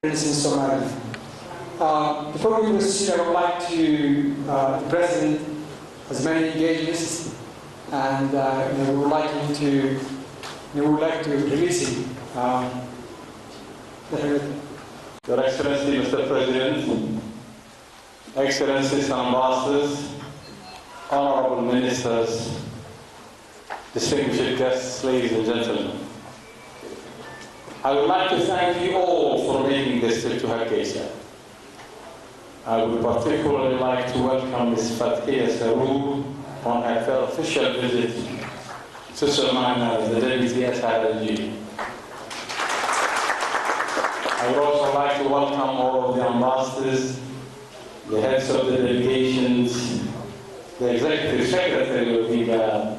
in Somalia. Before we proceed, I would like to the President has many engagements, and we would like him to release him. Your Excellency, Mr. President, Excellencies and Ambassadors, Honorable Ministers, distinguished guests, ladies and gentlemen. I would like to thank you all for making this trip to Hargeisa. I would particularly like to welcome Ms. Fathia Sarour on her official visit to Somalia as the WASAARADA. I would also like to welcome all of the ambassadors, the heads of the delegations, the Executive Secretary of IGA,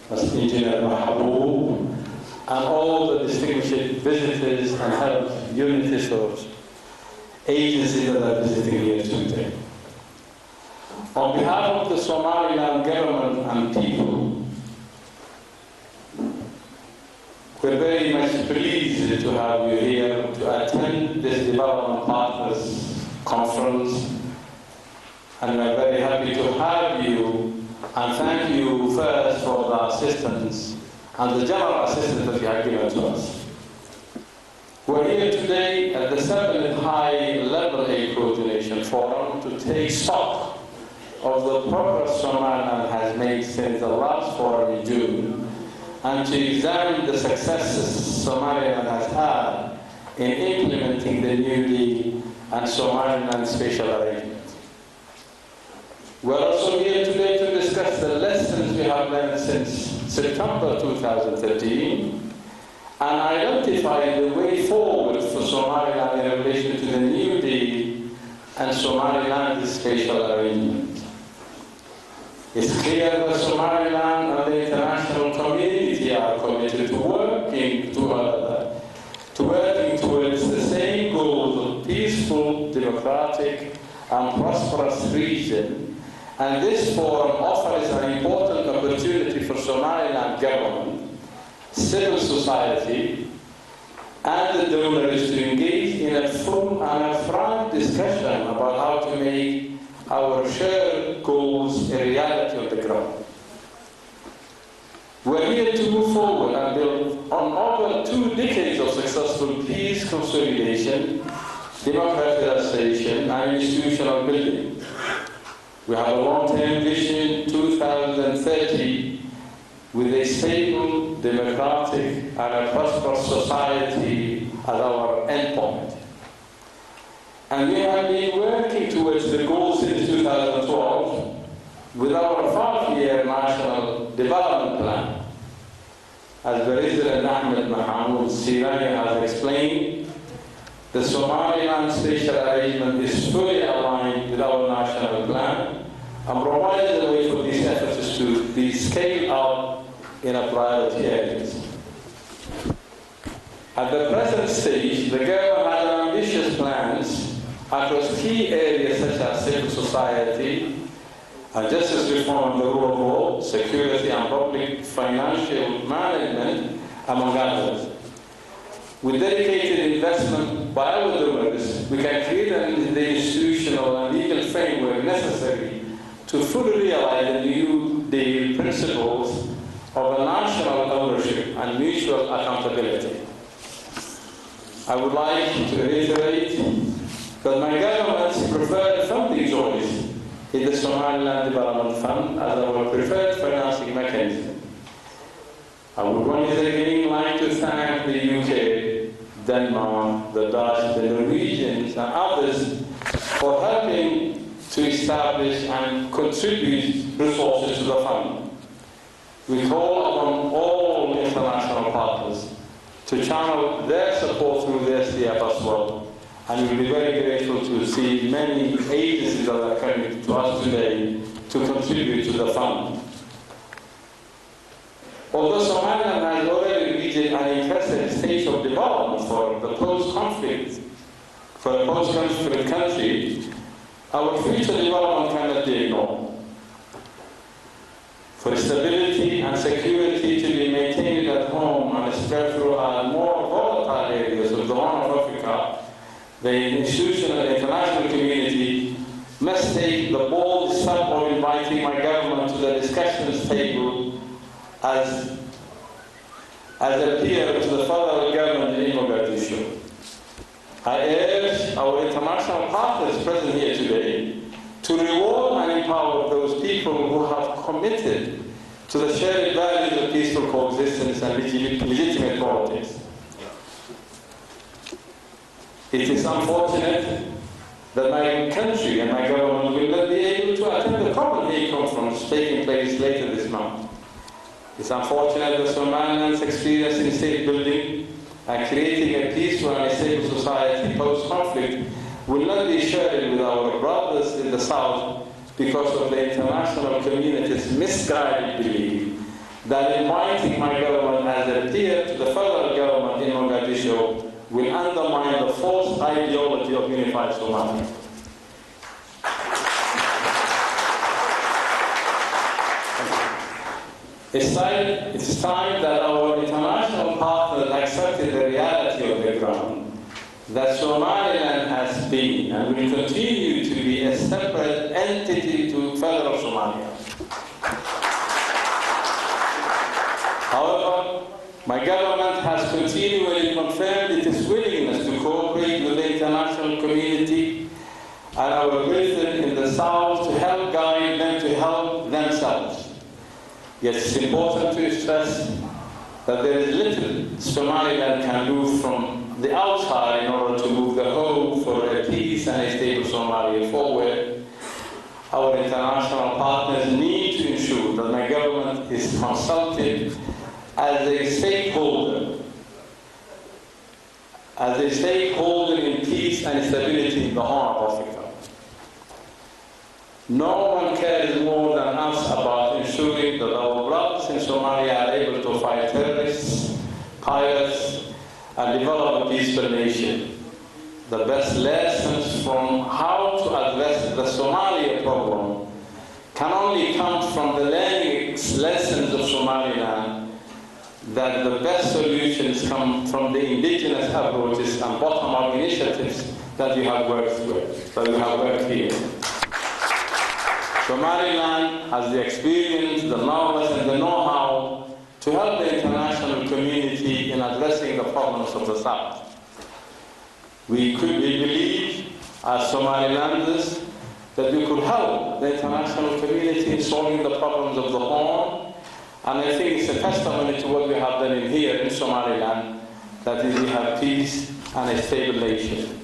Mr. Engineer Mahabub, and all the distinguished visitors and health units or agencies that are visiting here today. On behalf of the Somaliland government and people, we're very much pleased to have you here to attend this Development Partners Conference, and we're very happy to have you and thank you first for the assistance and the general assistance that you have given to us. We're here today at the 7th High-Level Aid Coordination Forum to take stock of the progress Somaliland has made since the last forum in June, and to examine the successes Somaliland has had in implementing the new deal and Somaliland Special Arrangement. We're also here today to discuss the lessons we have learned since September 2013 and identify the way forward for Somaliland in relation to the new deal and Somaliland's Special Arrangement. It's clear that Somaliland and the international community are committed to working towards the same goals of peaceful, democratic, and prosperous region. And this forum offers an important opportunity for Somaliland government, civil society, and the donors to engage in a full and a frank discussion about how to make our shared goals a reality on the ground. We're here to move forward and build on over 2 decades of successful peace consolidation, democratization, and institutional building. We have a long-term vision, 2030, with a stable, democratic, and a prosperous society as our endpoint. And we have been working towards the goal since 2012 with our 5-year National Development Plan. As President Ahmed Mohamed Sirani has explained, the Somaliland Special Arrangement is fully aligned with our national plan and provides a way for these efforts to be scaled up in a priority areas. At the present stage, the government has ambitious plans across key areas such as civil society, and justice reform and the rule of law, security and public financial management, among others. With dedicated investment by our donors, we can create the institutional and legal framework necessary to fully realize the new deal principles of a national ownership and mutual accountability. I would like to reiterate that my government's preferred funding choice is the Somaliland Development Fund as our preferred financing mechanism. I would once again like to thank the UK, Denmark, the Dutch, the Norwegians, and others for helping to establish and contribute resources to the fund. We call upon all international partners to channel their support through the SDF as well, and we'll be very grateful to see many agencies that are coming to us today to contribute to the fund. Although Somaliland has already reached an impressive stage of development for the post-conflict country, our future development cannot be ignored. For stability and security to be maintained at home and spread through our more volatile areas of the Horn of Africa, the institutional and international community must take the bold step of inviting my government to the discussions table as a peer to the federal government in Mogadishu. I urge our international partners present here today to reward and empower those people who have committed to the shared values of peaceful coexistence and legitimate politics. It is unfortunate that my country and my government will not be able to attend the Copenhagen conference taking place later this month. It's unfortunate that Somaliland's experience in state building and creating a peaceful and stable society post-conflict will not be shared with our brothers in the South because of the international community's misguided belief that inviting my government as a peer to the federal government in Mogadishu will undermine the false ideology of unified Somalia. It's time that our international partners accepted the reality of the ground, that Somaliland has been and will continue to be a separate entity to federal Somalia. However, my government has continually confirmed its willingness to cooperate with the international community and our brethren in the South to help guide them to help themselves. Yet it's important to stress that there is little Somaliland can do from the outside in order to move the hope for a peace and a stable Somalia forward. Our international partners need to ensure that my government is consulted as a stakeholder in peace and stability in the Horn of Africa. No one cares more than us about ensuring that our brothers in Somalia are able to fight terrorists, pirates, and develop a peaceful nation. The best lessons from how to address the Somalia problem can only come from the learning lessons of Somaliland, that the best solutions come from the indigenous approaches and bottom-up initiatives that we have worked with, that we have worked here. Somaliland has the experience, the knowledge, and the know-how to help the international community in addressing the problems of the South. We believe, as Somalilanders, that we could help the international community in solving the problems of the Horn, and I think it's a testimony to what we have done in here in Somaliland, that we have peace and a stable nation.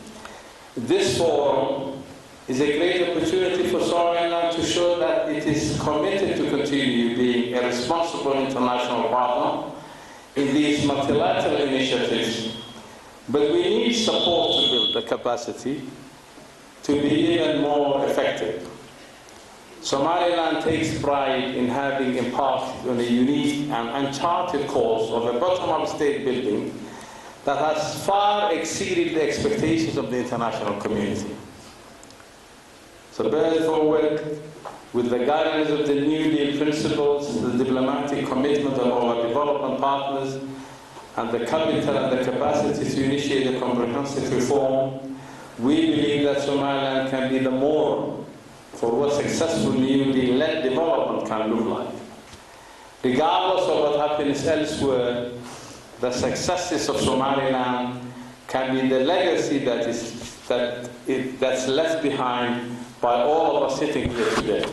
This forum is a great opportunity for Somaliland to show that it is committed to continue being a responsible international partner in these multilateral initiatives. But we need support to build the capacity to be even more effective. Somaliland takes pride in having embarked on a unique and uncharted course of a bottom-up state building that has far exceeded the expectations of the international community. So bear forward with the guidance of the New Deal principles, the diplomatic commitment of our development partners, and the capital and the capacity to initiate a comprehensive reform. We believe that Somaliland can be the model for what successful New Deal-led development can look like. Regardless of what happens elsewhere, the successes of Somaliland can be the legacy that's left behind by all of us sitting here today.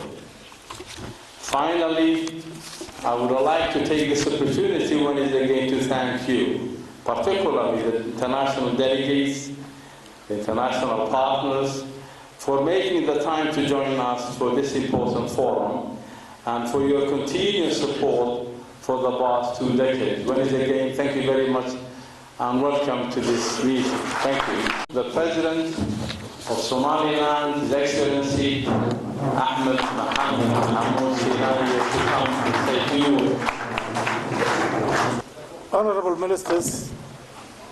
Finally, I would like to take this opportunity once again to thank you, particularly the international delegates, the international partners, for making the time to join us for this important forum, and for your continued support for the past 2 decades. Once again, thank you very much, and welcome to this meeting. Thank you. The President of Somaliland, His Excellency Ahmed Mohamed Mahmoud Sinani, to come and say a few words. Honorable Ministers,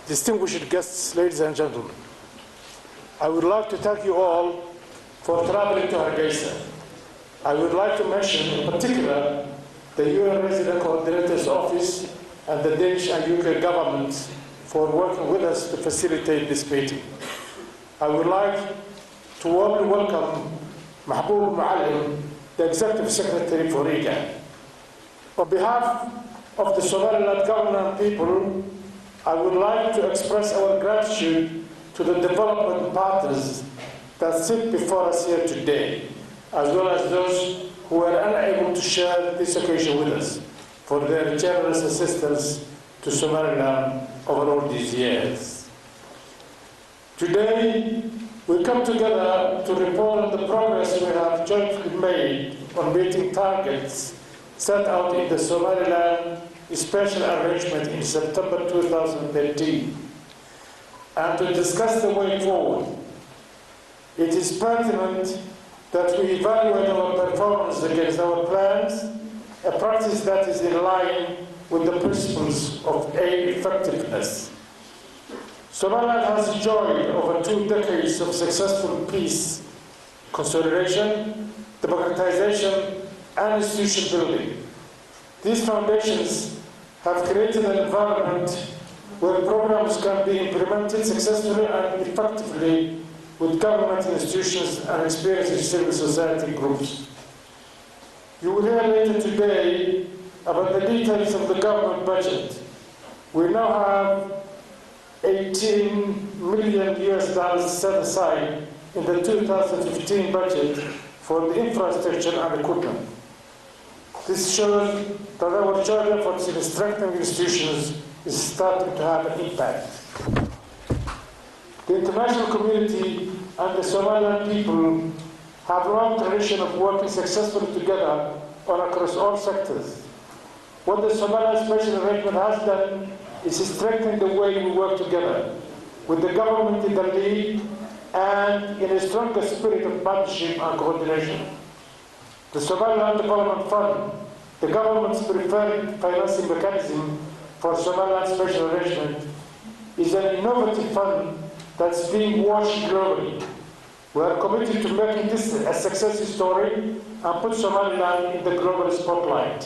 distinguished guests, ladies and gentlemen, I would like to thank you all for traveling to Hargeisa. I would like to mention in particular the UN Resident Coordinator's Office and the Danish and UK governments for working with us to facilitate this meeting. I would like to warmly welcome Mahbub Muallim, the Executive Secretary for IGAD. On behalf of the Somaliland government people, I would like to express our gratitude to the development partners that sit before us here today, as well as those who were unable to share this occasion with us, for their generous assistance to Somaliland over all these years. Today, we come together to report on the progress we have jointly made on meeting targets set out in the Somaliland Special Arrangement in September 2013, and to discuss the way forward. It is pertinent that we evaluate our performance against our plans, a practice that is in line with the principles of aid effectiveness. Somaliland has enjoyed over 2 decades of successful peace, consolidation, democratization, and institution building. These foundations have created an environment where programs can be implemented successfully and effectively with government institutions and experienced civil society groups. You will hear later today about the details of the government budget. We now have $18 million set aside in the 2015 budget for the infrastructure and equipment. This shows that our joint efforts in strengthening institutions is starting to have an impact. The international community and the Somaliland people have a long tradition of working successfully together across all sectors. What the Somaliland Special Arrangement has done is strengthen the way we work together, with the government in the lead and in a stronger spirit of partnership and coordination. The Somaliland Development Fund, the government's preferred financing mechanism for Somaliland Special Arrangement, is an innovative fund that's being watched globally. We are committed to making this a success story and put Somaliland in the global spotlight.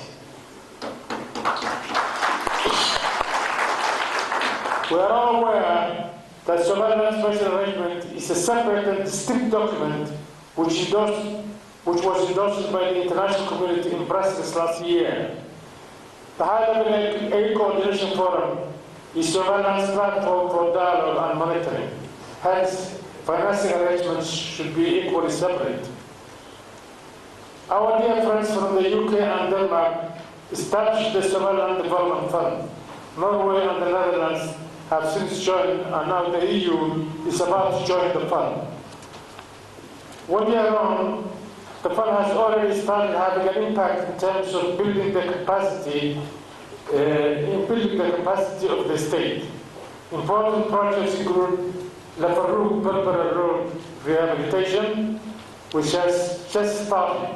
We are all aware that Somaliland Special Arrangement is a separate and distinct document which was endorsed by the international community in Brussels last year. The High-Level Aid Coordination Forum is Somaliland's platform for dialogue and monitoring. Hence, financing arrangements should be equally separate. Our dear friends from the UK and Denmark established the Somaliland Development Fund. Norway and the Netherlands have since joined, and now the EU is about to join the fund. 1 year on, the fund has already started having an impact in terms of building the capacity, of the state. Important projects include La Farouk-Berbera Road rehabilitation, which has just started.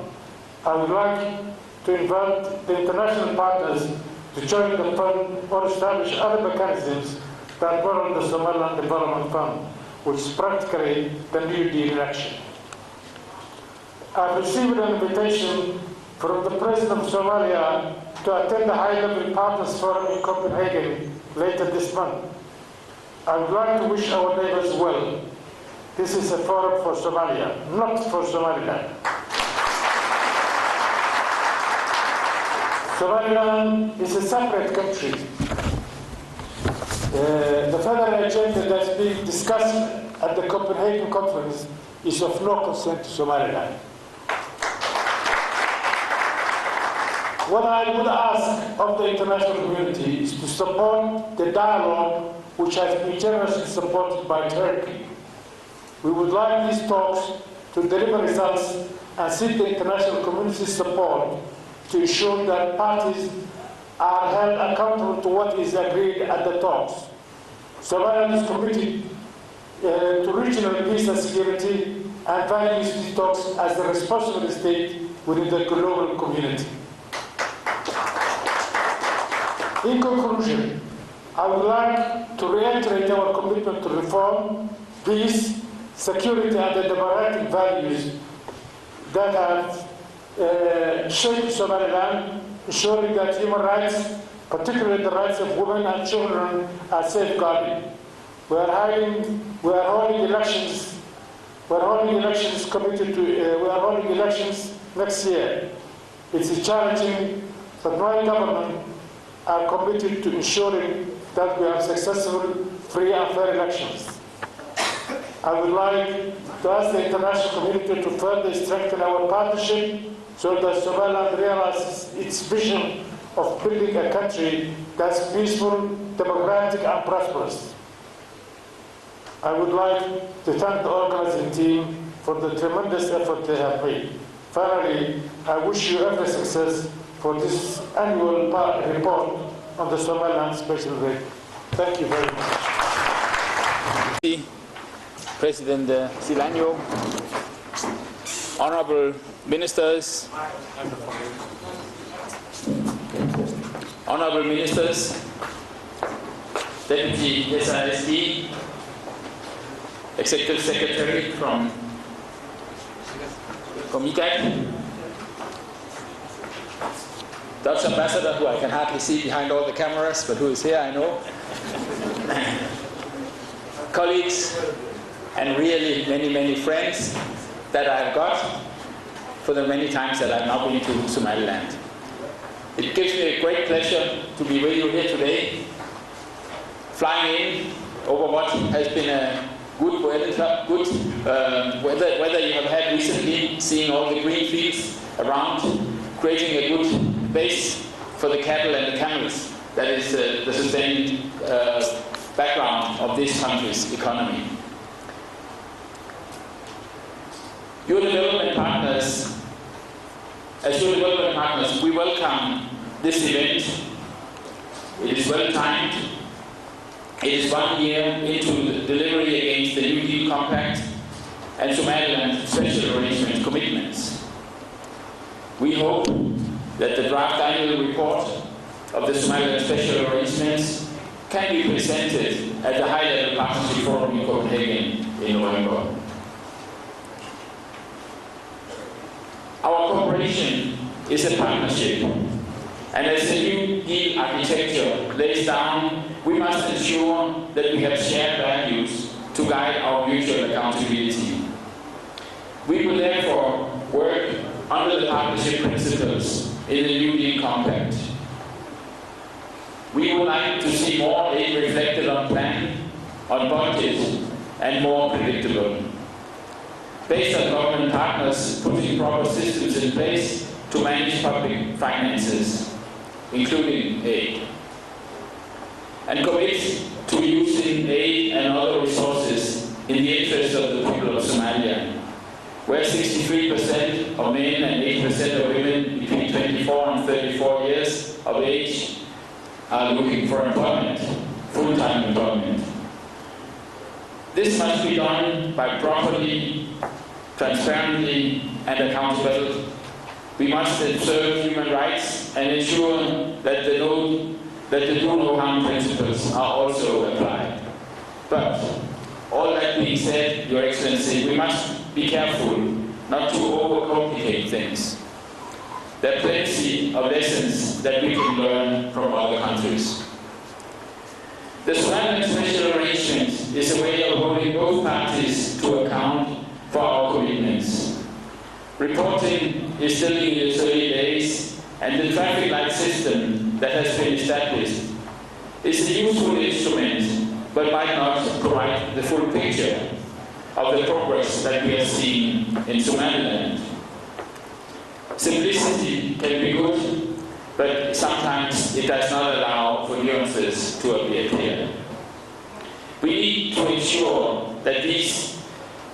I would like to invite the international partners to join the fund or establish other mechanisms that borrow the Somaliland Development Fund, which is practically the New Deal in action. I received an invitation from the President of Somalia to attend the High-Level Partners Forum in Copenhagen later this month. I would like to wish our neighbors well. This is a forum for Somalia, not for Somaliland. Somaliland is a separate country. The federal agenda that's being discussed at the Copenhagen conference is of no concern to Somaliland. What I would ask of the international community is to support the dialogue which has been generously supported by Turkey. We would like these talks to deliver results and seek the international community's support to ensure that parties are held accountable to what is agreed at the talks. Somaliland is committed to regional peace and security and values these talks as a responsible state within the global community. In conclusion, I would like to reiterate our commitment to reform, peace, security, and the democratic values that have shaped Somaliland, ensuring that human rights, particularly the rights of women and children, are safeguarded. We are holding elections. We are holding elections next year. It's challenging, but my government are committed to ensuring that we have successful, free and fair elections. I would like to ask the international community to further strengthen our partnership so that Somaliland realizes its vision of building a country that's peaceful, democratic and prosperous. I would like to thank the organizing team for the tremendous effort they have made. Finally, I wish you every success for this annual report on the Somaliland Special Rate. Thank you very much. President Silanyo, honorable ministers, Deputy SISD, Executive Secretary from ICAC, Dutch Ambassador, who I can hardly see behind all the cameras, but who is here, I know, colleagues, and really many, many friends that I've got for the many times that I've now been to Somaliland. It gives me a great pleasure to be with you here today, flying in over what has been a good weather you have had recently, seeing all the green fields around, creating a good base for the cattle and the camels. That is the sustained background of this country's economy. Your development partners, as your development partners, we welcome this event. It is well timed. It is 1 year into the delivery against the New Deal Compact and Somaliland Special Arrangement commitments. We hope that the draft annual report of the Somaliland Special Arrangements can be presented at the high-level partnership forum in Copenhagen in November. Our cooperation is a partnership, and as the New Deal architecture lays down, we must ensure that we have shared values to guide our mutual accountability. We will therefore work under the partnership principles in the New Deal Compact. We would like to see more aid reflected on plan, on budget, and more predictable. Based on government partners putting proper systems in place to manage public finances, including aid, and commit to using aid and other resources in the interest of the people of Somalia, where 63% of men and 8% of women between 24 and 34 years of age are looking for employment, full-time employment. This must be done by properly, transparently, and accountable. We must observe human rights and ensure that the do no harm principles are also applied. But all that being said, Your Excellency, we must be careful not to overcomplicate things. There are plenty of lessons that we can learn from other countries. The Somaliland Special Arrangement is a way of holding both parties to account for our commitments. Reporting is still in its early days, and the traffic light system that has been established is a useful instrument, but might not provide the full picture of the progress that we have seen in Somaliland. Simplicity can be good, but sometimes it does not allow for nuances to appear clear. We need to ensure that these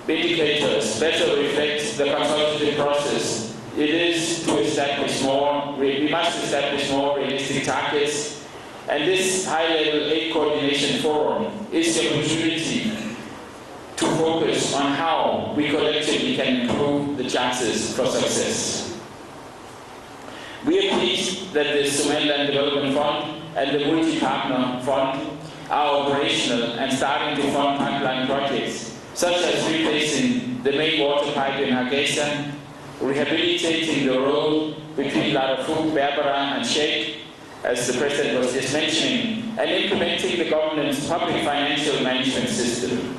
indicators better reflect the consultative process. It is to establish we must establish more realistic targets, and this high-level aid coordination forum is the opportunity to focus on how we collectively can improve the chances for success. We are pleased that the Somaliland Development Fund and the Multi-Partner Fund are operational and starting to fund pipeline projects, such as replacing the main water pipe in Hargeisa, rehabilitating the road between Larafuk, Berbera and Sheikh, as the President was just mentioning, and implementing the government's public financial management system.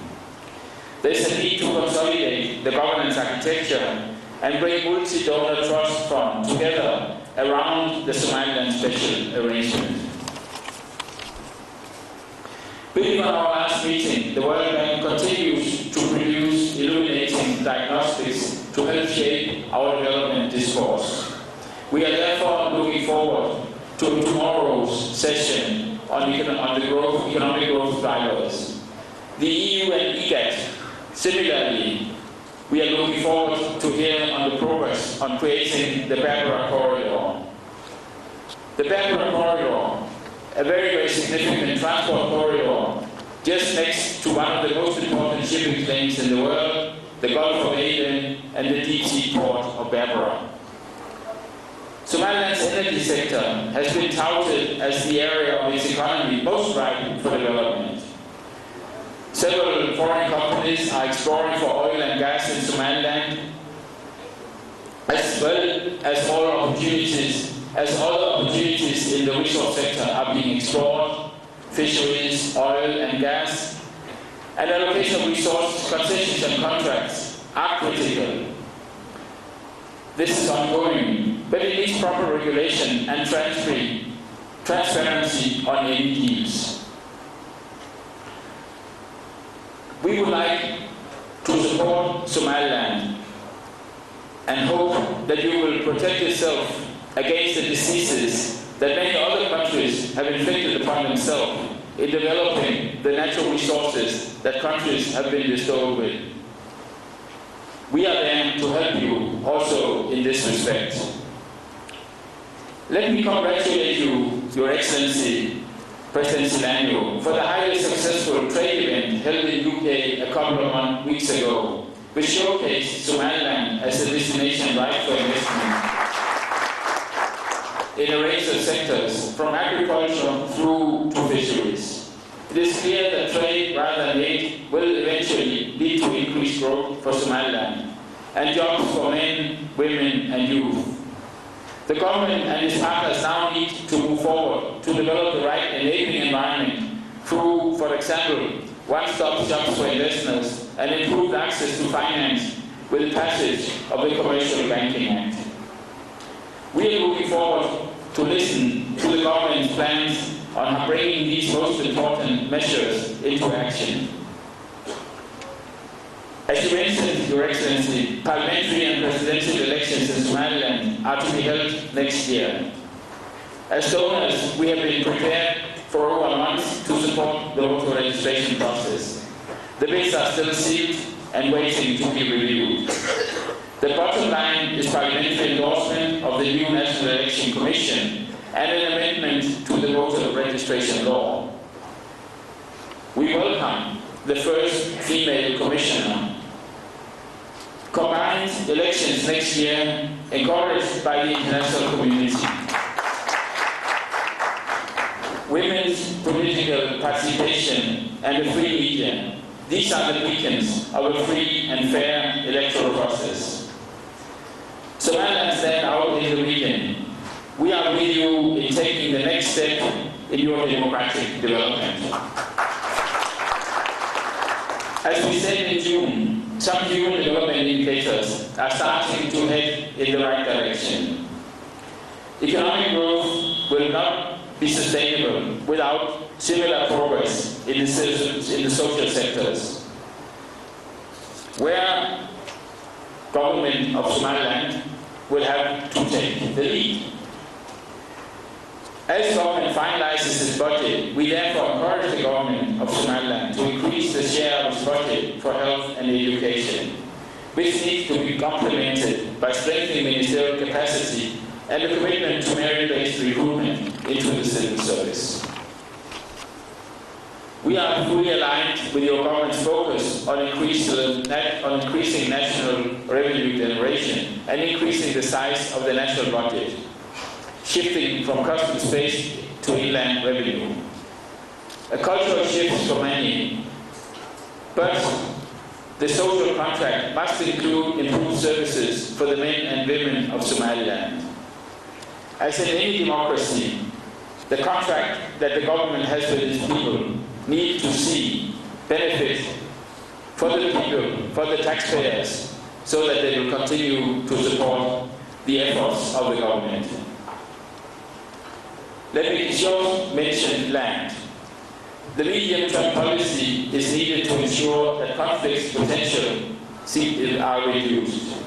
There's a need to consolidate the governance architecture and bring multi-donor trust fund together around the Somaliland Special Arrangement. Building on our last meeting, the World Bank continues to produce illuminating diagnostics to help shape our development discourse. We are therefore looking forward to tomorrow's session on the economic growth drivers. The EU and IGAD, similarly, we are looking forward to hear on the progress on creating the Berbera Corridor. The Berbera Corridor, a very significant transport corridor, just next to one of the most important shipping lanes in the world, the Gulf of Aden and the deep sea port of Berbera. Somaliland's energy sector has been touted as the area of its economy most ripe for development. Several foreign companies are exploring for oil and gas in Somaliland, as well as other opportunities in the resource sector are being explored: fisheries, oil and gas, and allocation of resource concessions and contracts are critical. This is ongoing, but it needs proper regulation and transparency on any deals. We would like to support Somaliland and hope that you will protect yourself against the diseases that many other countries have inflicted upon themselves in developing the natural resources that countries have been bestowed with. We are there to help you also in this respect. Let me congratulate you, Your Excellency, President Silanyo, for the highly successful trade event held in UK a couple of weeks ago, which showcased Somaliland as a destination ripe for investment in a range of sectors, from agriculture through to fisheries. It is clear that trade rather than aid will eventually lead to increased growth for Somaliland and jobs for men, women and youth. The government and its partners now need to move forward to develop the right enabling environment through, for example, one-stop shops for investors and improved access to finance with the passage of the Commercial Banking Act. We are looking forward to listen to the government's plans on bringing these most important measures into action. As you mentioned, Your Excellency, parliamentary and presidential elections in Somaliland are to be held next year. As donors, we have been prepared for over a month to support the voter registration process. The bids are still sealed and waiting to be reviewed. The bottom line is parliamentary endorsement of the new National Election Commission and an amendment to the voter registration law. We welcome the first female commissioner. Combined elections next year, encouraged by the international community. Women's political participation and a free media. These are the beacons of a free and fair electoral process. Somaliland stand out in the region. We are with you in taking the next step in your democratic development. As we said in June, some human development indicators are starting to head in the right direction. Economic growth will not be sustainable without similar progress in the social sectors, where government of Somaliland will have to take the lead. As government finalizes its budget, we therefore encourage the government of Somaliland to increase the share of its budget for health and education, which needs to be complemented by strengthening ministerial capacity and a commitment to merit-based recruitment into the civil service. We are fully aligned with your government's focus on increasing national revenue generation and increasing the size of the national budget, shifting from customs-based to inland revenue. A cultural shift for many, but the social contract must include improved services for the men and women of Somaliland. As in any democracy, the contract that the government has with its people need to see benefit for the people, for the taxpayers, so that they will continue to support the efforts of the government. Let me just mention land. The medium-term policy is needed to ensure that conflicts potential are reduced.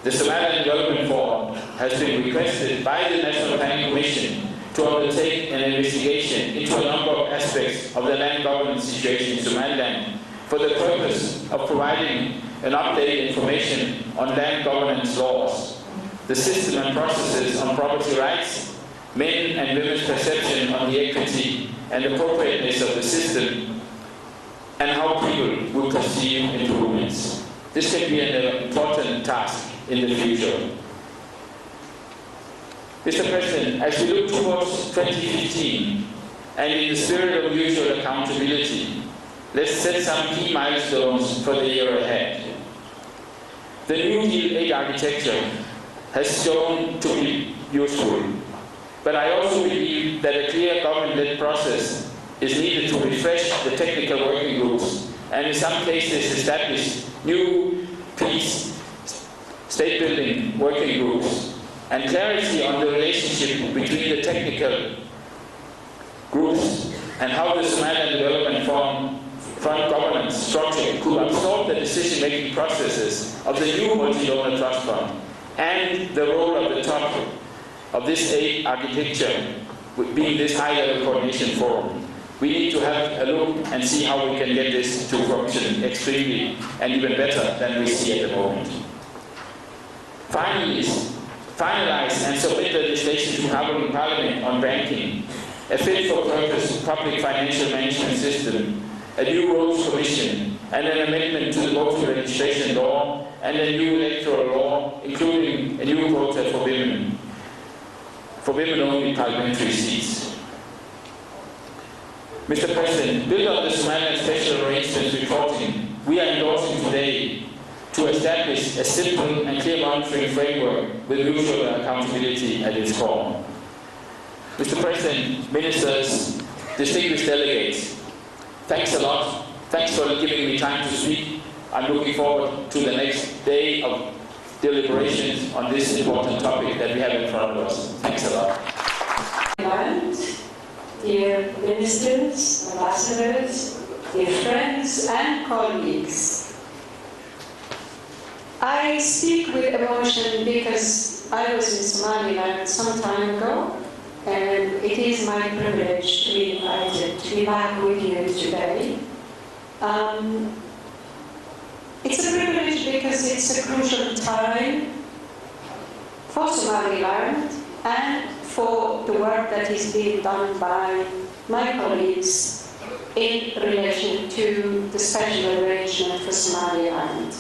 The Somaliland Development Forum has been requested by the National Planning Commission to undertake an investigation into a number of aspects of the land governance situation in Somaliland for the purpose of providing an updated information on land governance laws, the system and processes on property rights, men and women's perception on the equity and appropriateness of the system, and how people will perceive improvements. This can be an important task in the future. Mr. President, as we look towards 2015, and in the spirit of mutual accountability, let's set some key milestones for the year ahead. The New Deal 8 architecture has shown to be useful, but I also believe that a clear government-led process is needed to refresh the technical working groups and in some cases establish new peace, state-building working groups, and clarity on the relationship between the technical groups and how the Somaliland Development Fund governance structure could absorb the decision-making processes of the new multi-donor trust fund and the role of the top of this aid architecture being this high-level coordination forum. We need to have a look and see how we can get this to function extremely and even better than we see at the moment. Finally, finalize and submit legislation to Parliament on banking, a fit-for-purpose public financial management system, a new roads commission, and an amendment to the voter registration law, and a new electoral law, including a new quota for women-only parliamentary seats. Mr. President, built on the Somaliland Special Arrangements reporting, we are endorsing today to establish a simple and clear monitoring framework with mutual accountability at its core. Mr. President, ministers, distinguished delegates, thanks a lot. Thanks for giving me time to speak. I'm looking forward to the next day of deliberations on this important topic that we have in front of us. Thanks a lot. Dear ministers, ambassadors, dear friends and colleagues, I speak with emotion because I was in Somaliland some time ago, and it is my privilege to be invited to be back with you today. It's a privilege because it's a crucial time for Somaliland and for the work that is being done by my colleagues in relation to the special arrangement for Somaliland.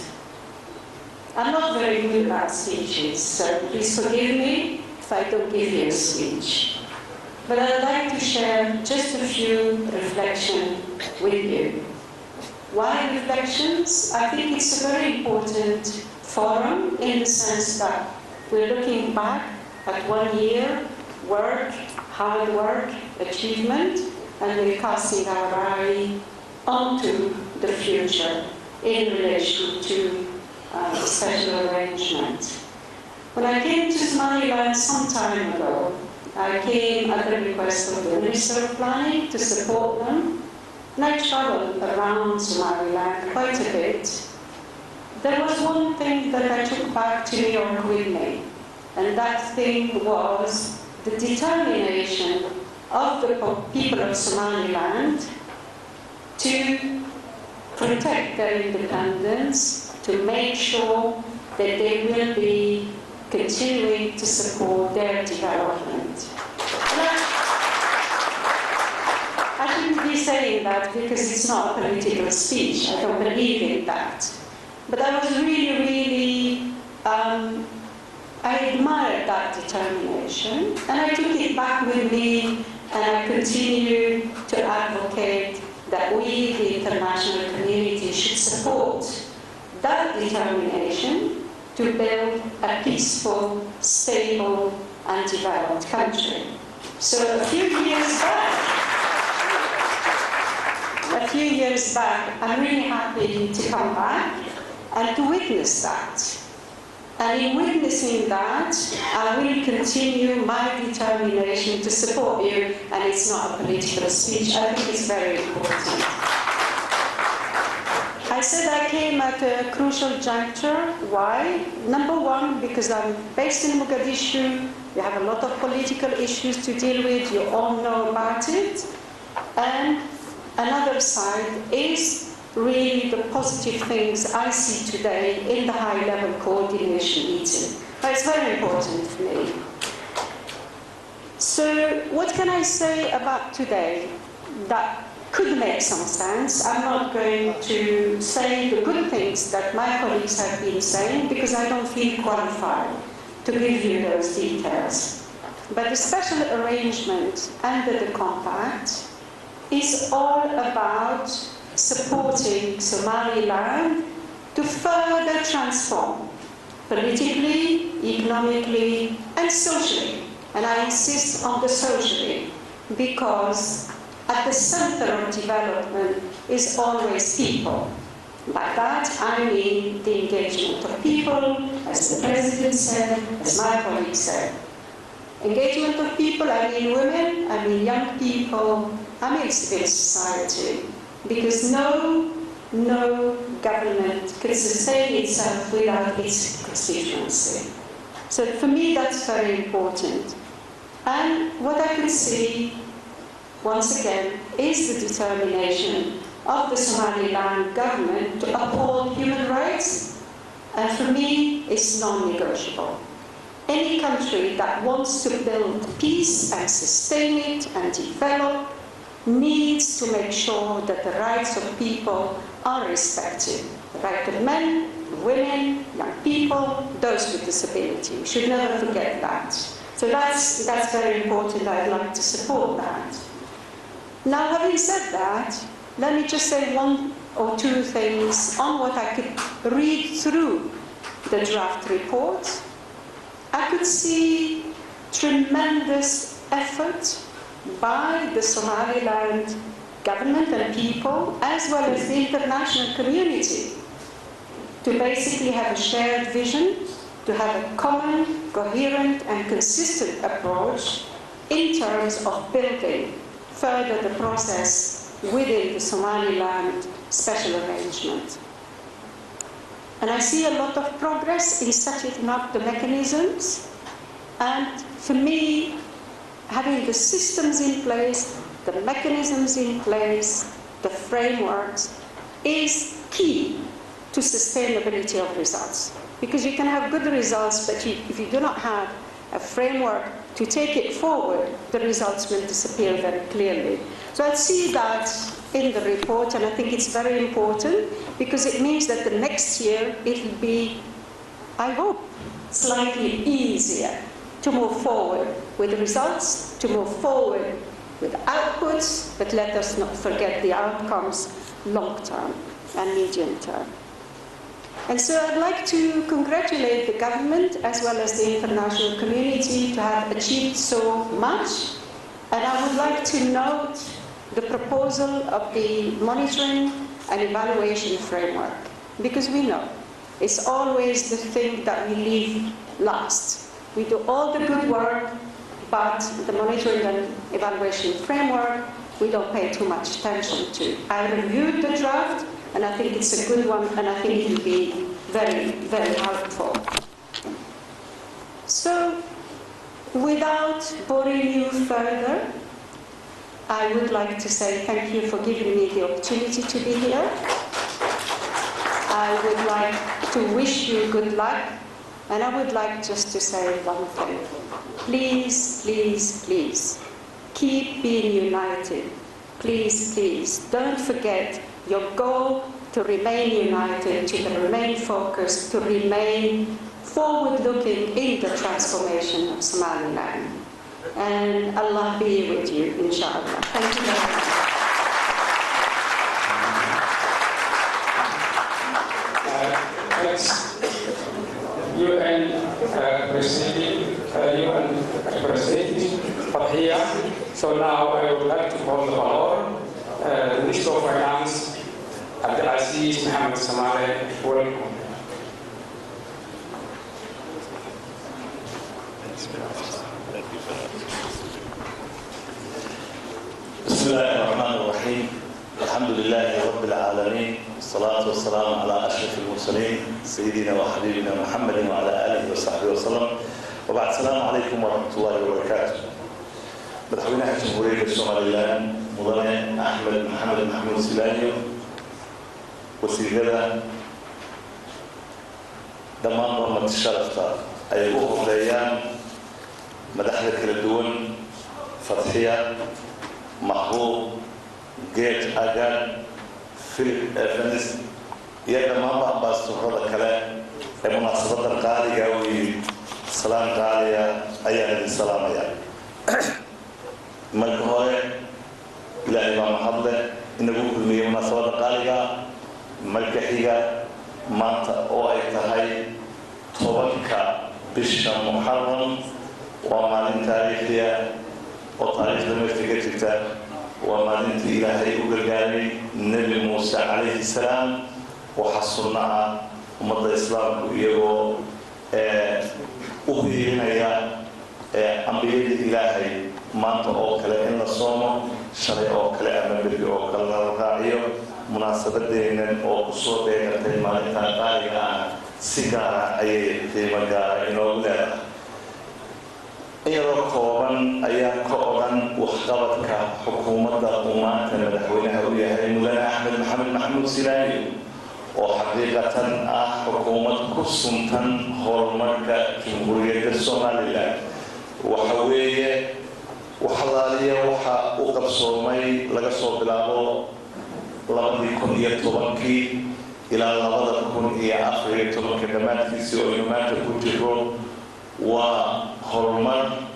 I'm not very good at speeches, so please forgive me if I don't give you a speech. But I'd like to share just a few reflections with you. Why reflections? I think it's a very important forum in the sense that we're looking back at 1 year, work, hard work, achievement, and we're casting our eye onto the future in relation to the special arrangement. When I came to Somaliland some time ago, I came at the request of the Minister of Planning to support them, and I traveled around Somaliland quite a bit. There was one thing that I took back to New York with me, and that thing was the determination of the people of Somaliland to protect their independence, to make sure that they will be continuing to support their development. I shouldn't be saying that because it's not a political speech. I don't believe in that. But I was really, I admired that determination, and I took it back with me, and I continue to advocate that we, the international community, should support that determination to build a peaceful, stable, and developed country. So a few years back, I'm really happy to come back and to witness that. And in witnessing that, I will continue my determination to support you, and it's not a political speech. I think it's very important. I said I came at a crucial juncture. Why? Number one, because I'm based in Mogadishu. We have a lot of political issues to deal with. You all know about it. And another side is really the positive things I see today in the high-level coordination meeting. But it's very important for me. So what can I say about today that could make some sense? I'm not going to say the good things that my colleagues have been saying because I don't feel qualified to give you those details. But the special arrangement under the compact is all about supporting Somaliland to further transform politically, economically, and socially. And I insist on the socially, because at the center of development is always people. By that, I mean the engagement of people, as the President said, as my colleague said. Engagement of people, I mean women, I mean young people, I mean civil society. Because no government can sustain itself without its constituency. So for me, that's very important. And what I can see, once again, is the determination of the Somaliland government to uphold human rights. And for me, it's non-negotiable. Any country that wants to build peace and sustain it and develop needs to make sure that the rights of people are respected. The right of men, women, young people, those with disability. We should never forget that. So that's very important. I'd like to support that. Now, having said that, let me just say one or two things on what I could read through the draft report. I could see tremendous effort by the Somaliland government and people, as well as the international community, to basically have a shared vision, to have a common, coherent, and consistent approach in terms of building further the process within the Somaliland special arrangement. And I see a lot of progress in setting up the mechanisms, and for me, having the systems in place, the mechanisms in place, the frameworks, is key to sustainability of results. Because you can have good results, but if you do not have a framework to take it forward, the results will disappear very clearly. So I see that in the report, and I think it's very important, because it means that the next year it will be, I hope, slightly easier to move forward with the results, to move forward with outputs, but let us not forget the outcomes long-term and medium-term. And so I'd like to congratulate the government as well as the international community to have achieved so much. And I would like to note the proposal of the monitoring and evaluation framework, because we know it's always the thing that we leave last. We do all the good work, but the monitoring and evaluation framework, we don't pay too much attention to. I reviewed the draft, and I think it's a good one, and I think it will be very, very helpful. So, without boring you further, I would like to say thank you for giving me the opportunity to be here. I would like to wish you good luck, and I would like just to say one thing. Please, please, please, keep being united. Please, please, don't forget your goal to remain united, to remain focused, to remain forward-looking in the transformation of Somaliland. And Allah be with you, inshallah. Thank you very much. Thanks, UN you and President Fathia. So now I would like to call the floor the Minister of Finance, Abdulaziz Mohammed Samale. Welcome. بسم الله الرحمن الرحيم. الحمد لله رب العالمين، والصلاة والسلام على أشرف المرسلين سيدنا وحبيبنا محمد وعلى آله وصحبه وسلم. وبعد السلام عليكم ورحمة الله وبركاته. مدحوينها جمهورية الصوماليلان مدن أحمد محمد محمود سيلانيو وسيدنا دمان رحمة الشرفة أي أخوة الأيام مدحنا كالدون فتحية محبوب جيت أجان فيليب فنس يا ما بعباس هذا الكلام المناسبات القالية والسلام قالية أيها السلام يا ملكوه إلى إمام حضر إنه كل مناسبات القالية ملكحية ما تأوي تهاي طبقك بشر محرم وما تاريخية وطريق المفتقة وما دنت إلهي وقرقاني النبي موسى عليه السلام وحصلنا ومضى الإسلام ويقول أهينا يا أنبياء الإلهي ما أنت أوكلا إن الصوم شرع أوكلا أمام بلي أوكلا الرعيو مناسبة دينا وقصور دينا تيمان تنقالنا سيقارا أي تيمان قارا إنه لا iyadoo kooban ayaa ka oran waxqabadka xukuumadda umaanta madaxweynaha u yahay mudane axmed maxamed maxamuud silaani oo xaqiiqatan ah xukuumad ku suntan horumarka jamhuuriyadda Soomaaliland waxa weeye waxalaaliya waxa u qabsoomay laga soo bilaabo 2010 ilaa 2014 dhammaadkiisii oo maanta ku jiro waa horumar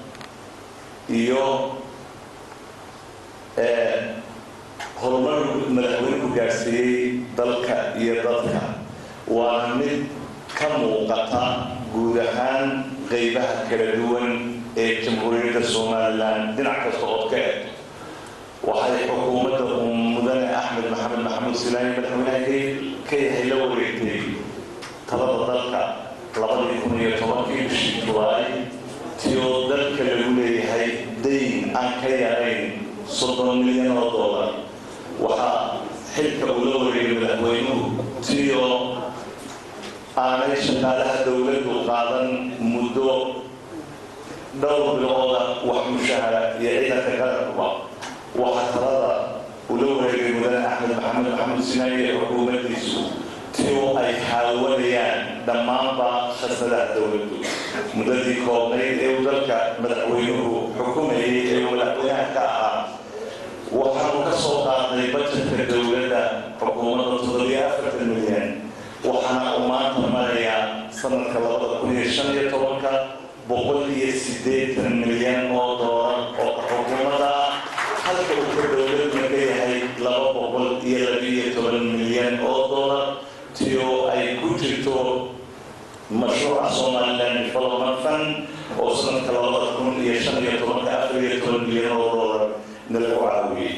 iyo horumar madaxweynuhu gaarsiiyey dalka iyo dadka waana mid ka muuqata guud ahaan qaybaha kala duwan ee jamhuuriyadda Soomaaliland dhinac kasta oo ka ah waxay xukuumadda mudane axmed maxamed maxamuud silaani madaxweynaha ka yahay la wareegtay talada dalka 2010 bishii July تيو دلك الأولى هي دين أن كيانين $30 مليون وها حلك أولوري من الأوينو تيو أنا شغالها دولة وقادا مدو دور بالعودة وحمشها يعيد تكرر وحترضى أولوري من أحمد محمد سنايا حكومة ديسو تيو أي حاوليان دمامبا خسرها دولته مددي كومي ودلك مدحوينه حكومي ومدحوينها كاها وحنو كسوقا بجت الدولة حكومة تضليها 4 مليون وحنا أمات ماليا سنة كالله كل شنية توقع بقولي 6 مليون دولار وحكومة حلقة الدولة مكيها لما بقول يلبي 8 مليون دولار تيو أي كوتشتو مشروع Somaliland Development Fund وصلنا كلامات كل يشمل يتوقع $4 مليون نلقاوي.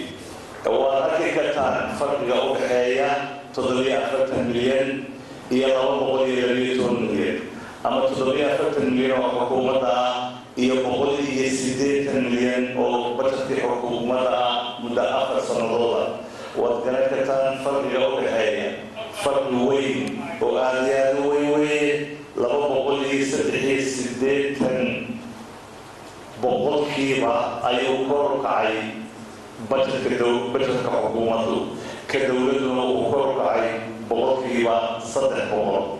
وحقيقة فرق أوحية تضلي 4 مليون هي لو بقولي 2 مليون. أما تضلي 4 مليون حكومتها هي بقولي 6 مليون أو بجت حكومتها مدة 4 سنوات. وحقيقة فرق أوحية فرق وين وآليات وين لما بقولي 6 بقول كيما أيوكور كاي بجت كحكومته كدولة أيوكور كاي بقول كيما 6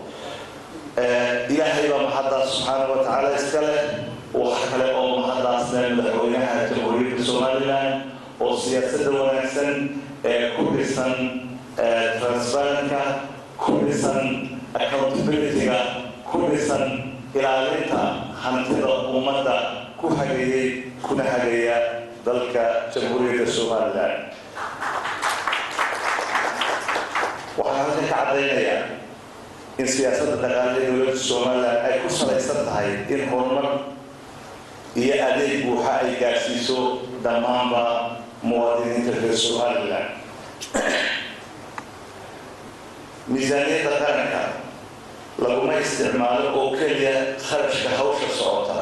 إلهي بمحضر سبحانه وتعالى إسكاله وحكله أو محضر سنة مدحوينها جمهورية الصوماليلاند وسياسة ونحسن كل سنة ترانسبارنكا كل سنة accountability كل سنة إلى ليتا هنتظر أمدا كنا هجية ذلك جمهورية الصوماليلاند وحنا عدينا in siyaasadda dhaqaale ee dowladda Soomaaliland ay ku salaysan tahay in horumar iyo adeeg buuxa ay gaarsiiso dhammaanba muwaadiniinta reer Soomaaliland. miisaaniyadda qaranka laguma isticmaalo oo keliya kharashka hawsha socota,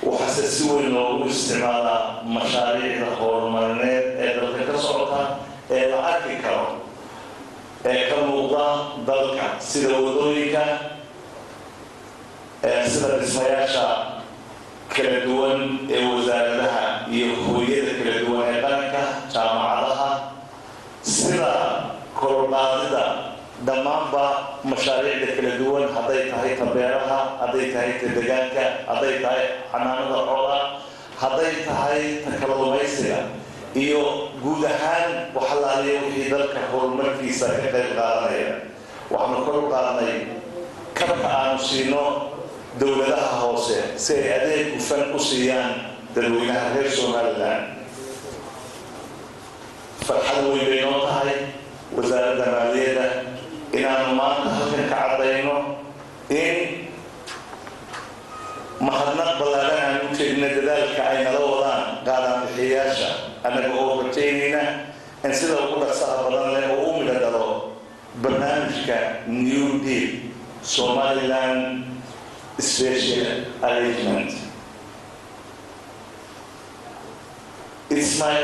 waxaase si weyn loogu isticmaalaa mashaariicda horumarineed ee dalka ka socota ee la arki karo ee ka muuqda dalka, sida wadooyinka, sida dhismayaasha kala duwan ee wasaaradaha iyo hooyada kala duwan ee qaranka, jaamacadaha, sida kordhaadida dhammaanba mashaariicda kala duwan, hadday tahay tabeeraha, hadday tahay deegaanka, hadday tahay xanaanada xoolaha, hadday tahay kalluumaysiga iyo guud ahaan waxalaaliya wixii dalka horumarkiisa ka qayb qaadanaya. waxaanu kor u qaadnay kabka aanu siino dowladaha hoose si ay adeeg hufan u siiyaan dadweynaha reer Somaliland. farxad weyn bay noo tahay wasaaradda maaliyadda inaanu maanta halkan ka caddayno in mahadnaq ballaaran aan u jeedina dadaalka ay nala wadaan qaadaan bixiyayaasha, annaga oo rajaynayna in sida ugu dhaqsaha badan leh oo u midho dhalo barnaamijka New Deal Somaliland Special Arrangement. It's my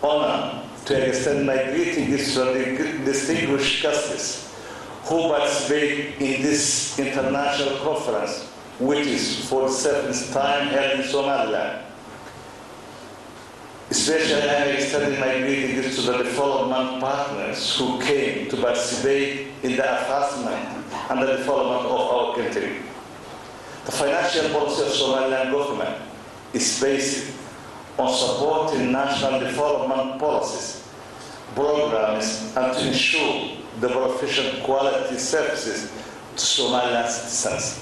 honor to extend my greetings to the distinguished guests who participate in this international conference, which is for the 7th time held in Somaliland. Especially I am extending my greetings to the development partners who came to participate in the advancement and the development of our country. The financial policy of Somaliland government is based on supporting national development policies, programs, and to ensure the provision quality services to Somaliland citizens.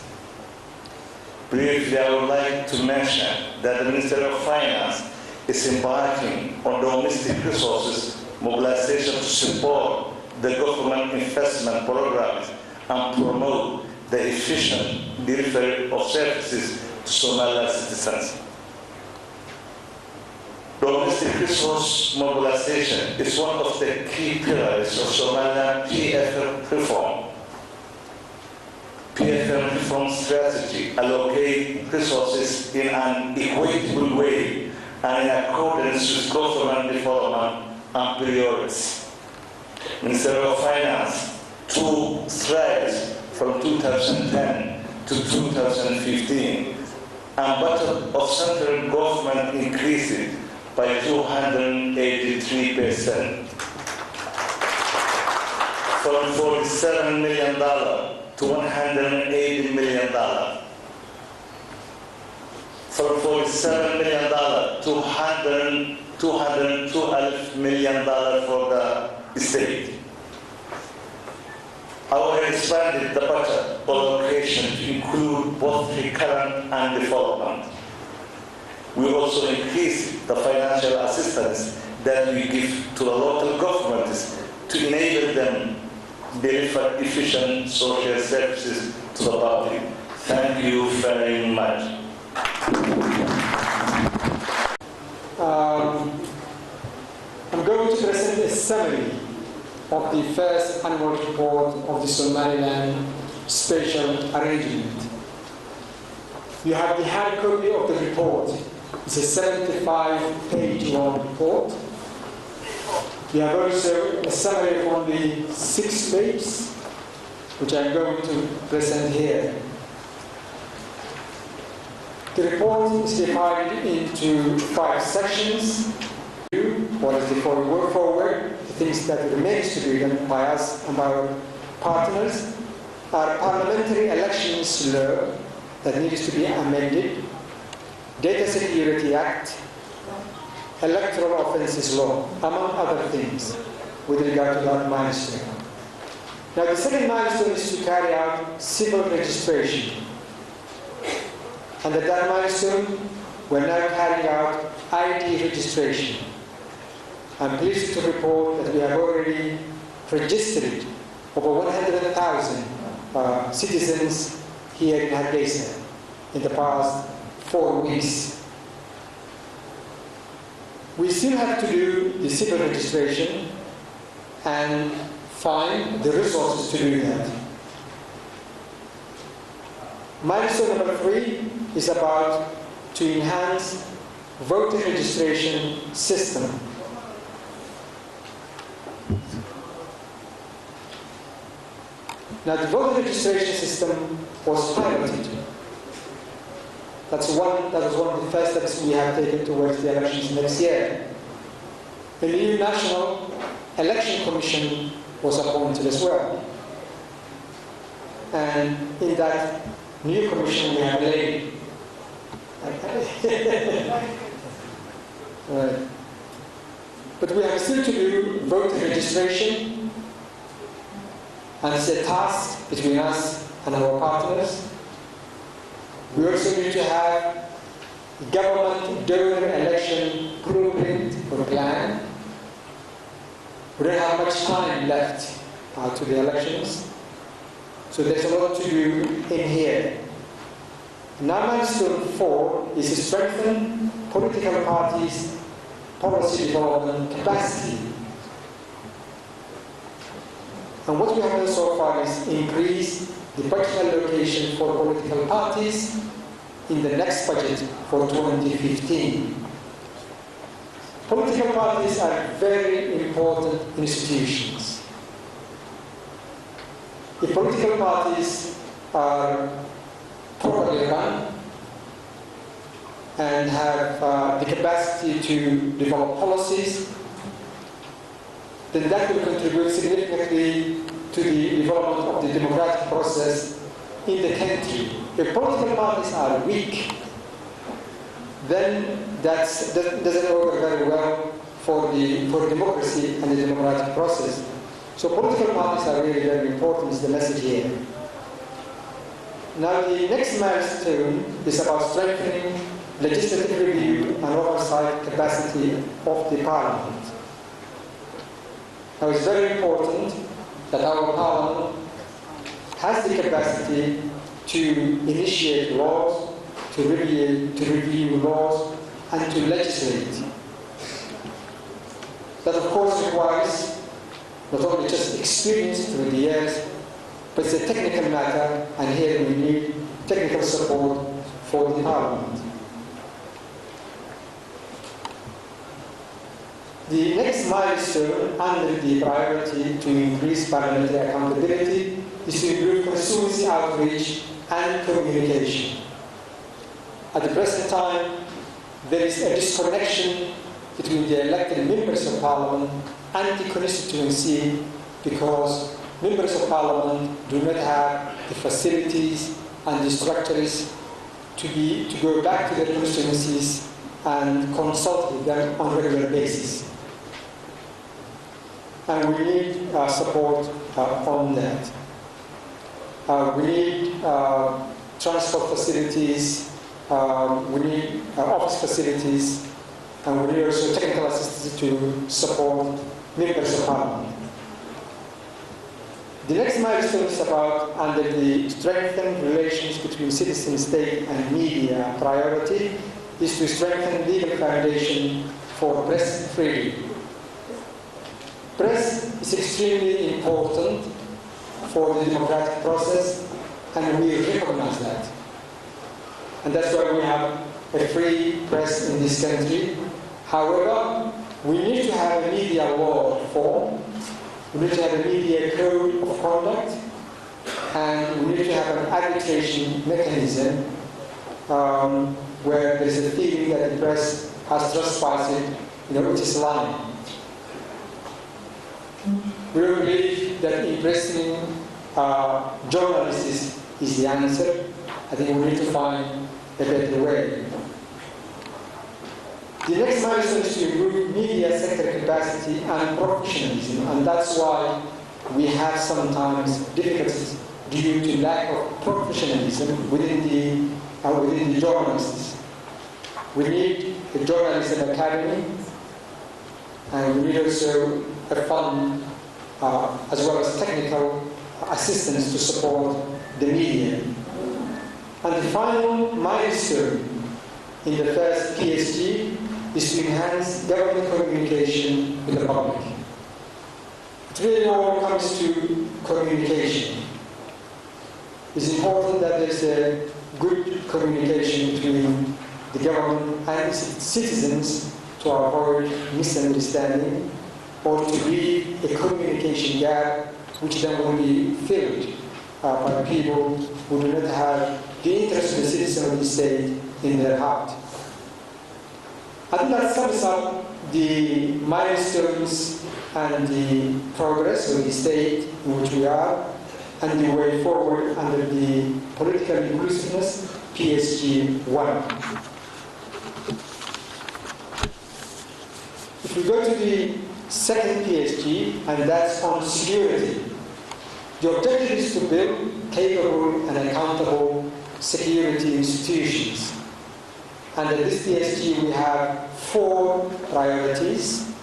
Briefly, I would like to mention that the Ministry of Finance is embarking on domestic resources mobilization to support the government investment programs and promote the efficient delivery of services to Somaliland citizens. Domestic resource mobilization is one of the key pillars of Somaliland PFM reform. PFM reform strategy allocates resources in an equitable way and in accordance with government development and priorities. Minister of Finance took strides from 2010 to 2015, and budget of central government increased by 283%, from $47 million to $180 million, from $47 million to $212 million for the state. Our expanded the budget allocation to include both recurrent and development. We also increased the financial assistance that we give to the local governments to enable them to deliver efficient social services to the public. Thank you very much. I'm going to present a summary of the first annual report of the Somaliland Special Arrangement. You have the hard copy of the report. It's a 75-page long report. You have also a summary from the 6 pages, which I'm going to present here. The report is divided into 5 sections. What is the way forward, the things that remains to be done by us and by our partners, our parliamentary elections law that needs to be amended, Data Security Act, Electoral Offences Law, among other things, with regard to that milestone. Now, the second milestone is to carry out civil registration. And at that milestone, we're now carrying out ID registration. I'm pleased to report that we have already registered over 100,000 citizens here in Hargeisa in the past 4 weeks. We still have to do the civil registration and find the resources to do that. Milestone number 3 is about to enhance voter registration system. Now, the voter registration system was piloted. That was one of the first steps we have taken towards the elections next year. A new National Election Commission was appointed as well. And in that new commission we have a lady. Right. But we have still to do voter registration, and it's a task between us and our partners. We also need to have government donor election blueprint or plan. We don't have much time left to the elections, so there's a lot to do in here. Now, milestone 4 is to strengthen political parties' policy development capacity. And what we have done so far is increase the budget allocation for political parties in the next budget for 2015. Political parties are very important institutions. If political parties are properly run and have the capacity to develop policies, then that will contribute significantly to the development of the democratic process in the country. If political parties are weak, then that doesn't work very well for democracy and the democratic process. So political parties are really very important, is the message here. Now, the next milestone is about strengthening legislative review and oversight capacity of the Parliament. Now, it's very important that our Parliament has the capacity to initiate laws, to review laws, and to legislate. That, of course, requires not only just experience through the years, but it's a technical matter, and here we need technical support for the Parliament. The next milestone under the priority to increase parliamentary accountability is to improve constituency outreach and communication. At the present time, there is a disconnection between the elected members of Parliament and the constituency because members of Parliament do not have the facilities and the structures to go back to their constituencies and consult with them on a regular basis. And we need support on that. We need transport facilities, we need office facilities, and we need also technical assistance to support members of Parliament. The next milestone is about, under the strengthened relations between citizen, state, and media priority, is to strengthen legal foundation for press freedom. Press is extremely important for the democratic process, and we recognize that. And that's why we have a free press in this country. However, we need to have a media law reform, we need to have a media code of conduct, and we need to have an arbitration mechanism where there is a feeling that the press has trespassed, which is lying. We don't believe that impressing journalists is the answer. I think we need to find a better way. The next milestone is to improve media sector capacity and professionalism, and that's why we have sometimes difficulties due to lack of professionalism within the journalists. We need a journalism academy, and we need also a fund as well as technical assistance to support the media. And the final milestone in the first PSG is to enhance government communication with the public. It really all comes to communication. It's important that there's a good communication between the government and citizens to avoid misunderstanding or to leave a communication gap which then will be filled by people who do not have the interest of the citizen of the state in their heart. I think that sums up the milestones and the progress of the state in which we are and the way forward under the political inclusiveness PSG 1. If we go to the second PSG, and that's on security, the objective is to build capable and accountable security institutions. Under this PSG, we have 4 priorities.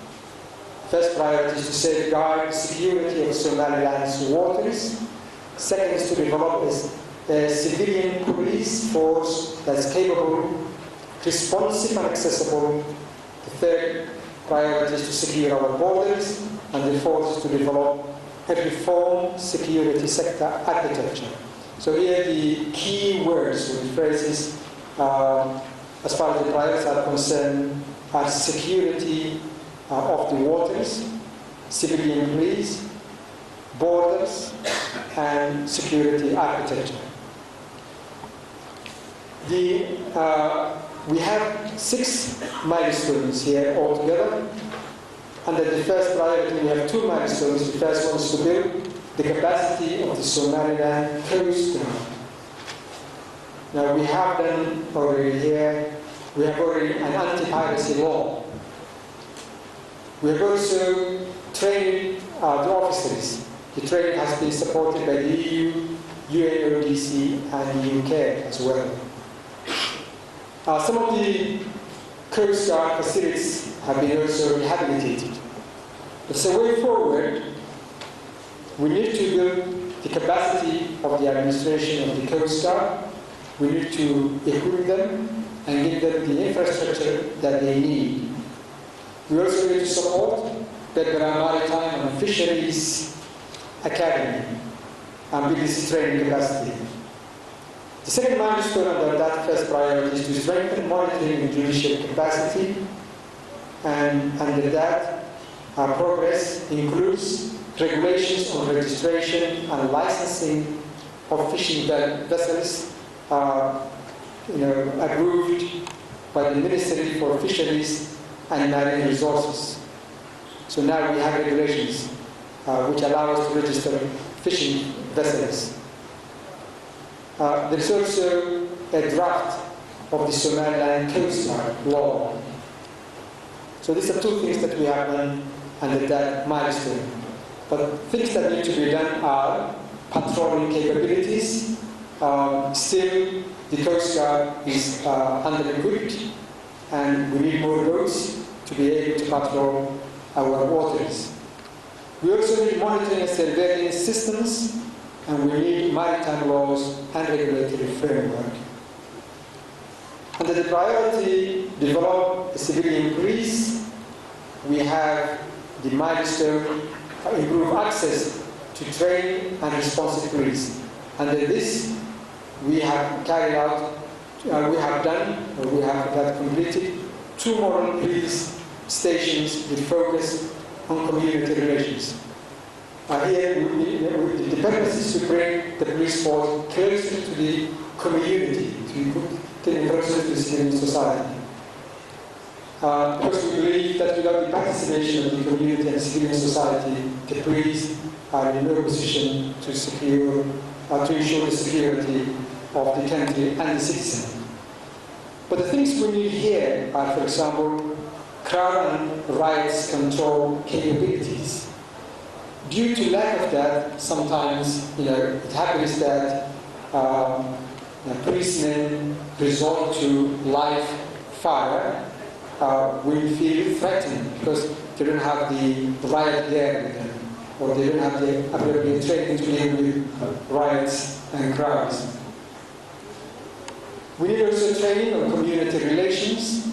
First priority is to safeguard the security of Somaliland's waters. Second is to develop a civilian police force that's capable, responsive and accessible. The third priority is to secure our borders. And the fourth is to develop a reformed security sector architecture. So here are the key words or phrases as far as the priorities are concerned are security of the waters, civilian police, borders, and security architecture. We have 6 milestones here altogether. Under the first priority, we have 2 milestones. The first one is to build the capacity of the Somaliland Coast Guard. Now we have done already here, we have already an anti-piracy law. We have also trained the officers. The training has been supported by the EU, UNODC, and the UK as well. Some of the Coast Guard facilities have been also rehabilitated. As a way forward, we need to build the capacity of the administration of the Coast Guard. We need to equip them and give them the infrastructure that they need. We also need to support the Maritime and Fisheries Academy and build this training capacity. The second milestone under that first priority is to strengthen monitoring and judicial capacity, and under that, our progress includes regulations on registration and licensing of fishing vessels approved by the Ministry for Fisheries and Marine Resources. So now we have regulations which allow us to register fishing vessels. There's also a draft of the Somaliland Coast Guard law. So these are 2 things that we have done under that milestone. But things that need to be done are patrolling capabilities. Still, the Coast Guard is under-equipped, and we need more boats to be able to patrol our waters. We also need monitoring and surveillance systems, and we need maritime laws and regulatory framework. Under the priority, develop a civilian police, we have the milestone, improve access to trained and responsive police. Under this, we have carried out, we have completed 2 model police stations with focus on community relations. Here, the purpose is to bring the police force closer to the community, to put them closer to the civil society. Because we believe that without the participation of the community and civil society, the police are in no position to ensure the security of the country and the citizen. But the things we need here are, for example, crowd and riots control capabilities. Due to lack of that, sometimes it happens that policemen resort to live fire when feel threatened because they don't have the riot gear with them. or they don't have the appropriate training to deal with riots and crowds. We need also training on community relations,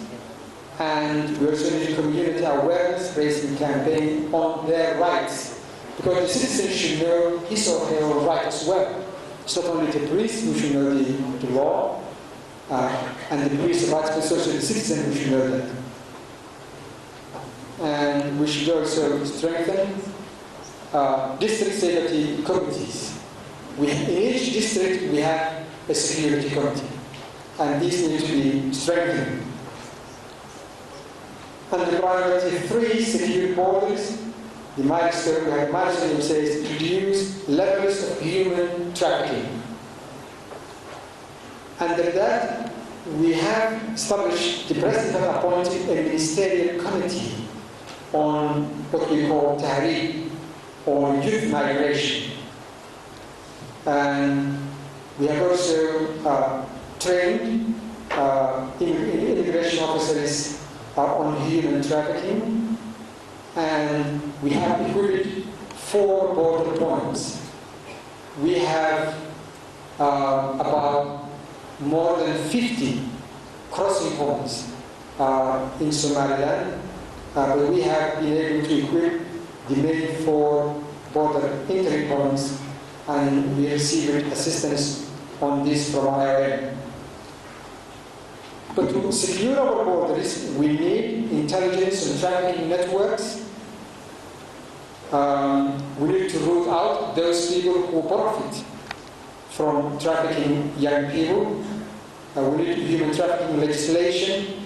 and we also need community awareness raising campaign on their rights, because the citizen should know his or her right as well. It's not only the priest who should know the law, and the priest's rights, but also the citizen who should know that. And we should also strengthen district safety committees. In each district we have a security committee, and these need to be strengthened. Under priority 3, secure borders, the milestone, we have a milestone that says reduce levels of human trafficking. Under that, we have established, the President appointed a ministerial committee on what we call tahrir, or youth migration. And we have also trained immigration officers on human trafficking, and we have equipped 4 border points. We have about more than 50 crossing points in Somaliland, but we have been able to equip the main 4 border entry points, and we received assistance on this from IOM. But to secure our borders, we need intelligence and trafficking networks. We need to root out those people who profit from trafficking young people. We need human trafficking legislation.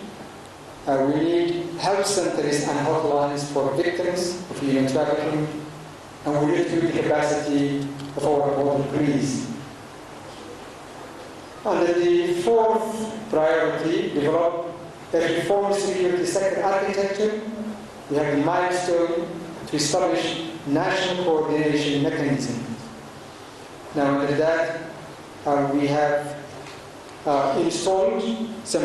We need help centers and hotlines for victims of human trafficking. And we need to build the capacity of our border police. Under the 4th priority, develop a reformed security sector architecture. We have the milestone to establish national coordination mechanism. Now under that, we have installed some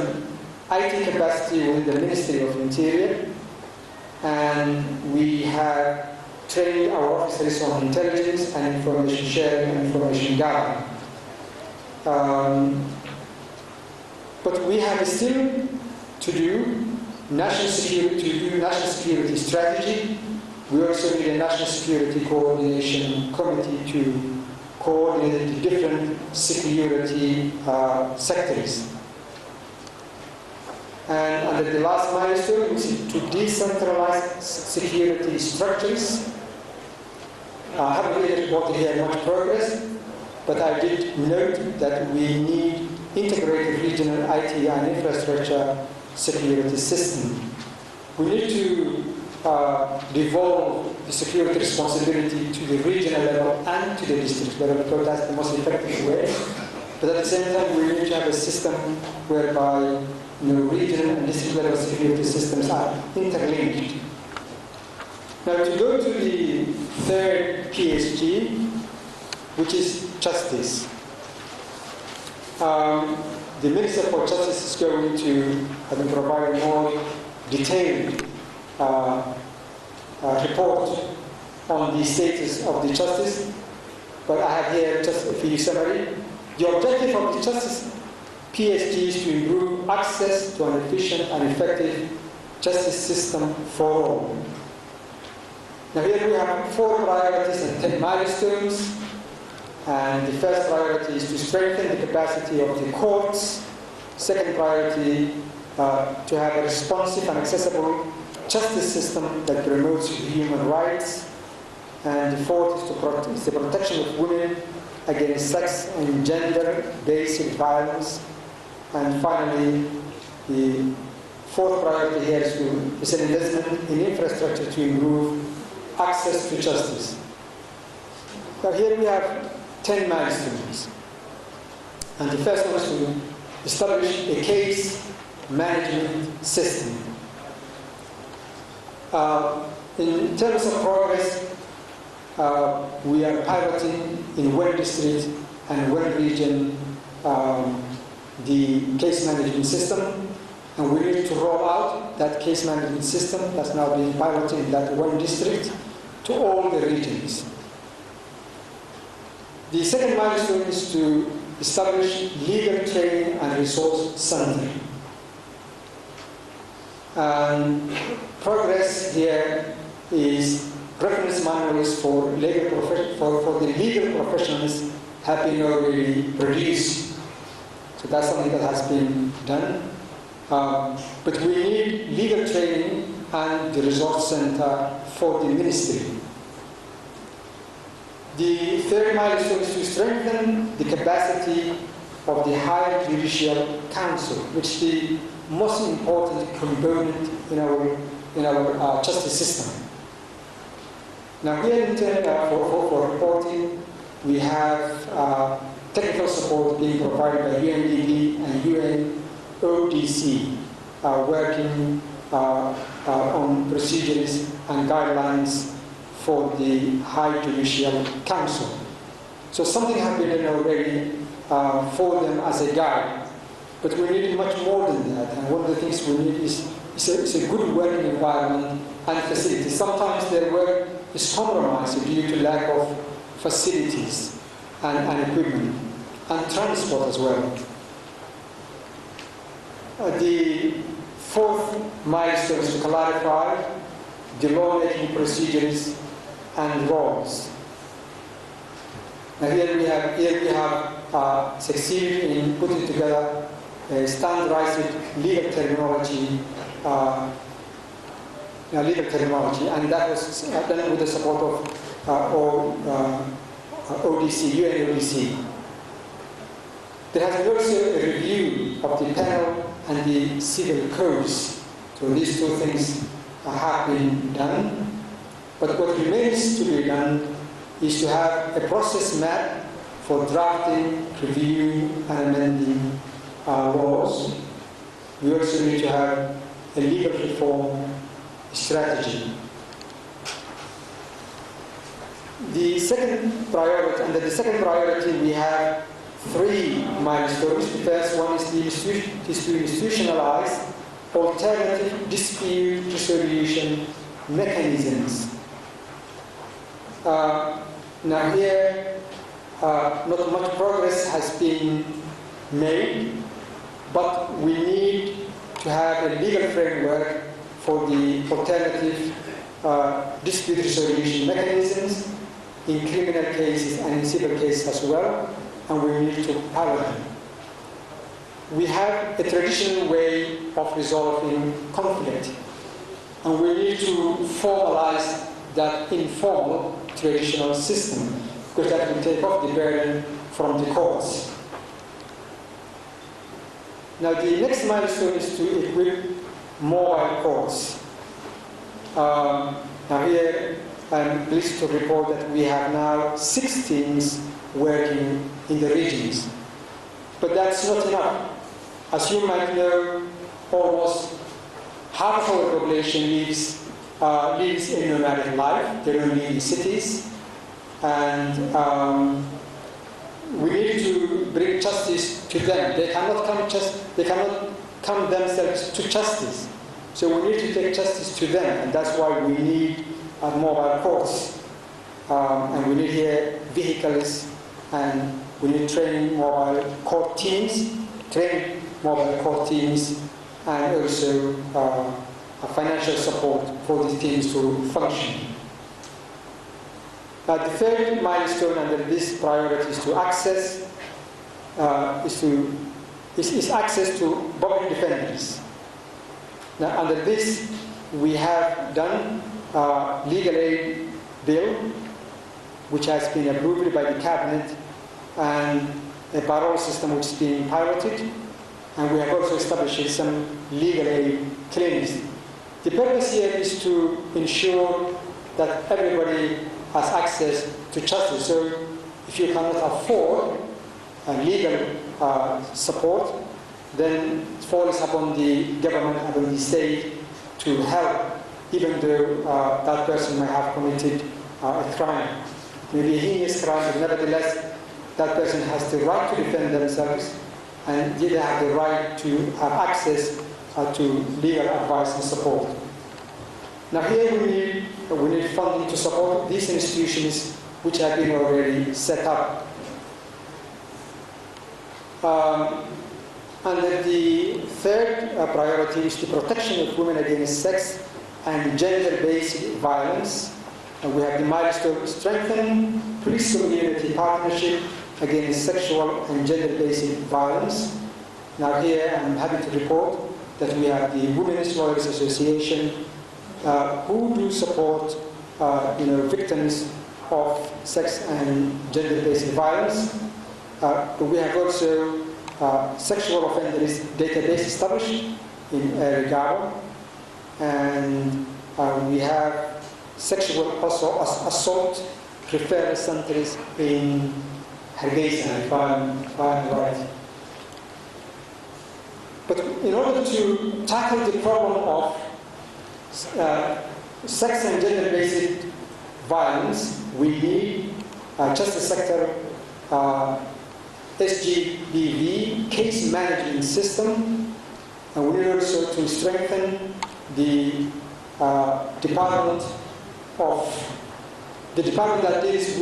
IT capacity within the Ministry of Interior, and we have trained our officers on intelligence and information sharing and information gathering. But we have still to do national security strategy. We also need a national security coordination committee to coordinate the different security sectors. And under the last milestone, which is to decentralize security structures. I haven't really reported here much progress, but I did note that we need integrated regional IT and infrastructure security system. We need to devolve the security responsibility to the regional level and to the district level, because that's the most effective way. But at the same time, we need to have a system whereby regional and district level security systems are interlinked. Now to go to the 3rd PSG, which is justice. The Minister for Justice is going to provide a more detailed report on the status of the justice, but I have here just a few summary. The objective of the justice PSG is to improve access to an efficient and effective justice system for all. Now here we have 4 priorities and 10 milestones. And the first priority is to strengthen the capacity of the courts. Second priority, to have a responsive and accessible justice system that promotes human rights. And the 4th is the protection of women against sex and gender-based violence. And finally, the 4th priority here is an investment in infrastructure to improve access to justice. Now here we have 10 milestones. And the first one is to establish a case management system. In terms of progress, we are piloting in one district and one region the case management system, and we need to roll out that case management system that's now being piloted in that one district to all the regions. The second milestone is to establish legal training and resource center. And progress here is reference manuals for the legal professionals have been already produced. So that's something that has been done. But we need legal training and the resource center for the ministry. The third milestone is to strengthen the capacity of the Higher Judicial Council, which is the most important component in our justice system. Now here in for reporting, we have technical support being provided by UNDP and UNODC, working on procedures and guidelines for the High Judicial Council. So something has been done already for them as a guide, but we need much more than that. And one of the things we need is a good working environment and facilities. Sometimes their work is compromised due to lack of facilities and equipment and transport as well. The fourth milestone is to clarify the lawmaking procedures and roles. Now here we have succeeded in putting together a standardized legal terminology, and that was done with the support of ODC, UNODC. There has been also a review of the penal and the civil codes. So these two things have been done. But what remains to be done is to have a process map for drafting, reviewing, and amending laws. We also need to have a legal reform strategy. The second priority, under the second priority, we have three milestones. The first one is to institutionalize alternative dispute resolution mechanisms. Now here, not much progress has been made, but we need to have a legal framework for the alternative dispute resolution mechanisms in criminal cases and in civil cases as well, and we need to power them. We have a traditional way of resolving conflict, and we need to formalize that informal traditional system, because that will take off the burden from the courts. Now the next milestone is to equip mobile courts. Now here I'm pleased to report that we have now 6 teams working in the regions. But that's not enough. As you might know, almost half of our population lives in nomadic life. They don't live in cities. And we need to bring justice to them. They cannot come themselves to justice. So we need to take justice to them, and that's why we need mobile courts. And we need here vehicles, and we need training mobile court teams, and also financial support for these teams to function. The third milestone under this priority is to access access to public defenders. Now, under this, we have done a legal aid bill, which has been approved by the cabinet, and a parole system which is being piloted, and we have also established some legal aid clinics. The purpose here is to ensure that everybody has access to justice. So if you cannot afford legal support, then it falls upon the government, upon the state to help, even though that person may have committed a crime. Maybe a heinous crime, but nevertheless, that person has the right to defend themselves, and they have the right to have access to legal advice and support. Now here we need funding to support these institutions which have been already set up. And the third priority is the protection of women against sex and gender-based violence. And we have the milestone strengthening police community partnership against sexual and gender-based violence. Now here I'm happy to report that we have the Women's Lawyers Association who do support victims of sex and gender-based violence. But we have also sexual offenders database established in Gabo, and we have sexual assault referral centers in Hargeisa, if I'm right. But in order to tackle the problem of sex and gender-based violence, we need justice sector SGBV case management system, and we need also to strengthen the department that deals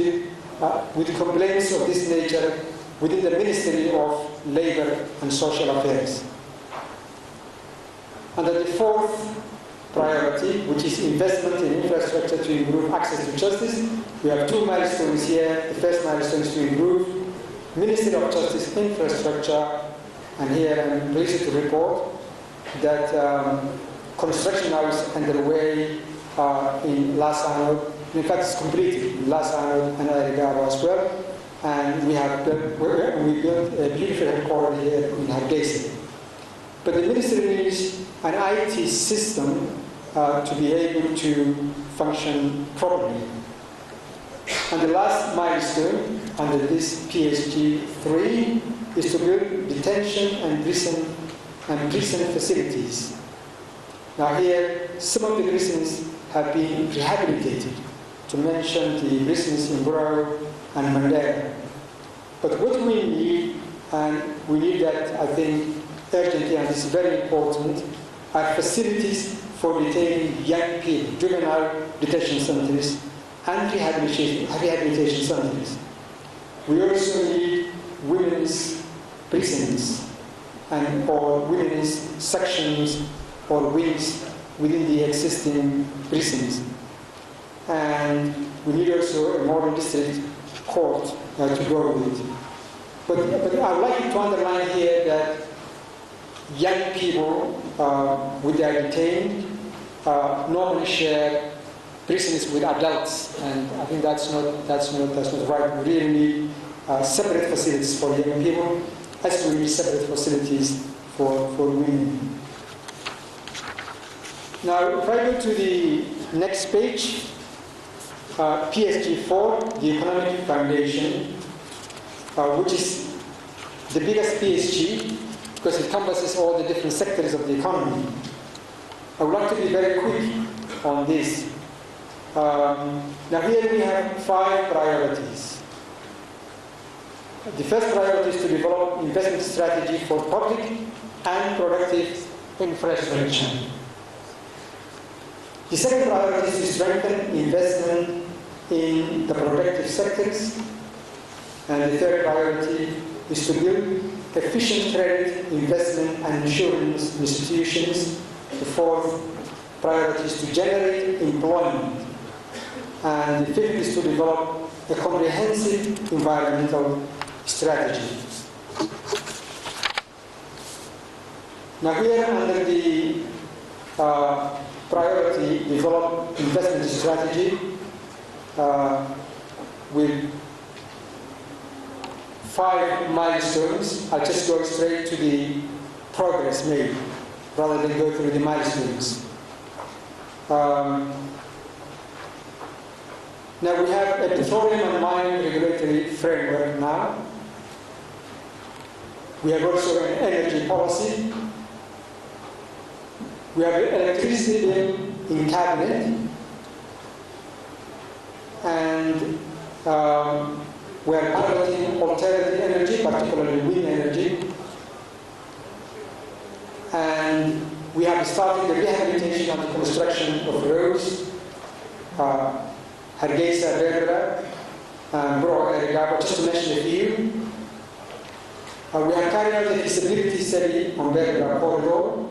with complaints of this nature within the Ministry of Labour and Social Affairs. Under the fourth priority, which is investment in infrastructure to improve access to justice, we have two milestones here. The first milestone is to improve Ministry of Justice infrastructure, and here I'm pleased to report that construction now is underway in Lasano. In fact, it's completed in Lasano and Arigaro as well, and we built a beautiful headquarters here in Hargeisa. But the ministry needs an IT system to be able to function properly. And the last milestone under this PSG 3 is to build detention and prison facilities. Now here, some of the prisons have been rehabilitated, to mention the prisons in Buro and Mandela. But what we need, and we need that I think urgently, and this is very important, are facilities for detaining young people, juvenile detention centers, and rehabilitation centers. We also need women's prisons or women's sections or wings within the existing prisons. And we need also a modern district court to go with. But I'd like to underline here that young people, when they are detained, normally share prisons with adults, and I think that's not right. We really need separate facilities for young people, as we need separate facilities for women. Now, if I go to the next page, PSG4, the Economic Foundation, which is the biggest PSG because it encompasses all the different sectors of the economy. I would like to be very quick on this. Now here we have 5 priorities. The first priority is to develop investment strategy for public and productive infrastructure. The second priority is to strengthen investment in the productive sectors. And the third priority is to build efficient credit, investment and insurance institutions. The fourth priority is to generate employment. And the fifth is to develop a comprehensive environmental strategy. Now here under the priority develop investment strategy with 5 milestones. I'll just go straight to the progress made rather than go through the milestones. Now we have a petroleum and mining regulatory framework now. We have also an energy policy. We have an electricity bill in cabinet. And we are piloting alternative energy, particularly wind energy. And we have started the rehabilitation and the construction of roads, Hargeisa, Berbera, and Bro Erigabo, just to mention a few. We have carried out a feasibility study on Berbera corridor.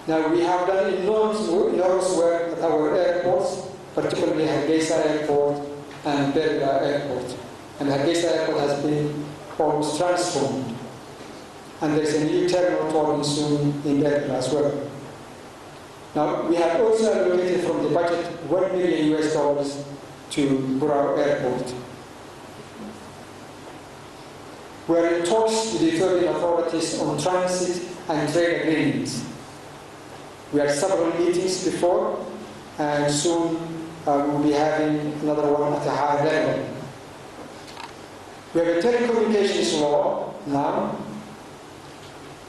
Now, we have done enormous work at our airports, particularly Hargeisa Airport and Berbera Airport. And Hargeisa Airport has been almost transformed. And there's a new terminal to open soon in Berbera as well. Now, we have also allocated from the budget $1 million to Burao Airport. We are in talks with the Ethiopian authorities on transit and trade agreements. We had several meetings before, and soon we will be having another one at a higher level. We have a telecommunications law now,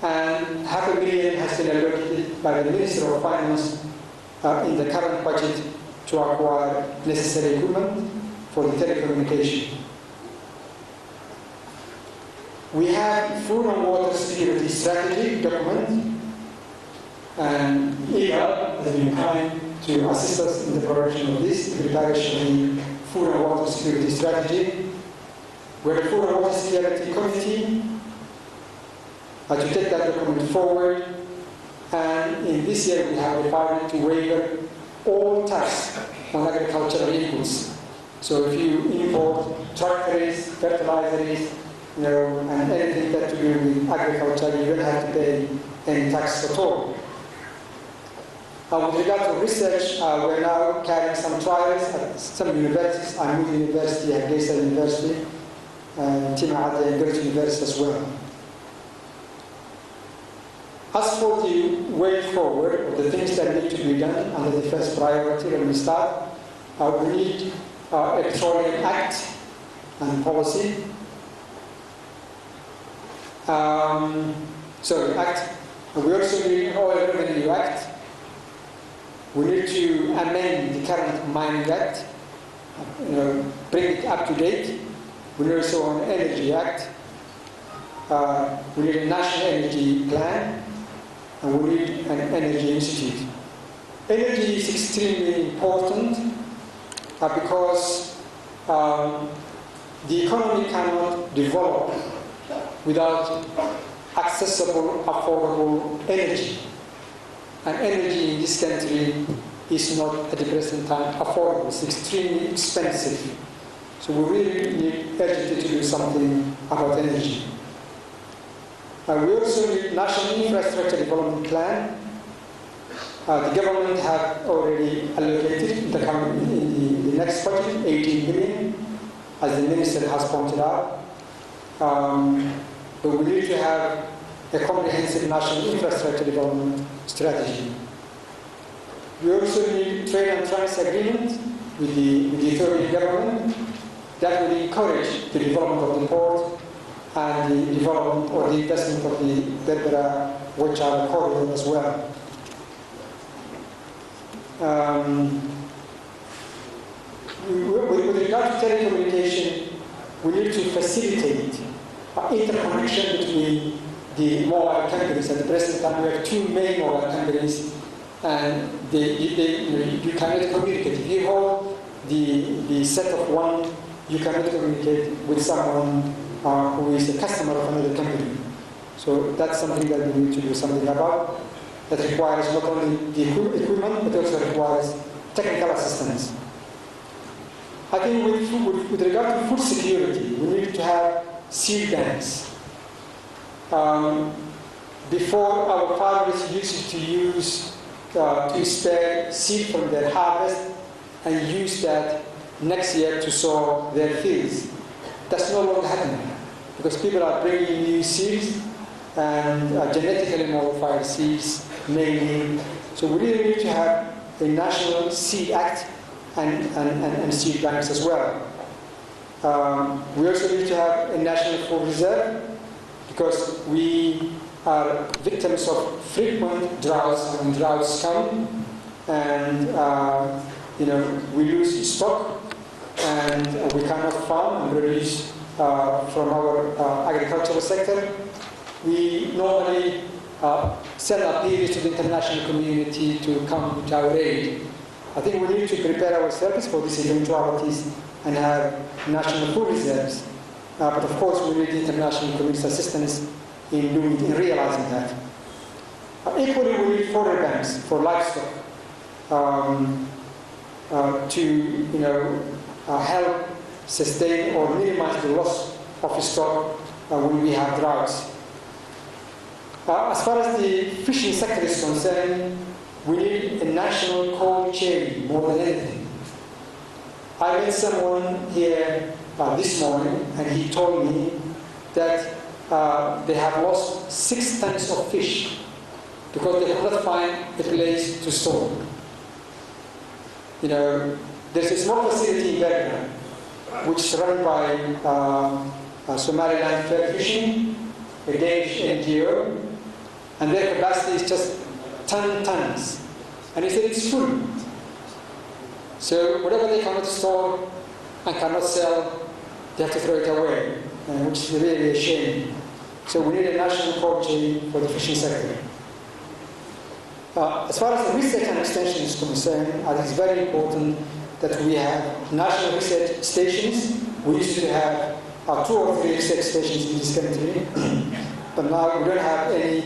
and $500,000 has been allocated by the Minister of Finance in the current budget to acquire necessary equipment for the telecommunication. We have food and water security strategy document, and IGA has been kind to assist us in the production of this, the preparation of the food and water security strategy. We're a food and water security committee to take that document forward, and in this year we have decided to waiver all tax on agricultural inputs. So if you import tractors, fertilizers, and anything that to do with agriculture, you don't have to pay any tax at all. With regard to research, we're now carrying some trials at some universities, Amud University, Hargeisa University, and Timahad and Great University as well. As for the way forward, or the things that need to be done under the first priority when we start, we need a Petroleum Act and policy. Act. We also need an Oil Revenue Act. We need to amend the current Mining Act, bring it up to date. We need also an Energy Act. We need a National Energy Plan, and we need an Energy Institute. Energy is extremely important because the economy cannot develop without accessible, affordable energy. And energy in this country is not at the present time affordable. It's extremely expensive. So we really need urgently to do something about energy. We also need National Infrastructure Development Plan. The government have already allocated in the next budget 18 billion, as the minister has pointed out. But we need to have a comprehensive national infrastructure development strategy. We also need trade and transit agreement with the Ethiopian government that will encourage the development of the port and the development or the investment of the Berbera-WASAARADA corridor as well. With regard to telecommunication, we need to facilitate interconnection between the mobile companies. At the present time, we have two main mobile companies, and you cannot communicate. If you hold the set of one, you cannot communicate with someone who is a customer of another company. So that's something that we need to do something about. That requires not only the equipment, but also requires technical assistance. I think with regard to food security, we need to have seed banks. Before, our farmers used to spare seed from their harvest and use that next year to sow their fields. That's no longer happening because people are bringing new seeds and genetically modified seeds mainly. So we really need to have a national seed act and seed banks as well. We also need to have a national food reserve because we are victims of frequent droughts. When droughts come, and we lose stock, and we cannot farm and produce from our agricultural sector. We normally send appeals to the international community to come to our aid. I think we need to prepare ourselves for these eventualities and have national food reserves. But of course, we need international community assistance in realizing that. Equally, we need fodder banks for livestock to help sustain or minimize the loss of stock when we have droughts. As far as the fishing sector is concerned, we need a national cold chain more than anything. I met someone here this morning, and he told me that they have lost 6 tons of fish because they could not find a place to store. There's a small facility in Bergen, which is run by Somaliland Fair Fishing, a Danish NGO, and their capacity is just 10 tons. And he said it's full. So whatever they cannot store and cannot sell, they have to throw it away, which is really a shame. So we need a national cold chain for the fishing sector. As far as the research and extension is concerned, I think it's very important that we have national research stations. We used to have 2 or 3 research stations in this country, but now we don't have any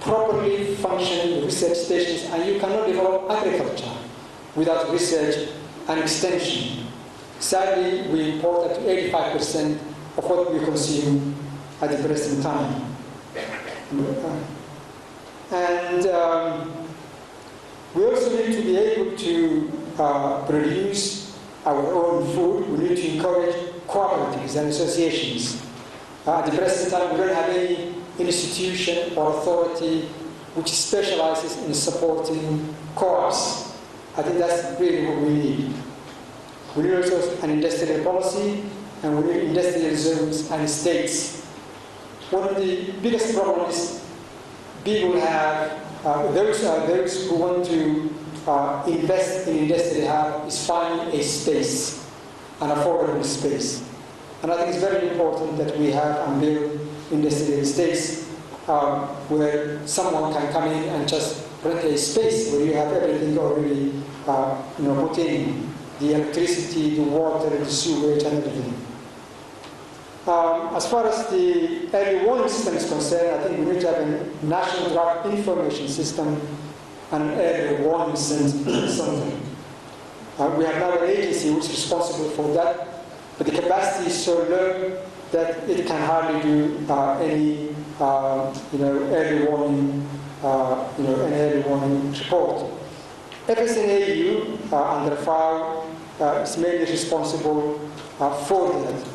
properly functioning research stations, and you cannot develop agriculture without research and extension. Sadly, we import up to 85% of what we consume at the present time. And we also need to be able to produce our own food. We need to encourage cooperatives and associations. At the present time, we don't have any institution or authority which specializes in supporting co-ops. I think that's really what we need. We need also an industrial policy, and we need industrial zones and states. One of the biggest problems people have, those who want to invest in industry have, is finding a space, an affordable space. And I think it's very important that we have and build industrial estates where someone can come in and just rent a space where you have everything already put in, the electricity, the water, the sewage, and everything. As far as the early warning system is concerned, I think we need to have a national drought information system and an early warning center. We have now an agency which is responsible for that, but the capacity is so low that it can hardly do any early warning, an early warning report. FSNAU under FAO is mainly responsible for that.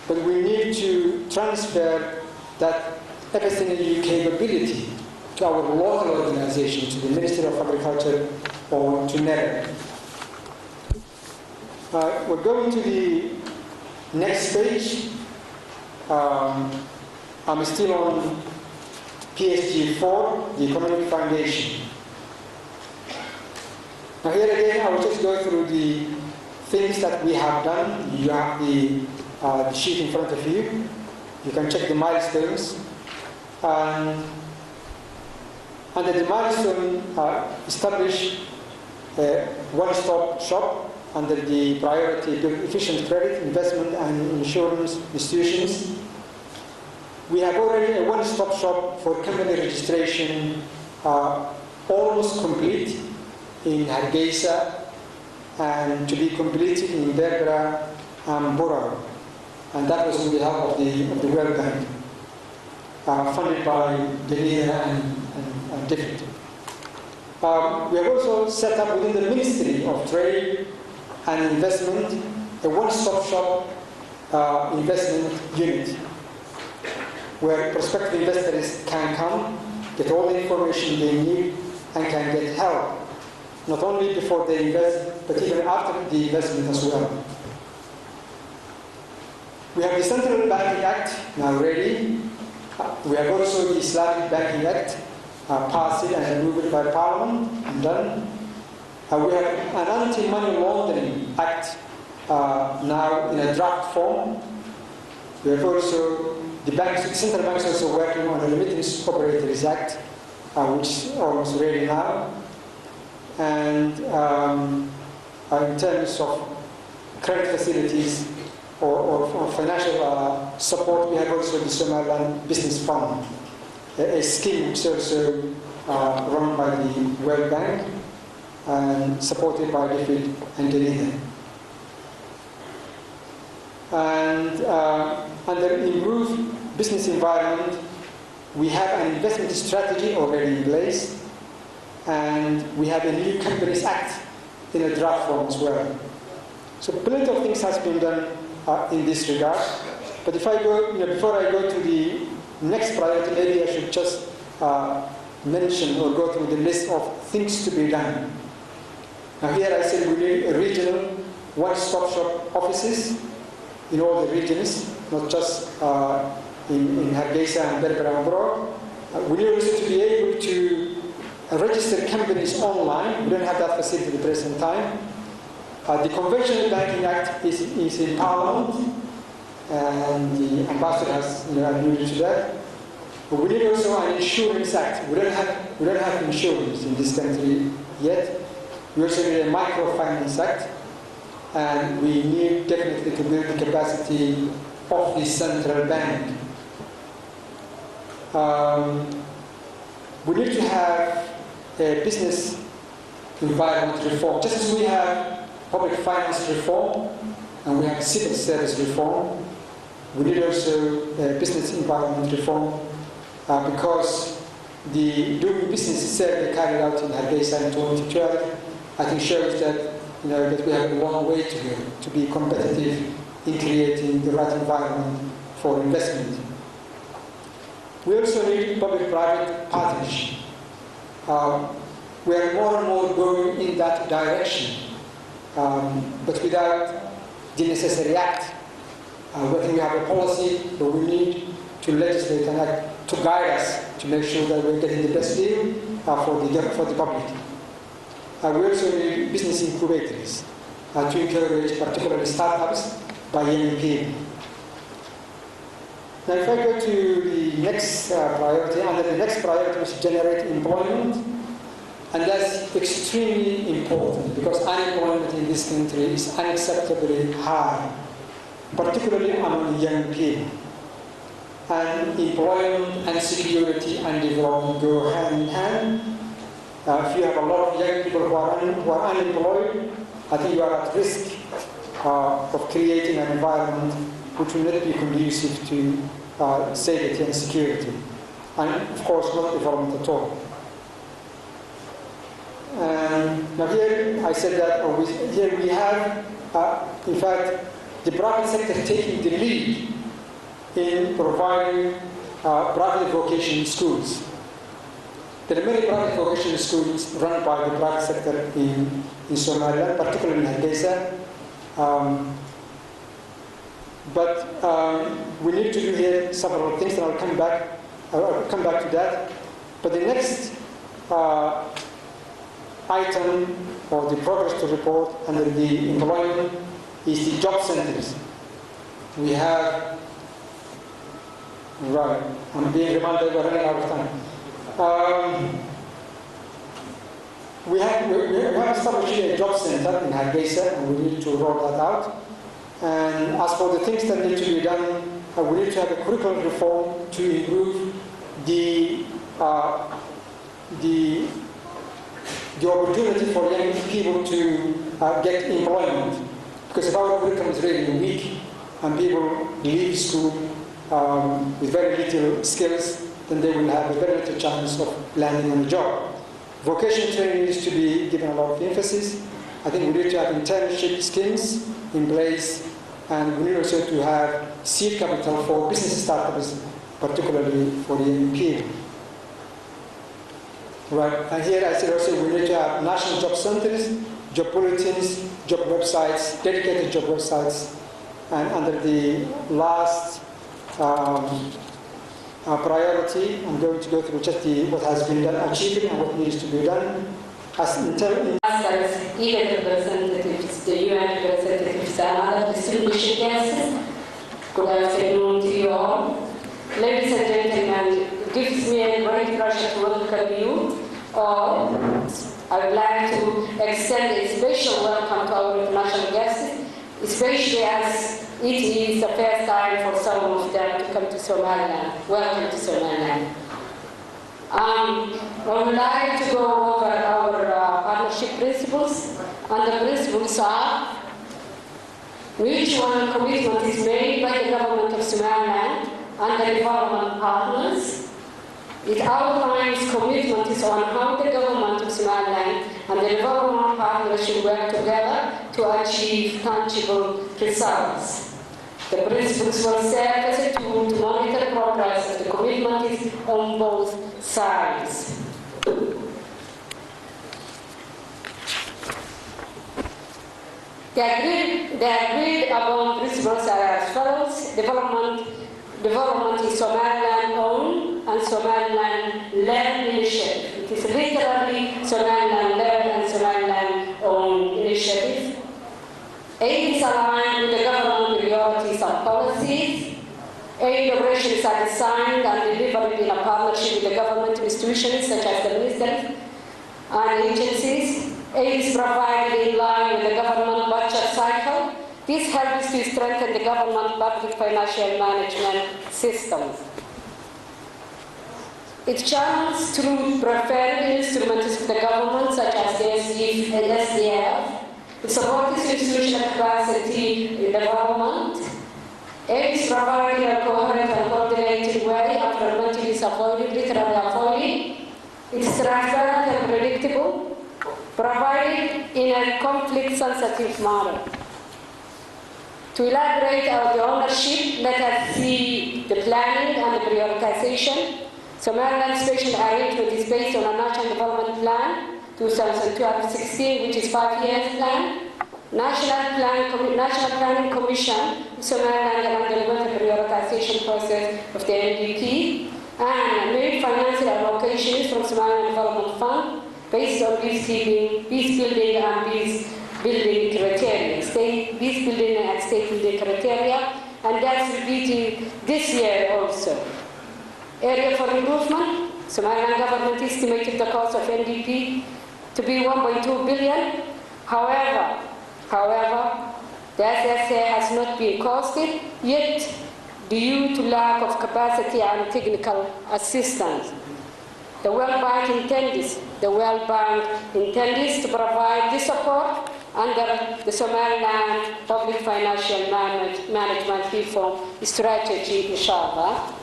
But we need to transfer that FSNAU capability to our local organization, to the Ministry of Agriculture or to NERC. We're going to the next page. I'm still on PSG 4, the Economic Foundation. Now here again, I will just go through the things that we have done. You have the sheet in front of you. You can check the milestones. And under the milestone, establish a one-stop shop under the priority efficient credit, investment and insurance institutions. We have already a one-stop shop for company registration almost complete in Hargeisa and to be completed in Berbera and Bora. And that was with the help of the World Bank, funded by Geneva and different. We have also set up within the Ministry of Trade and Investment a one-stop shop investment unit where prospective investors can come, get all the information they need, and can get help, not only before they invest, but even after the investment as well. We have the Central Banking Act now ready. We have also the Islamic Banking Act passed and removed by Parliament and done. We have an Anti-Money Laundering Act now in a draft form. We have also the banks, central banks also working on a Remittance Operators Act, which is almost ready now. And in terms of credit facilities or financial support, we have also the Somaliland Business Fund, a scheme which is also run by the World Bank and supported by David and Denise. And under improved business environment, we have an investment strategy already in place, and we have a new Companies Act in a draft form as well. So plenty of things has been done in this regard. But if I go, before I go to the next priority, maybe I should just mention or go through the list of things to be done. Now here I said we need a regional one-stop shop offices in all the regions, not just in Hargeisa and Berbera and Bro. We need also to be able to register companies online. We don't have that facility at the present time. The Conventional Banking Act is in Parliament, and the Ambassador has alluded to that. But we need also an Insurance Act. We don't have insurance in this country yet. We also need a Microfinance Act, and we need definitely to build the capacity of the central bank. We need to have a business environment reform, just as we have public finance reform and we have civil service reform. We need also a business environment reform because the doing business survey carried out in Hargeisa in 2012, I think, shows that that we have a long way to go to be competitive in creating the right environment for investment. We also need public-private partnership. We are more and more going in that direction, but without the necessary act. Whether we have a policy, but we need to legislate and act to guide us to make sure that we're getting the best deal for the public. We also need business incubators to encourage particularly startups by young people. Now if I go to the next priority, under the next priority is generate employment, and that's extremely important because unemployment in this country is unacceptably high, particularly among young people. And employment and security and development go hand in hand. If you have a lot of young people who are unemployed, I think you are at risk of creating an environment which will not be conducive to safety and security, and of course not development at all. Now here I said that here we have, in fact, the private sector taking the lead in providing private vocational schools. There are many private vocational schools run by the private sector in Somalia, particularly in Hargeisa. But we need to do here several things, and I'll come back to that. But the next item or the progress to report under the employment is the job centers. We have, right, I'm being reminded we're running out of time. We have established a job center in Hargeisa, and we need to roll that out. And as for the things that need to be done, we need to have a curriculum reform to improve the opportunity for young people to get employment. Because if our curriculum is really weak and people leave school with very little skills, then they will have a very little chance of landing on a job. Vocational training needs to be given a lot of emphasis. I think we need to have internship schemes in place, and we need also to have seed capital for business startups, particularly for the young people. Right, and here I said also we need to have national job centers, job bulletins, job websites, dedicated job websites, and under the last priority, I'm going to go through just what has been done, achieved, and what needs to be done. As EGAD representatives, the UN representatives, and other distinguished guests, good afternoon to you all. Ladies and gentlemen, It gives me a great pleasure to welcome you all. I would like to extend a special welcome to our international guests, especially as it is the first time for some of them to come to Somaliland. Welcome to Somaliland. I would like to go over our partnership principles, and the principles are: mutual commitment is made by the government of Somaliland and the development partners. It outlines commitments on how the government of Somaliland and the development partners should work together to achieve tangible results. The principles will serve as a tool to monitor progress of the commitments on both sides. The agreed upon principles are as follows: development is Somaliland-owned and Somaliland-led initiative. It is literally Somaliland-led and Somaliland-owned initiative. Aid is aligned with the government priorities and policies. Aid operations are designed and delivered in a partnership with the government institutions such as the ministries and agencies. Aid is provided in line with the government budget cycle. This helps to strengthen the government public financial management systems. It channels through preferred instruments of the government such as the SDF and SDF. It supports institutional capacity development. Aid is provided in a coherent and coordinated way after money is literally avoided. It is transparent and predictable, provided in a conflict-sensitive manner. To elaborate on the ownership, let us see the planning and the prioritization. Somaliland's spatial arrangement is based on a National Development Plan 2012-16, which is 5 years plan. National Planning Commission, Somaliland underwent the prioritization process of the NDP and made financial allocations from Somaliland Development Fund based on peace building and peace building criteria, peace building and state building criteria, and that's repeated this year also. Area for improvement: Somaliland government estimated the cost of NDP to be 1.2 billion. However, the SSA has not been costed yet due to lack of capacity and technical assistance. The World Bank intends to provide this support under the Somaliland Public Financial Management Reform Strategy, inshallah.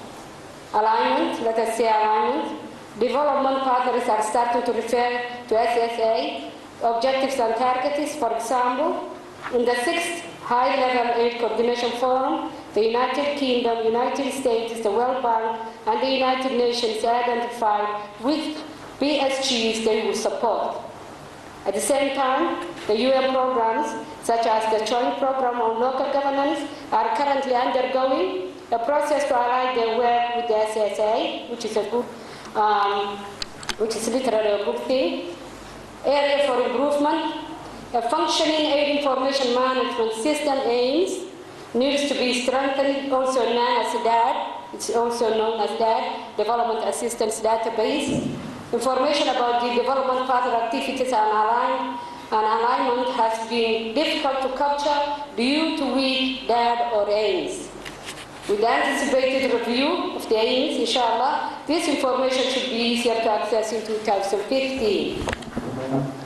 Alignment, let us say alignment. Development partners are starting to refer to SSA objectives and targets. For example, in the 6th High-Level Aid Coordination Forum, the United Kingdom, United States, the World Bank, and the United Nations identified which BSGs they will support. At the same time, the UN programs, such as the Joint Program on Local Governance, are currently undergoing a process to align their work with the SSA, which is a good, literally a good thing. Area for improvement: a functioning aid information management system needs to be strengthened, also known as DAD. It's also known as DAD, Development Assistance Database. Information about the development partner activities and alignment has been difficult to capture due to weak DAD or aims. With the anticipated review of the aims, inshallah, this information should be easier to access in 2015.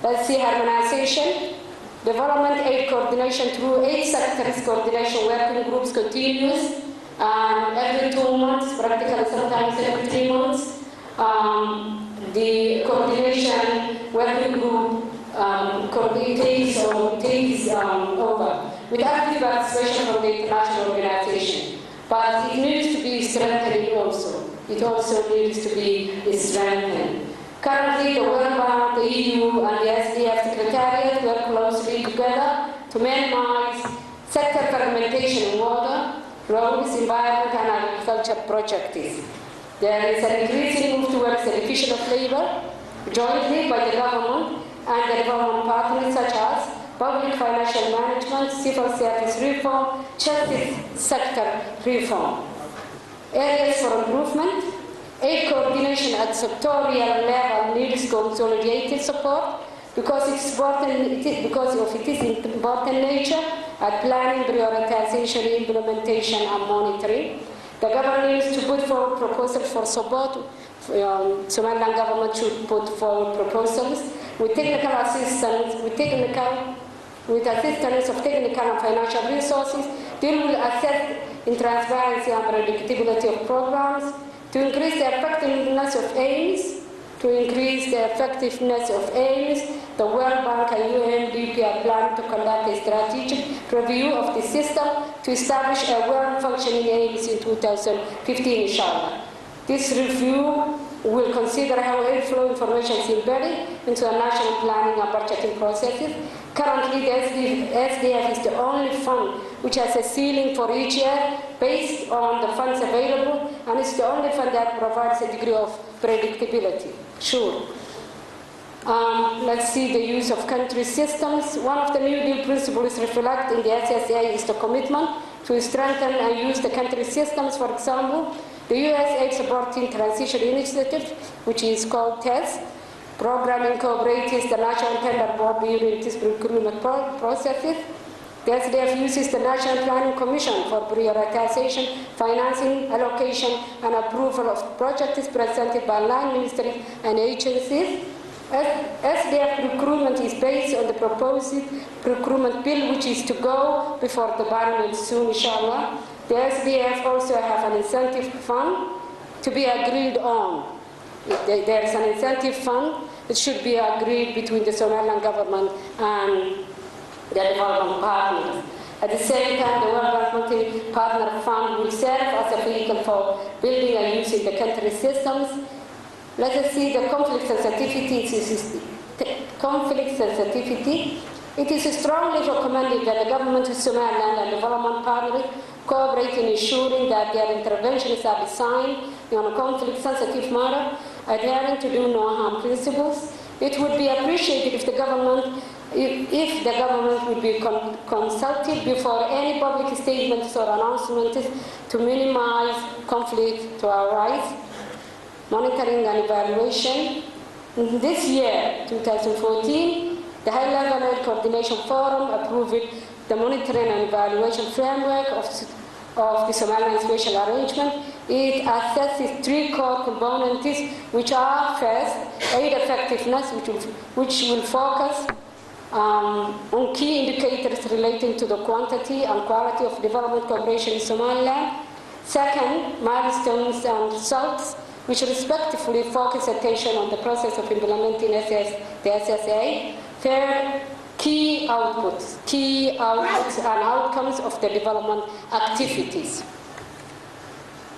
Let's see harmonization. Development aid coordination through 8 sectors coordination working groups continues every 2 months, practically sometimes every 3 months. The coordination working group takes over with active participation from the international organization. But it needs to be strengthened also. It also needs to be strengthened. Currently, the World Bank, the EU, and the SDF Secretariat work closely together to minimize sector fragmentation in water, roads, environment, and agriculture projects. There is an increasing move towards the division of labor, jointly by the government and the development partners such as public financial management, civil service reform, justice sector reform. Areas for improvement: aid at sectorial level needs consolidated support because of its important nature at planning, prioritization, implementation, and monitoring. The government needs to put forward proposals for support. Somaliland government should put forward proposals with technical assistance, with assistance of technical and financial resources. They will assess in transparency and predictability of programs to increase the effectiveness of aims. The World Bank and UNDP are planning to conduct a strategic review of the system to establish a well-functioning aims in 2015, inshallah. This review will consider how aid flow information is embedded into the national planning and budgeting processes. Currently, the SDF is the only fund which has a ceiling for each year based on the funds available, and it's the only fund that provides a degree of predictability. Sure. Let's see the use of country systems. One of the New Deal principles reflected in the SSA is the commitment to strengthen and use the country systems. For example, the USAID Supporting Transition Initiative, which is called TESS, program incorporates the National Tender Board during its procurement processes. The SDF uses the National Planning Commission for prioritization, financing, allocation, and approval of projects presented by 9 ministries and agencies. SDF procurement is based on the proposed procurement bill, which is to go before the parliament soon, inshallah. The SDF also have an incentive fund to be agreed on. There is an incentive fund that should be agreed between the Somaliland government and the development partners. At the same time, the World Bank Multi-Partner Fund will serve as a vehicle for building and using the country systems. Let us see the conflict sensitivity. It is strongly recommended that the government of Somaliland and development partners cooperate in ensuring that their interventions are designed on a conflict-sensitive matter, adhering to do no harm principles. It would be appreciated if the government would be consulted before any public statements or announcements to minimize conflict to arise. Monitoring and evaluation. This year, 2014, the High-Level Coordination Forum approved the monitoring and evaluation framework of the Somaliland Special Arrangement. It assesses 3 core components, which are, first, aid effectiveness, which will focus on key indicators relating to the quantity and quality of development cooperation in Somaliland. Second, milestones and results, which respectively focus attention on the process of implementing the SSA. Third, key outputs and outcomes of the development activities.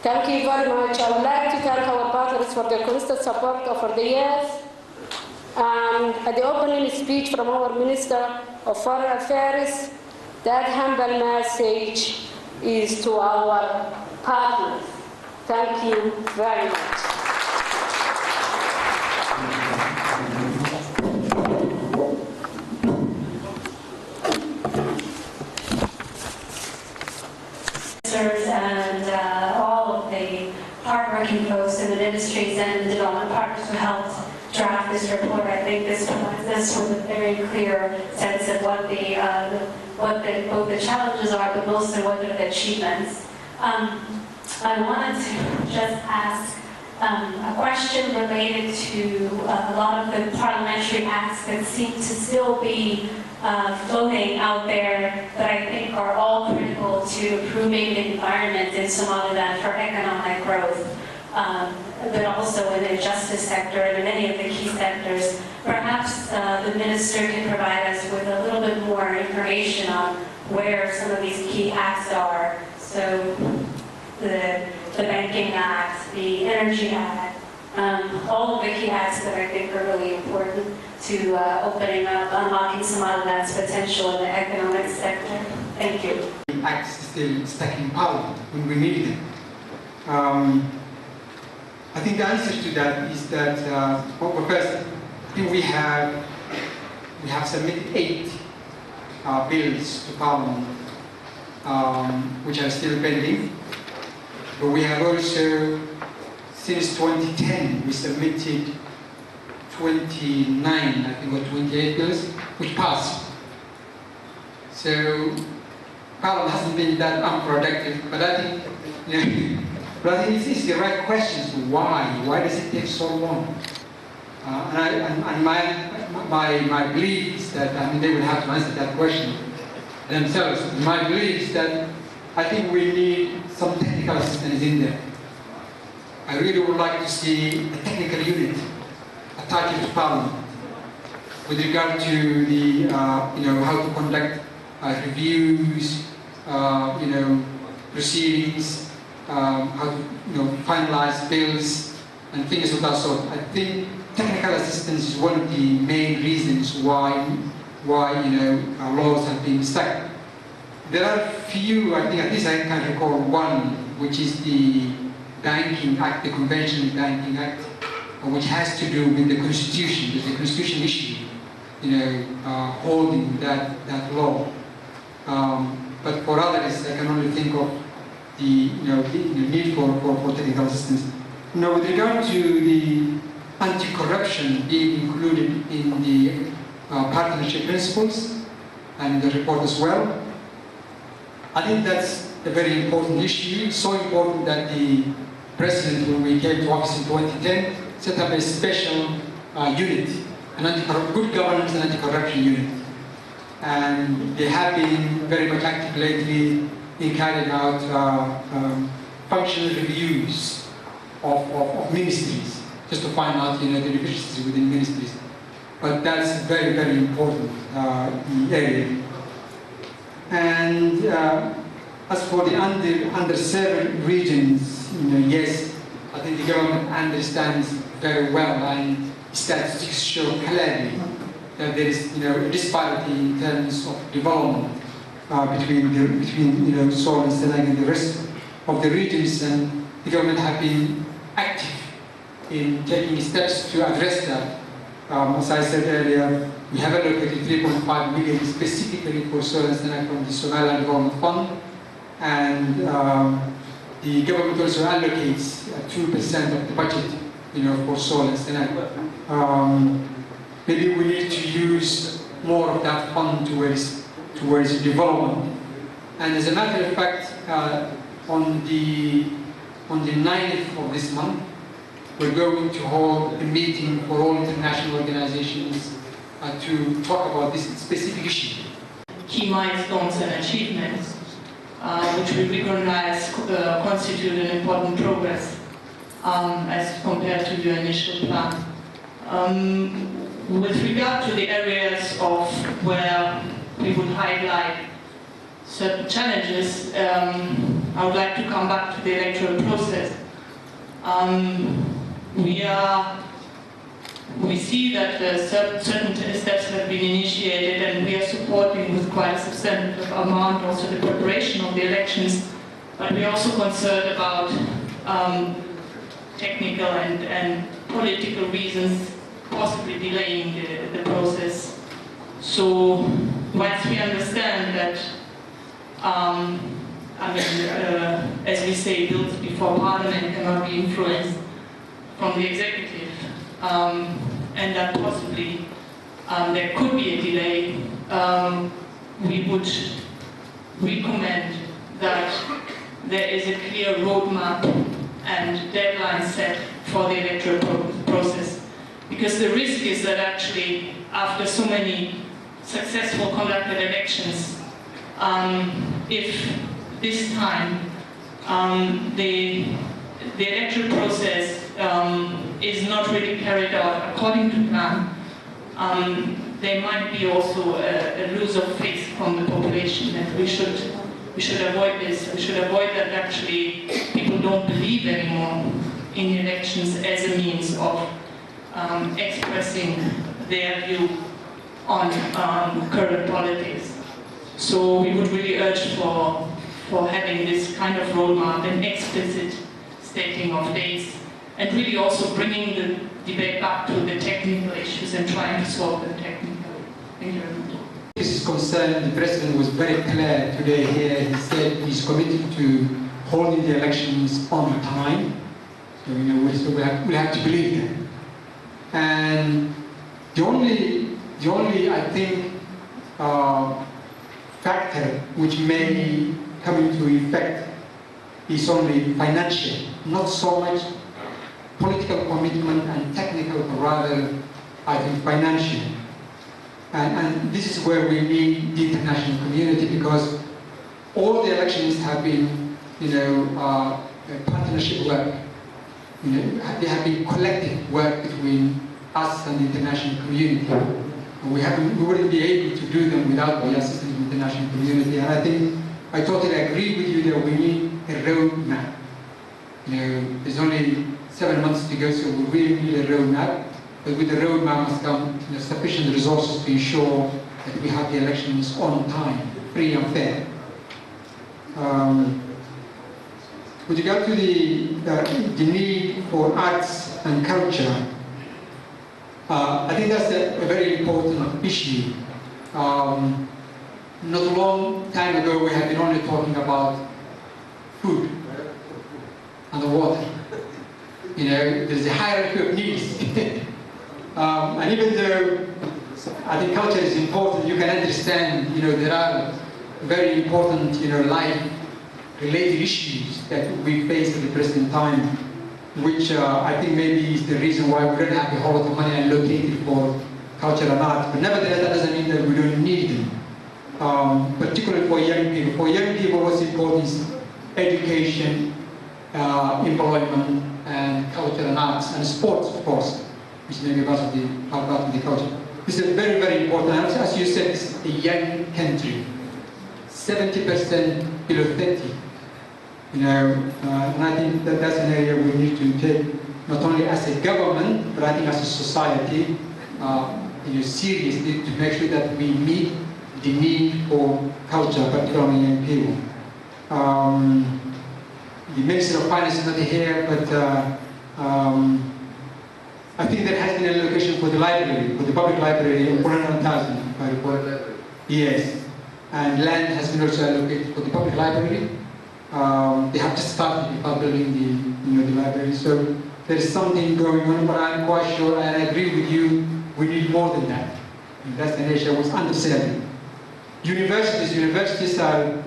Thank you very much. I would like to thank our partners for their constant support over the years. And at the opening speech from our Minister of Foreign Affairs, that humble message is to our partners. Thank you very much. And all of the hardworking folks in the ministries and the development partners who helped draft this report. I think this provides us with a very clear sense of what both the challenges are, but mostly what are the achievements. I wanted to just ask a question related to a lot of the parliamentary acts that seem to still be floating out there that I think are all critical to improving the environment in Somaliland for economic growth, but also in the justice sector and in many of the key sectors. Perhaps the minister can provide us with a little bit more information on where some of these key acts are. So the Banking Act, the Energy Act, all of the key acts that I think are really important to opening up, unlocking Somaliland's potential in the economic sector. Thank you. Acts still stuck in Parliament when we need them. I think the answer to that is that, well, first, I think we have submitted 8 bills to Parliament, which are still pending. But we have also since 2010, we submitted 29, I think, or 28 bills, which passed. So Parliament hasn't been that unproductive, but I think, but I think it's the right questions. Why? Why does it take so long? And my belief is that, I mean, they will have to answer that question themselves. My belief is that I think we need some technical assistance in there. I really would like to see a technical unit attached to Parliament with regard to the, how to conduct reviews, proceedings, how to, finalize bills and things of that sort. I think technical assistance is one of the main reasons why laws have been stuck. There are few, I think at least I can recall one, which is the Banking Act, the Conventional Banking Act, which has to do with the Constitution. There's a Constitution issue, holding that law. But for others, I can only think of the need for technical assistance. Now, with regard to the anti-corruption being included in the partnership principles and the report as well, I think that's a very important issue, so important that the President, when we came to office in 2010, set up a special unit, good governance and anti-corruption unit. And they have been very much active lately in carrying out functional reviews of ministries, just to find out the deficiencies within ministries. But that's very, very important area. And as for the underserved regions, yes, I think the government understands very well, and statistics show clearly that there is a disparity in terms of development between Seoul and Senang and the rest of the regions, and the government have been active in taking steps to address that. As I said earlier, we have allocated 3.5 million specifically for Seoul and Senang from the Somaliland Development Fund, and the government also allocates 2% of the budget, for Seoul and Senang. Maybe we need to use more of that fund towards development. And as a matter of fact, on the 9th of this month, we're going to hold a meeting for all international organizations to talk about this specific issue. Key milestones and achievements, which we recognize constitute an important progress as compared to your initial plan. With regard to the areas of where we would highlight certain challenges, I would like to come back to the electoral process. We see that certain steps have been initiated, and we are supporting with quite a substantial amount also the preparation of the elections, but we are also concerned about technical and political reasons possibly delaying the process. So once we understand that, as we say, bills before Parliament cannot be influenced from the executive, and that possibly there could be a delay, we would recommend that there is a clear roadmap and deadline set for the electoral process. Because the risk is that actually, after so many successful conducted elections, if this time the electoral process is not really carried out according to plan, there might be also a lose of faith from the population, and we should avoid this. We should avoid that actually people don't believe anymore in the elections as a means of expressing their view on current politics. So we would really urge for having this kind of roadmap and explicit stating of dates, and really also bringing the debate back to the technical issues and trying to solve them technically. Thank you very much. This is concerned, the President was very clear today here. He said he's committed to holding the elections on time. So we have to believe them. And the only I think factor which may come into effect is only financial, not so much political commitment and technical, but rather I think financial. And this is where we need the international community, because all the elections have been, partnership work. They have been collective work between us and the international community. We wouldn't be able to do them without the assistance of the international community. And I think I totally agree with you that we need a roadmap. There's only 7 months to go, so we really need a roadmap. But with the roadmap must come sufficient resources to ensure that we have the elections on time, free and fair. With regard to the need for arts and culture, I think that's a very important issue. Not a long time ago, we have been only talking about food and the water. There's a hierarchy of needs. And even though I think culture is important, you can understand, there are very important, life-related issues that we face at the present time, which I think maybe is the reason why we don't have a whole lot of money allocated for culture and art. But nevertheless, that doesn't mean that we don't need them, particularly for young people. For young people, what's important is education, employment, and culture and arts, and sports, of course, which may be part of the culture. This is very, very important. As you said, it's a young country, 70% below 30. And I think that that's an area we need to take, not only as a government, but I think as a society, seriously, to make sure that we meet the need for culture, particularly young people. The Minister of Finance is not here, but I think there has been an allocation for the library, for the public library, of 400,000, if I recall. Yes. And land has been also allocated for the public library. They have just started building the library. So there is something going on, but I'm quite sure, and I agree with you, we need more than that. And that's an issue was underserved. Universities are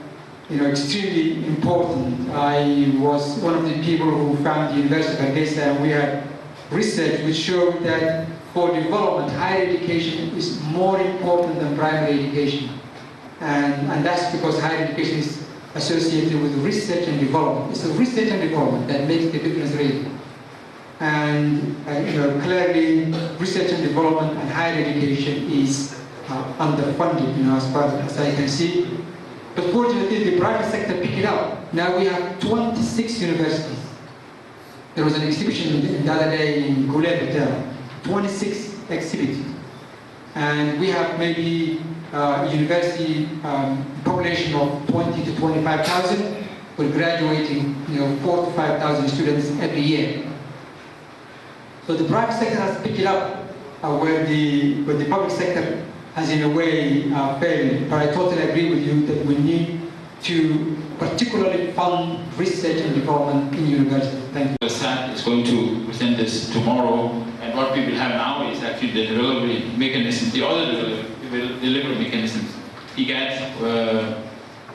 extremely important. I was one of the people who founded the University of Hargeisa, and we had research which showed that for development, higher education is more important than primary education. And that's because higher education is associated with research and development. It's the research and development that makes the difference really. And clearly, research and development and higher education is underfunded, as far as I can see. But fortunately, the private sector picked it up. Now we have 26 universities. There was an exhibition the other day in Goulet Hotel, 26 exhibits. And we have maybe university population of 20 to 25,000. We're graduating 4 to 5,000 students every year. So the private sector has picked it up where the public sector has in a way failed. But I totally agree with you that we need to particularly fund research and development in universities. Thank you. WASAARADA is going to present this tomorrow, and what we will have now is actually the delivery mechanism, the other delivery mechanisms. IGAD,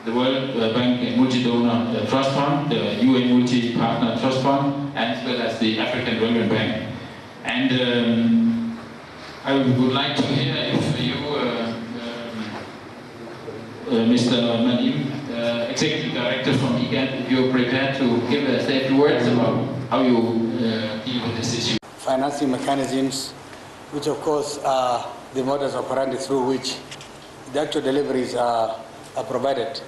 the World Bank Multi-Donor Trust Fund, the UN Multi-Partner Trust Fund, as well as the African Development Bank. And I would like to hear if you, Mr. Manim, Executive Director from IGAD, if you're prepared to give us a few words about how you deal with this issue. Financing mechanisms, which of course are the models operandi through which the actual deliveries are provided.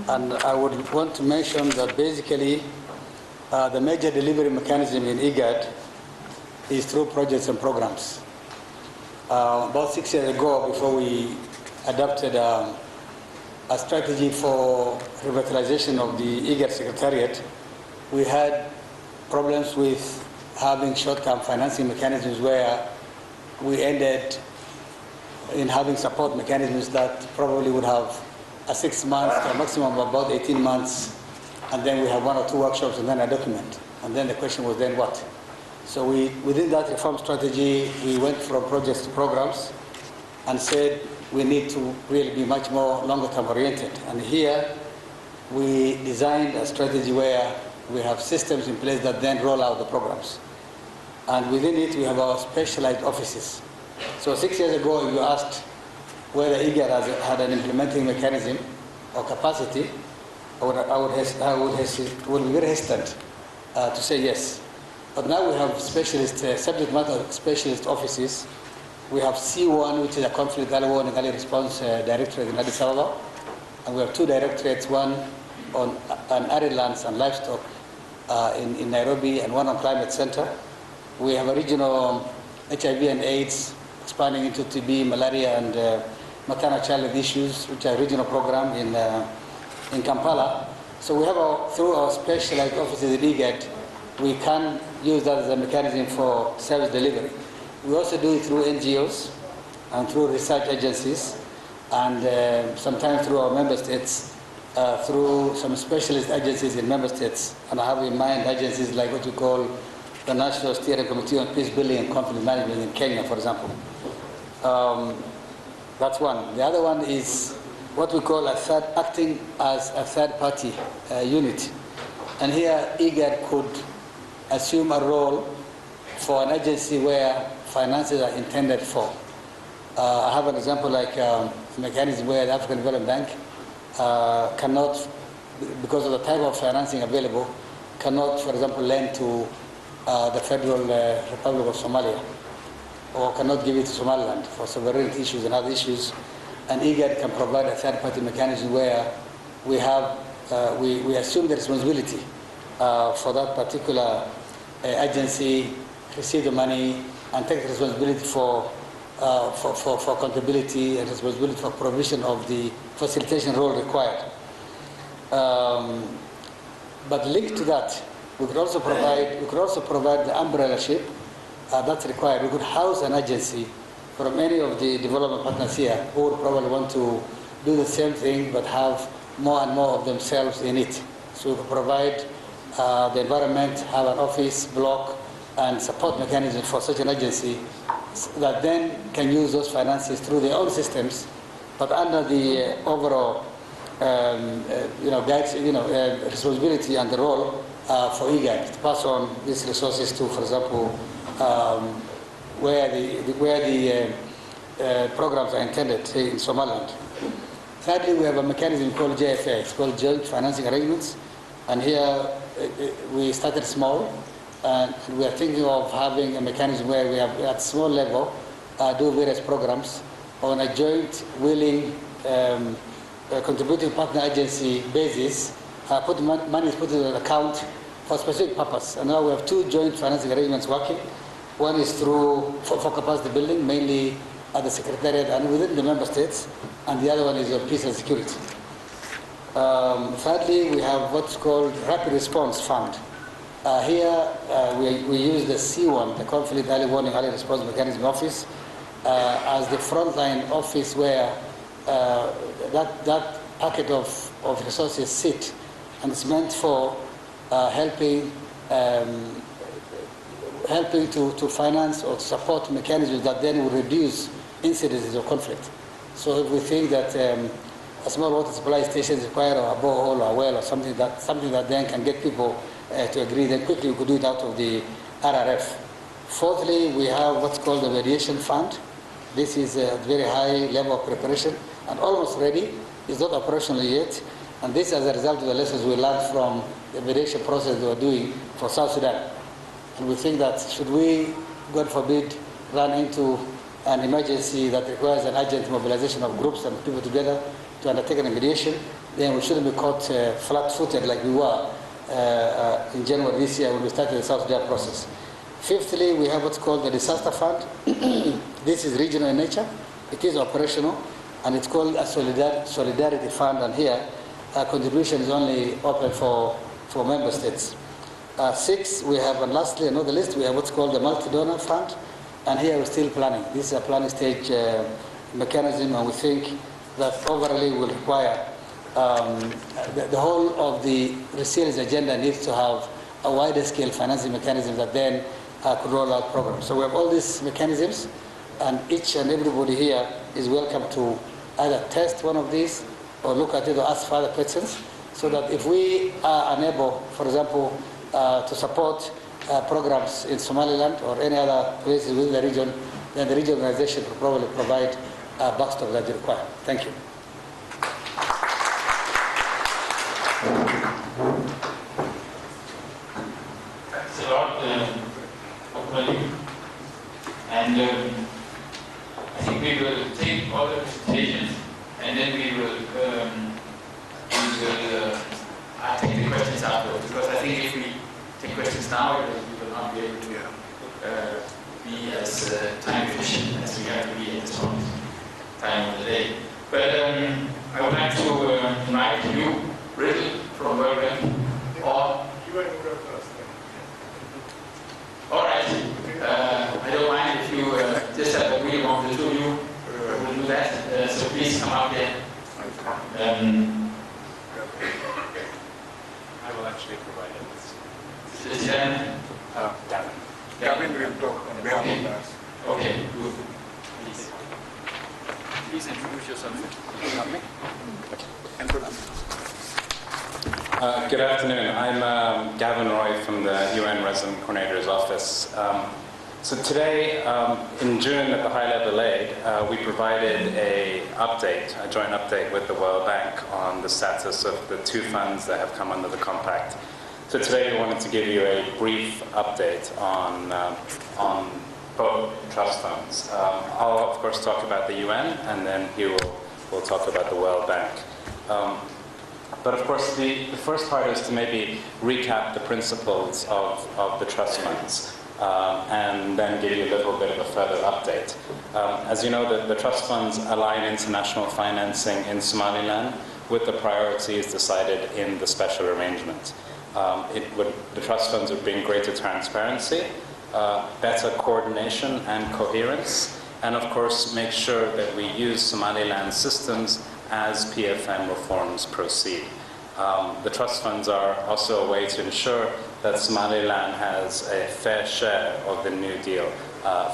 And I would want to mention that basically the major delivery mechanism in IGAD is through projects and programs. About 6 years ago, before we adopted a strategy for revitalization of the IGAD Secretariat, we had problems with having short-term financing mechanisms where we ended in having support mechanisms that probably would have a 6 months to a maximum of about 18 months, and then we have 1 or 2 workshops and then a document. And then the question was, then what? So within that reform strategy, we went from projects to programs and said we need to really be much more longer-term oriented. And here we designed a strategy where we have systems in place that then roll out the programs. And within it, we have our specialized offices. So 6 years ago, if you asked whether IGAD had an implementing mechanism or capacity, I would be very hesitant to say yes. But now we have specialist, subject matter specialist offices. We have C1, which is a conflict early warning, early response directorate in Addis Ababa. And we have 2 directorates, one on arid lands and livestock in Nairobi, and one on climate center. We have a regional HIV and AIDS expanding into TB, malaria, and maternal child issues, which are a regional program in Kampala. So we have through our specialized offices in IGAD, we can use that as a mechanism for service delivery. We also do it through NGOs and through research agencies, and sometimes through our member states, through some specialist agencies in member states. And I have in mind agencies like what we call the National Steering Committee on Peace Building and Conflict Management in Kenya, for example. That's one. The other one is what we call acting as a third-party unit. And here IGAD could assume a role for an agency where finances are intended for. I have an example like a mechanism where the African Development Bank cannot, because of the type of financing available, cannot, for example, lend to the Federal Republic of Somalia, or cannot give it to Somaliland for sovereignty issues and other issues. And IGAD can provide a third-party mechanism where we assume the responsibility for that particular agency, receive the money, and take the responsibility for accountability and responsibility for provision of the facilitation role required. But linked to that, we could also provide the umbrella-ship that's required. We could house an agency from any of the development partners here who would probably want to do the same thing but have more and more of themselves in it. So we could provide the environment, have an office, block, and support mechanism for such an agency that then can use those finances through their own systems, but under the overall responsibility and the role for IGAD to pass on these resources to, for example, where the programs are intended, say in Somaliland. Thirdly, we have a mechanism called JFA. It's called Joint Financing Arrangements, and here we started small, and we are thinking of having a mechanism where we have, at small level, do various programs on a joint, willing, contributing partner agency basis. Money is put in an account for a specific purpose. And now we have 2 joint financing arrangements working. One is for capacity building, mainly at the Secretariat and within the member states, and the other one is on peace and security. Thirdly, we have what's called Rapid Response Fund. Here, we use the C1, the Conflict Early Warning Early Response Mechanism Office, as the frontline office where that packet of resources sit, and it's meant for helping to finance or to support mechanisms that then will reduce incidences of conflict. So if we think that a small water supply station is required, or a borehole or a well or something that then can get people to agree, then quickly we could do it out of the RRF. Fourthly, we have what's called the mediation fund. This is a very high level of preparation and almost ready. It's not operational yet. And this as a result of the lessons we learned from the mediation process we were doing for South Sudan. And we think that should we, God forbid, run into an emergency that requires an urgent mobilization of groups and people together to undertake a mediation, then we shouldn't be caught flat-footed like we were in January this year when we started the South Sudan process. Fifthly, we have what's called the disaster fund. This is regional in nature. It is operational, and it's called a solidarity fund, and here contribution is only open for member states. 6, we have, and lastly, on the list, we have what's called the multi-donor fund, and here we're still planning. This is a planning stage mechanism, and we think that overall will require the whole of the resilience agenda needs to have a wider scale financing mechanism that then could roll out programs. So we have all these mechanisms, and each and everybody here is welcome to either test one of these or look at it or ask further questions, so that if we are unable, for example, to support programs in Somaliland or any other places within the region, then the regional organization will probably provide a backstop that you require. Thank you. Thanks a lot, Dr. And I think we will take all the presentations, and then we will take the questions afterwards, because I think if we take questions now, we will not be able to be as time efficient as we have to be at this point time of the day. But I would like to invite you, Riddle from World Bank, or all right. I don't mind if you just have a wheel on the two of you will do that. So please come out here. I will actually provide it. Is Gavin? Gavin. Gavin will talk on behalf of us. Okay, good. Please. Please introduce yourself. Not me? Okay. Good afternoon. I'm Gavin Roy from the UN Resident Coordinator's Office. So today, in June at the High Level Aid, we provided a joint update with the World Bank on the status of the two funds that have come under the compact. So today we wanted to give you a brief update on both trust funds. I'll of course talk about the UN, and then he will talk about the World Bank. But of course, the first part is to maybe recap the principles of the trust funds, and then give you a little bit of a further update. As you know, the trust funds align international financing in Somaliland with the priorities decided in the special arrangement. The trust funds would bring greater transparency, better coordination and coherence, and of course make sure that we use Somaliland systems as PFM reforms proceed. The trust funds are also a way to ensure that Somaliland has a fair share of the New Deal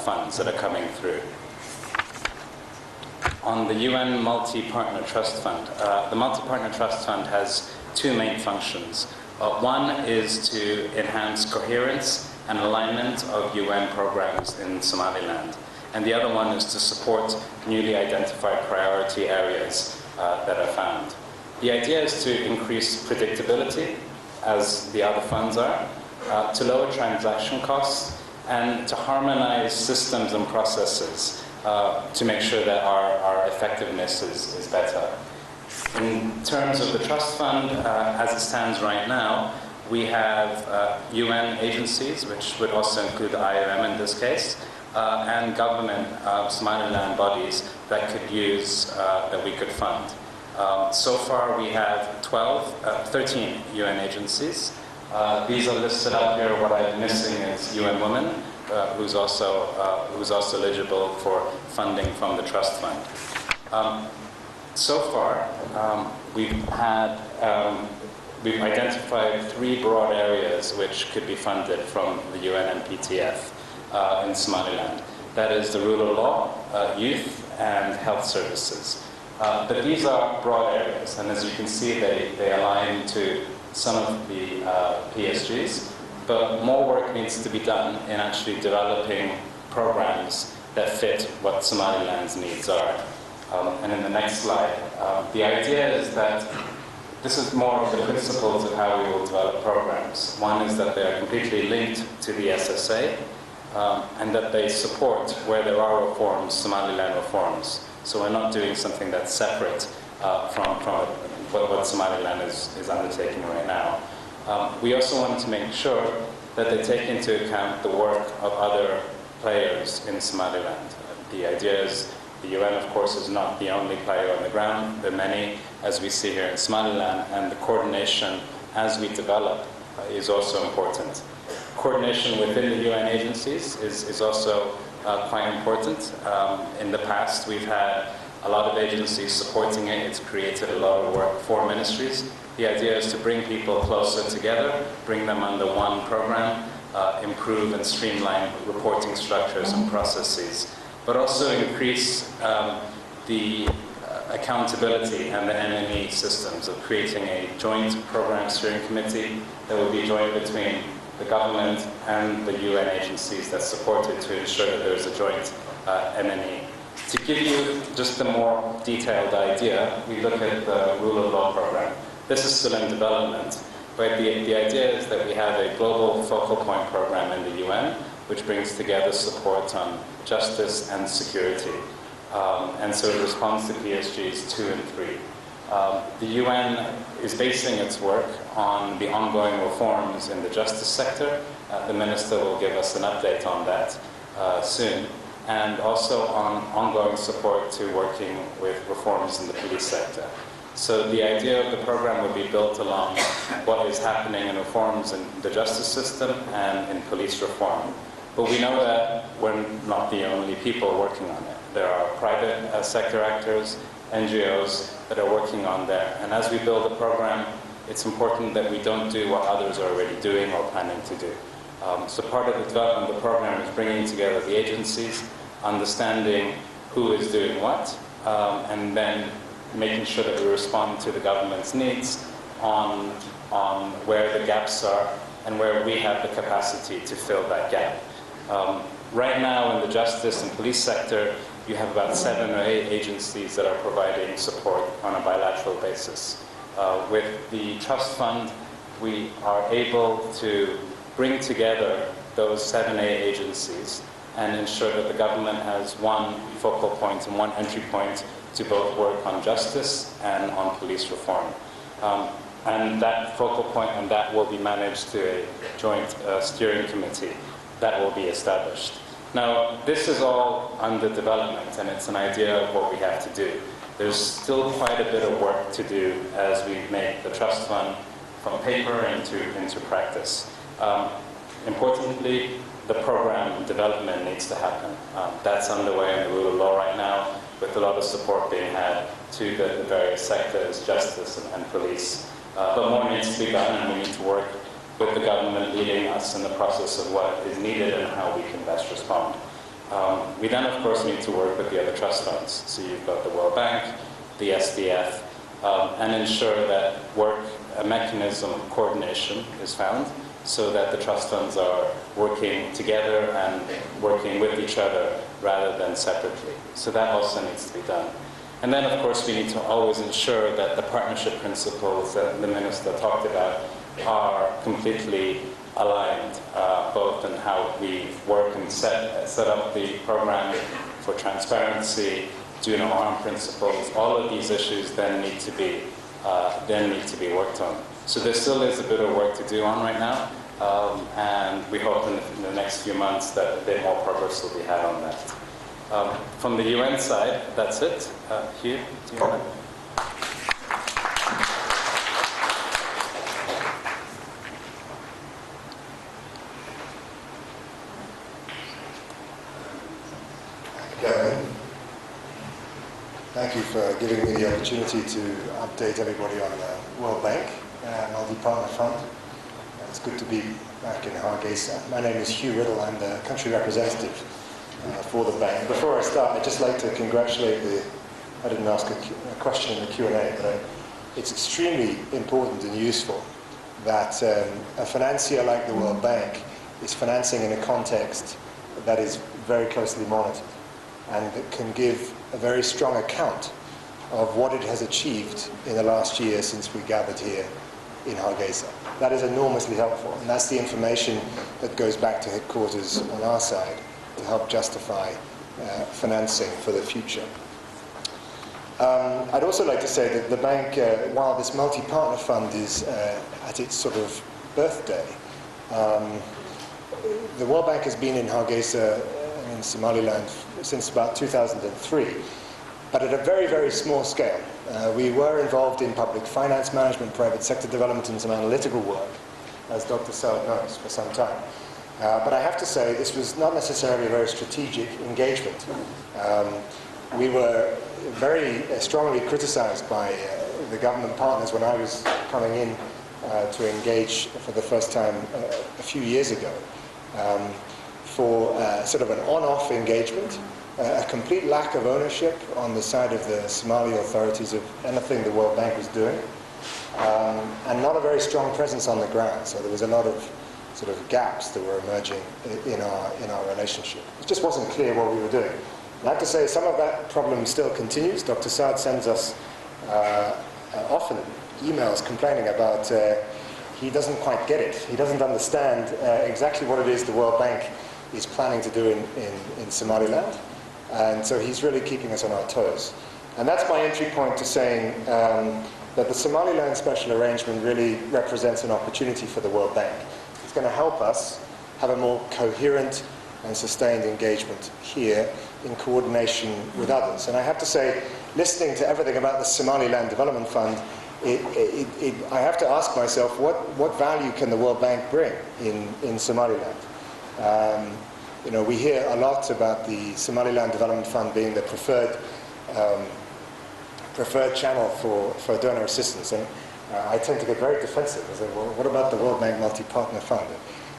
funds that are coming through. On the UN Multi-Partner Trust Fund, the Multi-Partner Trust Fund has two main functions. One is to enhance coherence and alignment of UN programs in Somaliland, and the other one is to support newly identified priority areas that are found. The idea is to increase predictability, as the other funds are, to lower transaction costs, and to harmonize systems and processes to make sure that our effectiveness is better. In terms of the trust fund, as it stands right now, we have UN agencies, which would also include the IOM in this case, and government Somaliland bodies that could use, that we could fund. So far we have 13 UN agencies. These are listed up here. What I'm missing is UN Women, who's also eligible for funding from the trust fund. So far, we've identified 3 broad areas which could be funded from the UN and PTF in Somaliland. That is the rule of law, youth, and health services. But these are broad areas, and as you can see, they align to some of the PSGs, but more work needs to be done in actually developing programs that fit what Somaliland's needs are. And in the next slide, the idea is that this is more of the principles of how we will develop programs. One is that they are completely linked to the SSA, and that they support, where there are reforms, Somaliland reforms. So we're not doing something that's separate from what Somaliland is undertaking right now. We also want to make sure that they take into account the work of other players in Somaliland. The idea is the UN, of course, is not the only player on the ground. There are many, as we see here in Somaliland, and the coordination as we develop is also important. Coordination within the UN agencies is also quite important. In the past, we've had a lot of agencies supporting it. It's created a lot of work for ministries. The idea is to bring people closer together, bring them under one program, improve and streamline reporting structures and processes, but also increase the accountability and the MME systems of creating a joint program steering committee that will be joint between the government and the UN agencies that support it to ensure that there's a joint MME. To give you just a more detailed idea, we look at the Rule of Law program. This is still in development, but the idea is that we have a global focal point program in the UN, which brings together support on justice and security. And so it responds to PSGs 2 and 3. The UN is basing its work on the ongoing reforms in the justice sector. The Minister will give us an update on that soon. And also on ongoing support to working with reforms in the police sector. So the idea of the program would be built along what is happening in reforms in the justice system and in police reform. But we know that we're not the only people working on it. There are private sector actors, NGOs that are working on there. And as we build a program, it's important that we don't do what others are already doing or planning to do. So part of the development of the program is bringing together the agencies, understanding who is doing what, and then making sure that we respond to the government's needs on where the gaps are and where we have the capacity to fill that gap. Right now in the justice and police sector, you have about 7 or 8 agencies that are providing support on a bilateral basis. With the trust fund, we are able to bring together those 7 or 8 agencies and ensure that the government has one focal point and one entry point to both work on justice and on police reform. And that focal point and that will be managed to a joint steering committee that will be established. Now, this is all under development, and it's an idea of what we have to do. There's still quite a bit of work to do as we make the trust fund from paper into practice. Importantly, the program development needs to happen. That's underway in the Rule of Law right now, with a lot of support being had to the various sectors, justice and police. But more needs to be done, and we need to work with the government leading us in the process of what is needed and how we can best respond. We then, of course, need to work with the other trust funds. So you've got the World Bank, the SDF, and ensure that a mechanism of coordination is found so that the trust funds are working together and working with each other rather than separately. So that also needs to be done. And then, of course, we need to always ensure that the partnership principles that the Minister talked about are completely aligned, both in how we work and set up the program for transparency, do no harm principles. All of these issues then need to be worked on. So there still is a bit of work to do on right now, and we hope in the next few months that a bit more progress will be had on that. From the UN side, that's it. Hugh, do you want to? Thank you for giving me the opportunity to update everybody on the World Bank Multi-Partner Fund. It's good to be back in Hargeisa. My name is Hugh Riddle. I'm the country representative for the bank. Before I start, I'd just like to congratulate I didn't ask a question in the Q&A, but it's extremely important and useful that a financier like the World Bank is financing in a context that is very closely monitored and that can give a very strong account of what it has achieved in the last year since we gathered here in Hargeisa. That is enormously helpful, and that's the information that goes back to headquarters on our side to help justify financing for the future. I'd also like to say that the bank, while this multi-partner fund is at its sort of birthday, the World Bank has been in Hargeisa in Somaliland since about 2003, but at a very, very small scale. We were involved in public finance management, private sector development, and some analytical work, as Dr. Saud knows, for some time. But I have to say, this was not necessarily a very strategic engagement. we were very strongly criticized by the government partners when I was coming in to engage for the first time a few years ago for sort of an on-off engagement, a complete lack of ownership on the side of the Somali authorities of anything the World Bank was doing, and not a very strong presence on the ground. So there was a lot of sort of gaps that were emerging in our relationship. It just wasn't clear what we were doing. I have to say some of that problem still continues. Dr. Saad sends us often emails complaining about he doesn't quite get it. He doesn't understand exactly what it is the World Bank is planning to do in Somaliland. And so he's really keeping us on our toes. And that's my entry point to saying that the Somaliland Special Arrangement really represents an opportunity for the World Bank. It's going to help us have a more coherent and sustained engagement here in coordination with others. And I have to say, listening to everything about the Somaliland Development Fund, I have to ask myself, what value can the World Bank bring in Somaliland? You know, we hear a lot about the Somaliland Development Fund being the preferred channel for donor assistance, and I tend to get very defensive. I say, well, what about the World Bank Multi-Partner Fund?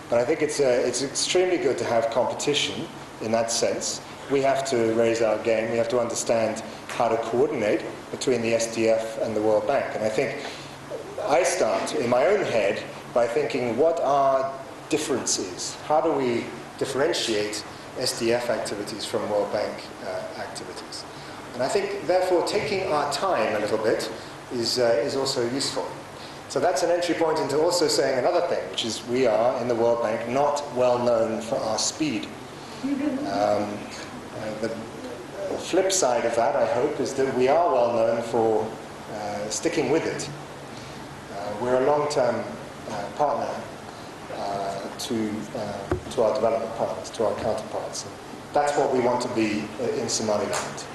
But I think it's extremely good to have competition in that sense. We have to raise our game. We have to understand how to coordinate between the SDF and the World Bank. And I think I start in my own head by thinking, what are differences? How do we differentiate SDF activities from World Bank activities? And I think, therefore, taking our time a little bit is also useful. So that's an entry point into also saying another thing, which is we are, in the World Bank, not well known for our speed. The flip side of that, I hope, is that we are well known for sticking with it. We're a long-term partner to our development partners, to our counterparts. And that's what we want to be in Somaliland.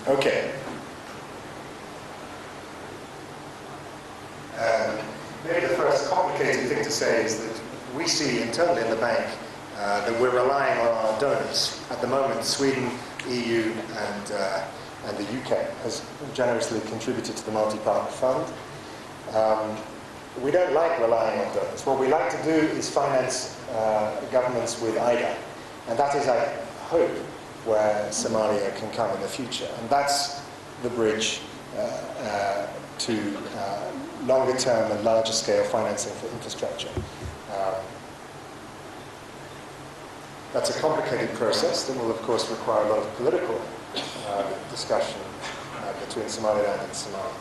Okay. Maybe the first complicated thing to say is that we see internally in the bank that we're relying on our donors. At the moment, Sweden, EU, and the UK has generously contributed to the multi-partner fund. We don't like relying on donors. What we like to do is finance governments with IDA. And that is, I hope, where Somalia can come in the future. And that's the bridge to longer term and larger scale financing for infrastructure. That's a complicated process that will, of course, require a lot of political discussion between Somaliland and Somalia.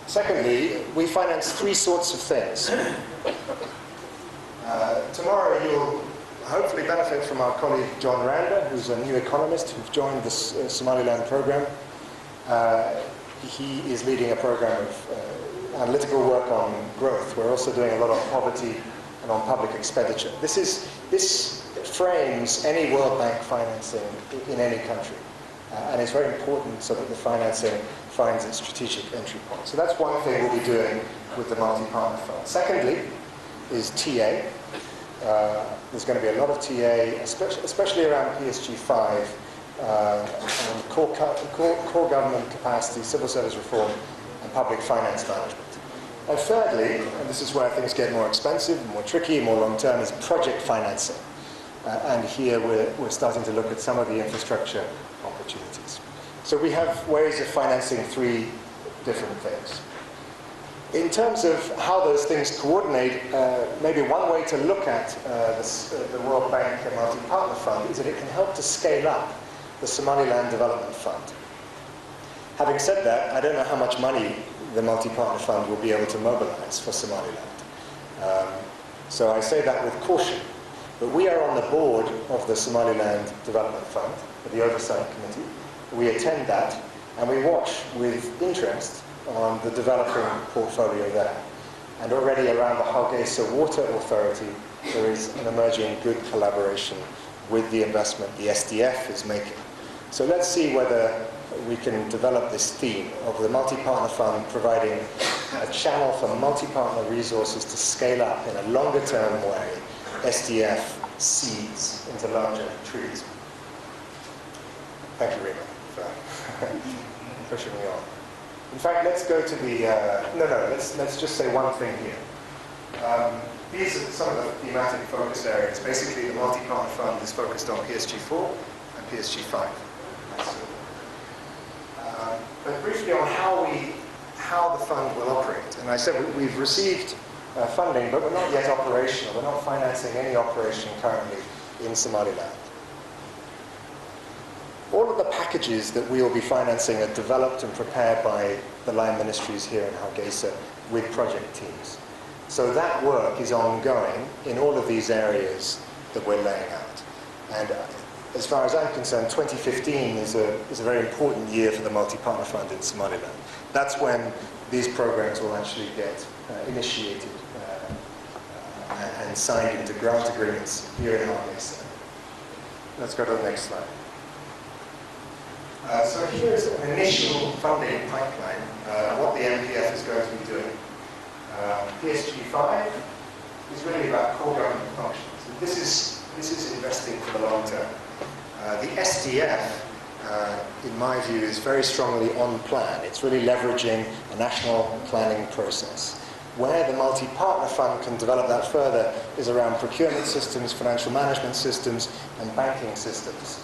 Secondly, we finance three sorts of things. Tomorrow you'll hopefully benefit from our colleague John Randa, who's a new economist who's joined this Somaliland program. He is leading a program of analytical work on growth. We're also doing a lot on poverty and on public expenditure. This frames any World Bank financing in any country. And it's very important so that the financing finds its strategic entry point. So that's one thing we'll be doing with the multi-partner fund. Secondly is TA. There's going to be a lot of TA, especially around PSG 5, and core government capacity, civil service reform, and public finance management. And thirdly, and this is where things get more expensive, more tricky, more long-term, is project financing. And here we're starting to look at some of the infrastructure opportunities. So we have ways of financing three different things. In terms of how those things coordinate, maybe one way to look at the World Bank Multi-Partner Fund is that it can help to scale up the Somaliland Development Fund. Having said that, I don't know how much money the Multi-Partner Fund will be able to mobilize for Somaliland. So I say that with caution. But we are on the board of the Somaliland Development Fund, the Oversight Committee. We attend that, and we watch with interest on the developing portfolio there. And already around the Hargeisa Water Authority, there is an emerging good collaboration with the investment the SDF is making. So let's see whether we can develop this theme of the multi-partner fund providing a channel for multi-partner resources to scale up in a longer-term way SDF seeds into larger trees. Thank you, Rima, for pushing me on. In fact, let's go to the, let's just say one thing here. These are some of the thematic focus areas. Basically, the multi-partner fund is focused on PSG4 and PSG5. But briefly on how the fund will operate. And I said we've received funding, but we're not yet operational. We're not financing any operation currently in Somaliland. All of the packages that we will be financing are developed and prepared by the line ministries here in Hargeisa with project teams. So that work is ongoing in all of these areas that we're laying out. And as far as I'm concerned, 2015 is a very important year for the multi-partner fund in Somaliland. That's when these programs will actually get initiated and signed into grant agreements here in Hargeisa. Let's go to the next slide. So here's an initial funding pipeline, what the MPF is going to be doing. PSG5 is really about core government functions. And this is investing for the long term. The SDF, in my view, is very strongly on plan. It's really leveraging a national planning process. Where the multi-partner fund can develop that further is around procurement systems, financial management systems, and banking systems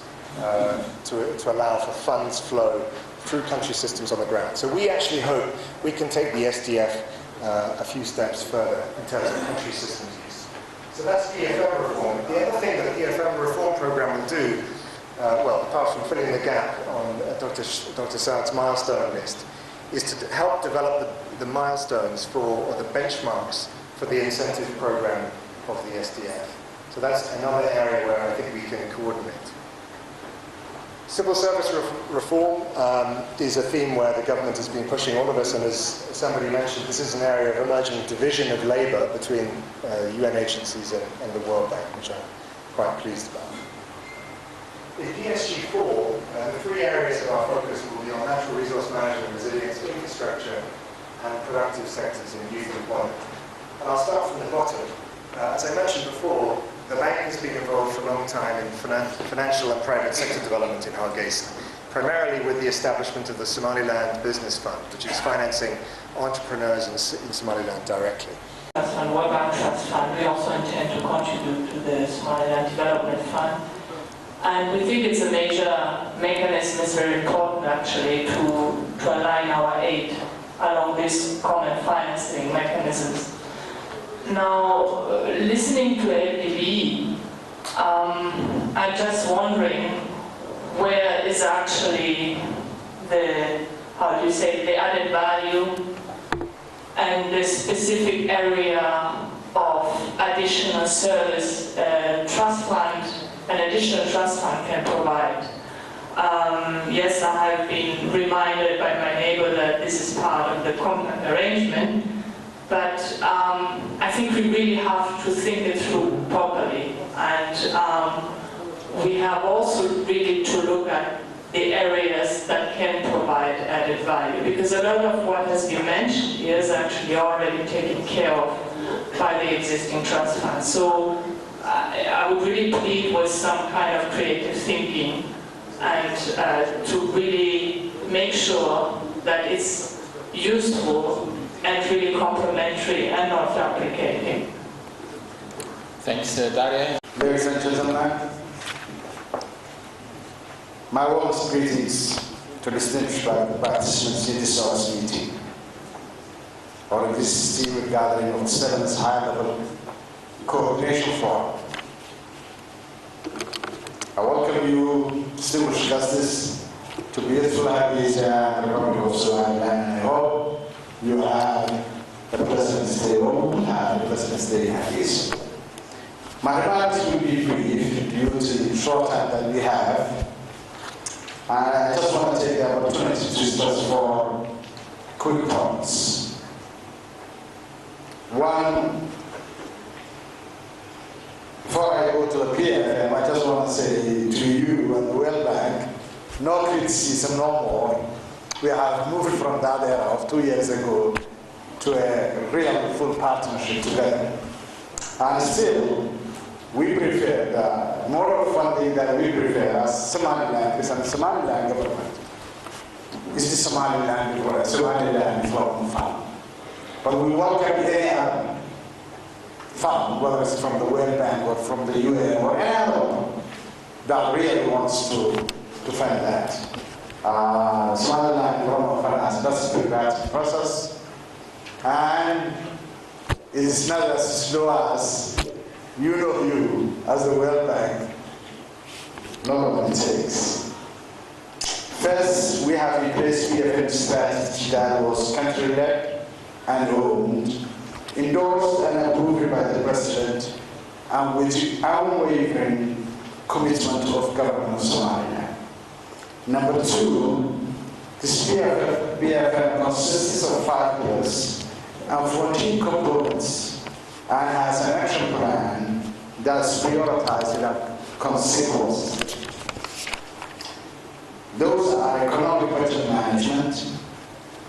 to allow for funds flow through country systems on the ground. So we actually hope we can take the SDF a few steps further in terms of country systems use. So that's PFM reform. The other thing that the PFM reform program will do, well, apart from filling the gap on Dr. Saad's milestone list, is to help develop the milestones or the benchmarks for the incentive program of the SDF. So that's another area where I think we can coordinate. Civil service reform is a theme where the government has been pushing all of us, and as somebody mentioned, this is an area of emerging division of labour between UN agencies and the World Bank, which I'm quite pleased about. In PSG4, the three areas of our focus will be on natural resource management, resilience, infrastructure, and productive sectors in youth employment. And I'll start from the bottom. As I mentioned before, the bank has been involved for a long time in financial and private sector development in Hargeisa, primarily with the establishment of the Somaliland Business Fund, which is financing entrepreneurs in Somaliland directly. And World Bank Trust Fund, we also intend to contribute to the Somaliland Development Fund. And we think it's a major mechanism. It's very important actually to align our aid along these common financing mechanisms. Now, listening to LDB, I'm just wondering where is actually the, how do you say, the added value and the specific area of additional service trust fund, an additional trust fund can provide. Yes, I have been reminded by my neighbor that this is part of the compact arrangement, but I think we really have to think it through properly, and we have also really to look at the areas that can provide added value, because a lot of what has been mentioned here is actually already taken care of by the existing trust fund. So I would really plead with some kind of creative thinking and to really make sure that it's useful and really complementary and not duplicating. Thanks, Daria. Ladies and gentlemen, my warmest greetings to distinguished participants in this hour's meeting, or in this esteemed gathering of the 7th High-Level Coordination Forum. I welcome you, distinguished guests, to beautiful Hargeisa and the Republic of Somaliland, and I hope you have a pleasant stay, or will have a pleasant stay in Hargeisa. My remarks will be brief due to the short time that we have. And I just want to take the opportunity to stress 4 quick points. One, before I go to the PFM, I just want to say to you and the World Bank, no criticism, no more. We have moved from that era of 2 years ago to a real full partnership together. And still, we prefer, the mode of funding that we prefer as Somaliland is a Somaliland government. Is the Somaliland Development Fund. But we welcome any other fund, whether it's from the World Bank or from the UN or any other one that really wants to fund that. Somaliland Development Fund has just been that process, and it's not as slow as you as the World Bank normally takes. First, we have in place PFM strategy that was country-led and owned, endorsed and approved by the President, and with the unwavering commitment of government of Somalia. Number two, this PFM consists of 5 pillars and 14 components, and has an action plan that's prioritized and consequences. Those are economic budget management,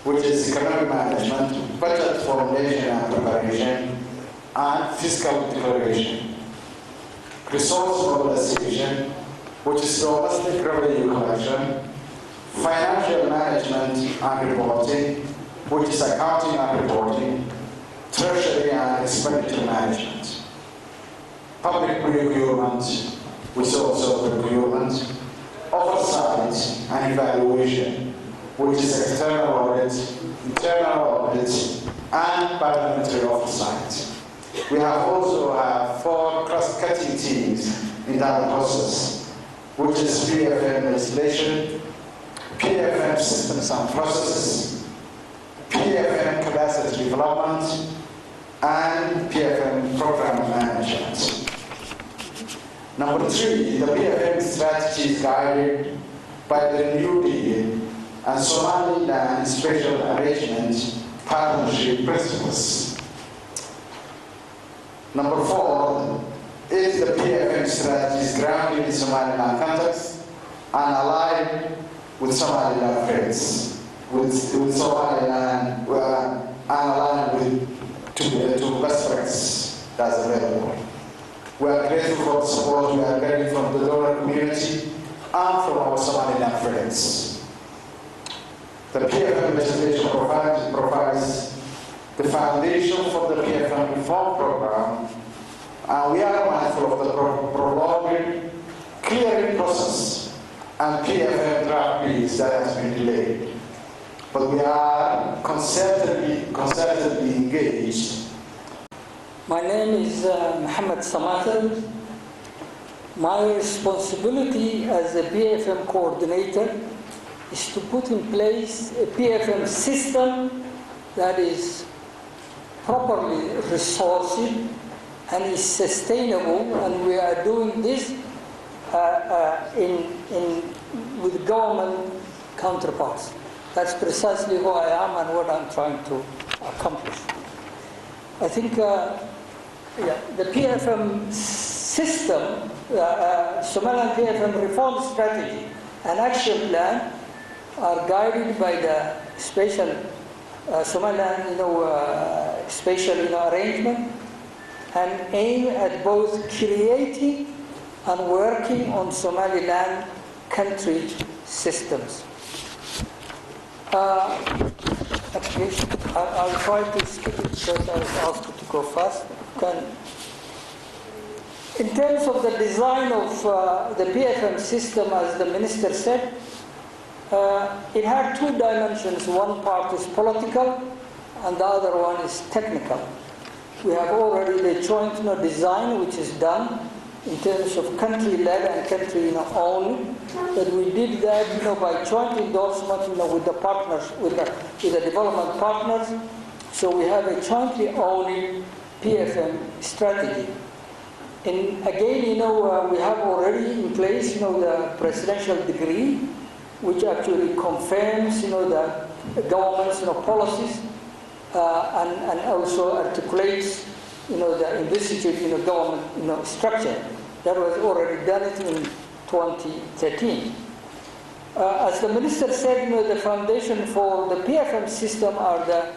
which is economic management, budget formulation and preparation, and fiscal declaration. Resource mobilization, which is domestic revenue collection, financial management and reporting, which is accounting and reporting, treasury and expenditure management, public procurement, which is also procurement, oversight and evaluation, which is external audit, internal audit, and parliamentary oversight. We have also 4 cross-cutting teams in that process, which is PFM legislation, PFM systems and processes, PFM capacity development, and PFM program management. Number 3, the PFM strategy is guided by the New Deal and Somaliland Special Arrangement Partnership Principles. Number 4 is the PFM strategy is grounded in Somaliland context and aligned with Somaliland friends, with Somaliland and aligned with to best practice that's available. We are grateful for the support we are getting from the donor community and from our Somaliland friends. The PFM legislation provides the foundation for the PFM reform program, and we are mindful of the prolonged clearing process and PFM draft bills that has been delayed. But we are concertedly engaged. My name is Mohammed Samatal. My responsibility as a PFM coordinator is to put in place a PFM system that is properly resourced and is sustainable, and we are doing this with government counterparts. That's precisely who I am and what I'm trying to accomplish. I think the PFM system, Somaliland PFM reform strategy and action plan are guided by the special Somaliland special arrangement and aim at both creating and working on Somaliland country systems. Okay, I'll try to skip it because I was asked to go fast. In terms of the design of the PFM system, as the minister said, it had 2 dimensions. One part is political and the other one is technical. We have already the joint design which is done in terms of country-led and country-owned, but we did that by joint endorsement with the partners, with the development partners. So we have a jointly owned PFM strategy. And again, we have already in place, the presidential decree, which actually confirms, the government's policies and also articulates, the envisaged, government, structure. That was already done in 2013. As the minister said, the foundation for the PFM system are the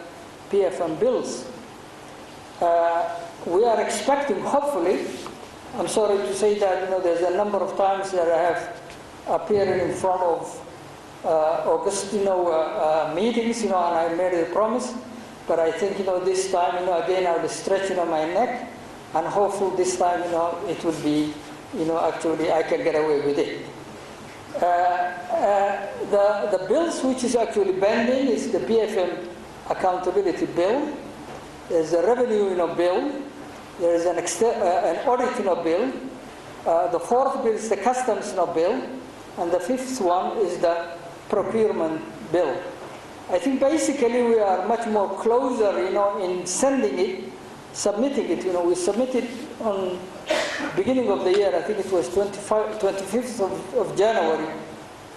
PFM bills. We are expecting, hopefully, I'm sorry to say that there's a number of times that I have appeared in front of August meetings, and I made a promise. But I think this time again I'll be stretching on my neck, and hopefully this time it will be actually I can get away with it. The bills which is actually pending is the PFM accountability bill. There's a revenue bill. There is an audit bill. The fourth bill is the customs bill, and the fifth one is the procurement bill. I think basically we are much more closer, in sending it, submitting it. We submitted on beginning of the year. I think it was 25th of January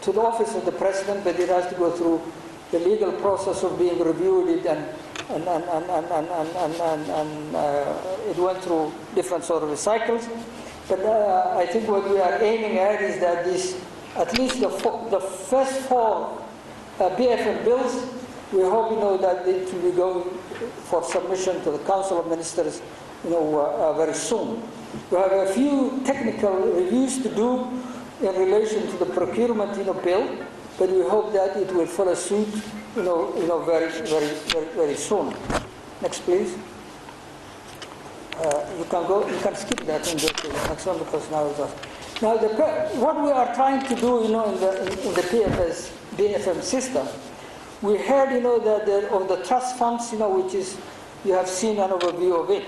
to the office of the president, but it has to go through the legal process of being reviewed, and it went through different sort of cycles. But I think what we are aiming at is that at least the first four PFM bills, we hope that it will be going for submission to the Council of Ministers very soon. We have a few technical reviews to do in relation to the procurement bill, but we hope that it will follow suit very soon. Next, please. You can skip that and go to the next one, because now it's now what we are trying to do in the PFM system. We heard that of the trust funds, which is, you have seen an overview of it,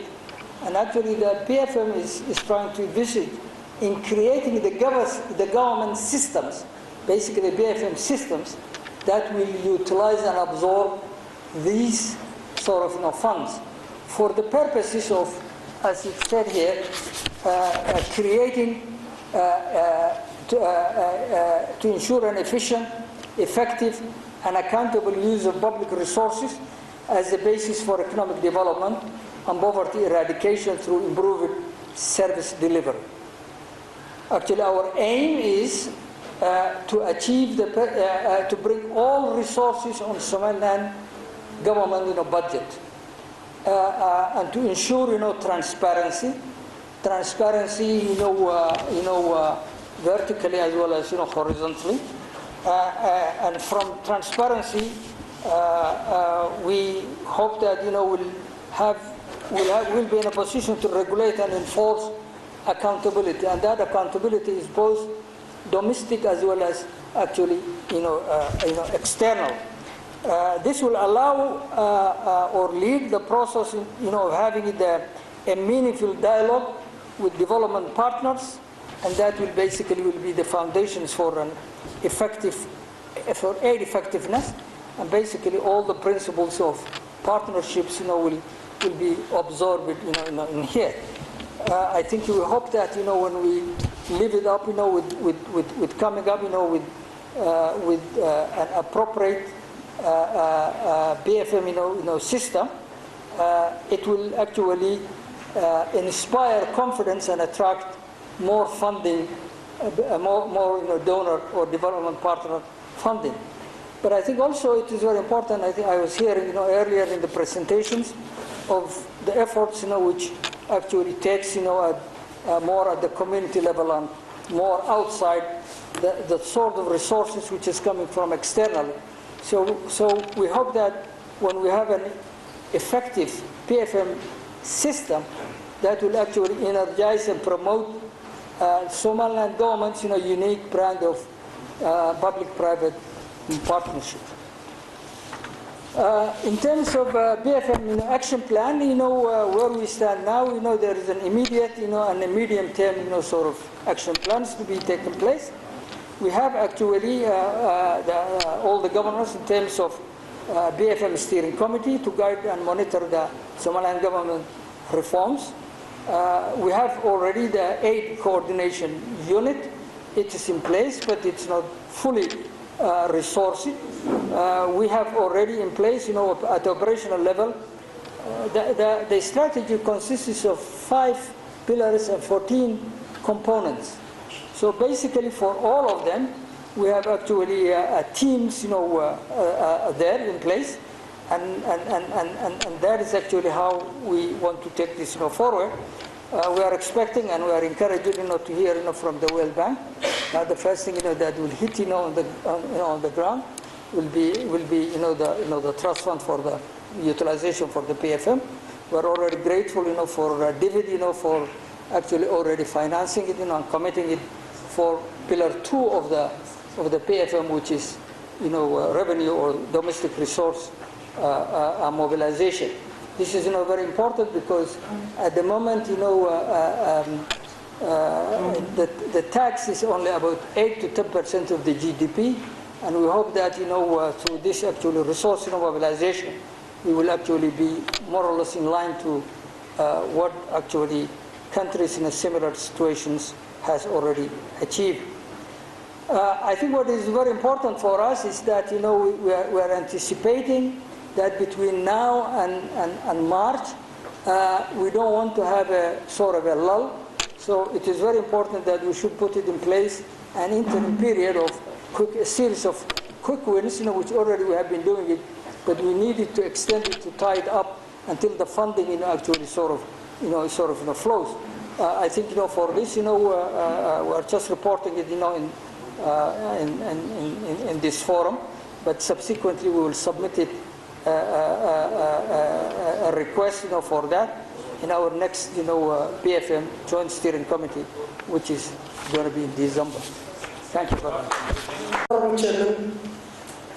and actually the PFM is trying to visit in creating the government systems, basically PFM systems, that will utilize and absorb these sort of funds for the purposes of, as it said here, creating to ensure an efficient, effective, and accountable use of public resources as the basis for economic development and poverty eradication through improved service delivery. Actually, our aim is to achieve to bring all resources on Somaliland government budget, and to ensure transparency, vertically as well as horizontally, and from transparency we hope that we'll be in a position to regulate and enforce accountability, and that accountability is both domestic as well as actually external. This will allow or lead the process of having a meaningful dialogue with development partners, and that will basically be the foundations for an aid effectiveness, and basically all the principles of partnerships will be absorbed in here. I think we hope that when we live it up with coming up with an appropriate BFM system, it will actually inspire confidence and attract more funding, more donor or development partner funding. But I think also it is very important. I think I was hearing earlier in the presentations of the efforts which actually takes more at the community level and more outside the sort of resources which is coming from externally. So we hope that when we have an effective PFM system, that will actually energize and promote Somaliland government's unique brand of public-private partnership. In terms of BFM action plan, where we stand now, there is an immediate, and a medium-term, sort of action plans to be taken place. We have actually all the governors in terms of BFM steering committee to guide and monitor the Somaliland government reforms. We have already the aid coordination unit. It is in place, but it's not fully resourced. We have already in place, at the operational level, the strategy consists of 5 pillars and 14 components. So basically, for all of them, we have actually teams, there in place, and that is actually how we want to take this, forward. we are expecting and we are encouraged, to hear, from the World Bank. The first thing, that will hit, on the ground will be, the trust fund for the utilization for the PFM. We are already grateful, for David, for actually already financing it, and committing it for Pillar 2 of the PFM, which is, revenue or domestic resource mobilization. This is, very important because at the moment, the tax is only about 8 to 10% of the GDP, and we hope that, through this actually resource mobilization, we will actually be more or less in line to what actually countries in a similar situations has already achieved. I think what is very important for us is that, we are anticipating that between now and March, we don't want to have a sort of a lull. So it is very important that we should put it in place an interim period of a series of quick wins, which already we have been doing it, but we needed to extend it to tie it up until the funding, actually sort of flows. I think, for this, we are just reporting it, in this forum, but subsequently we will submit it a request, for that in our next, PFM Joint Steering Committee, which is going to be in December. Thank you very much. Honorable Chairman,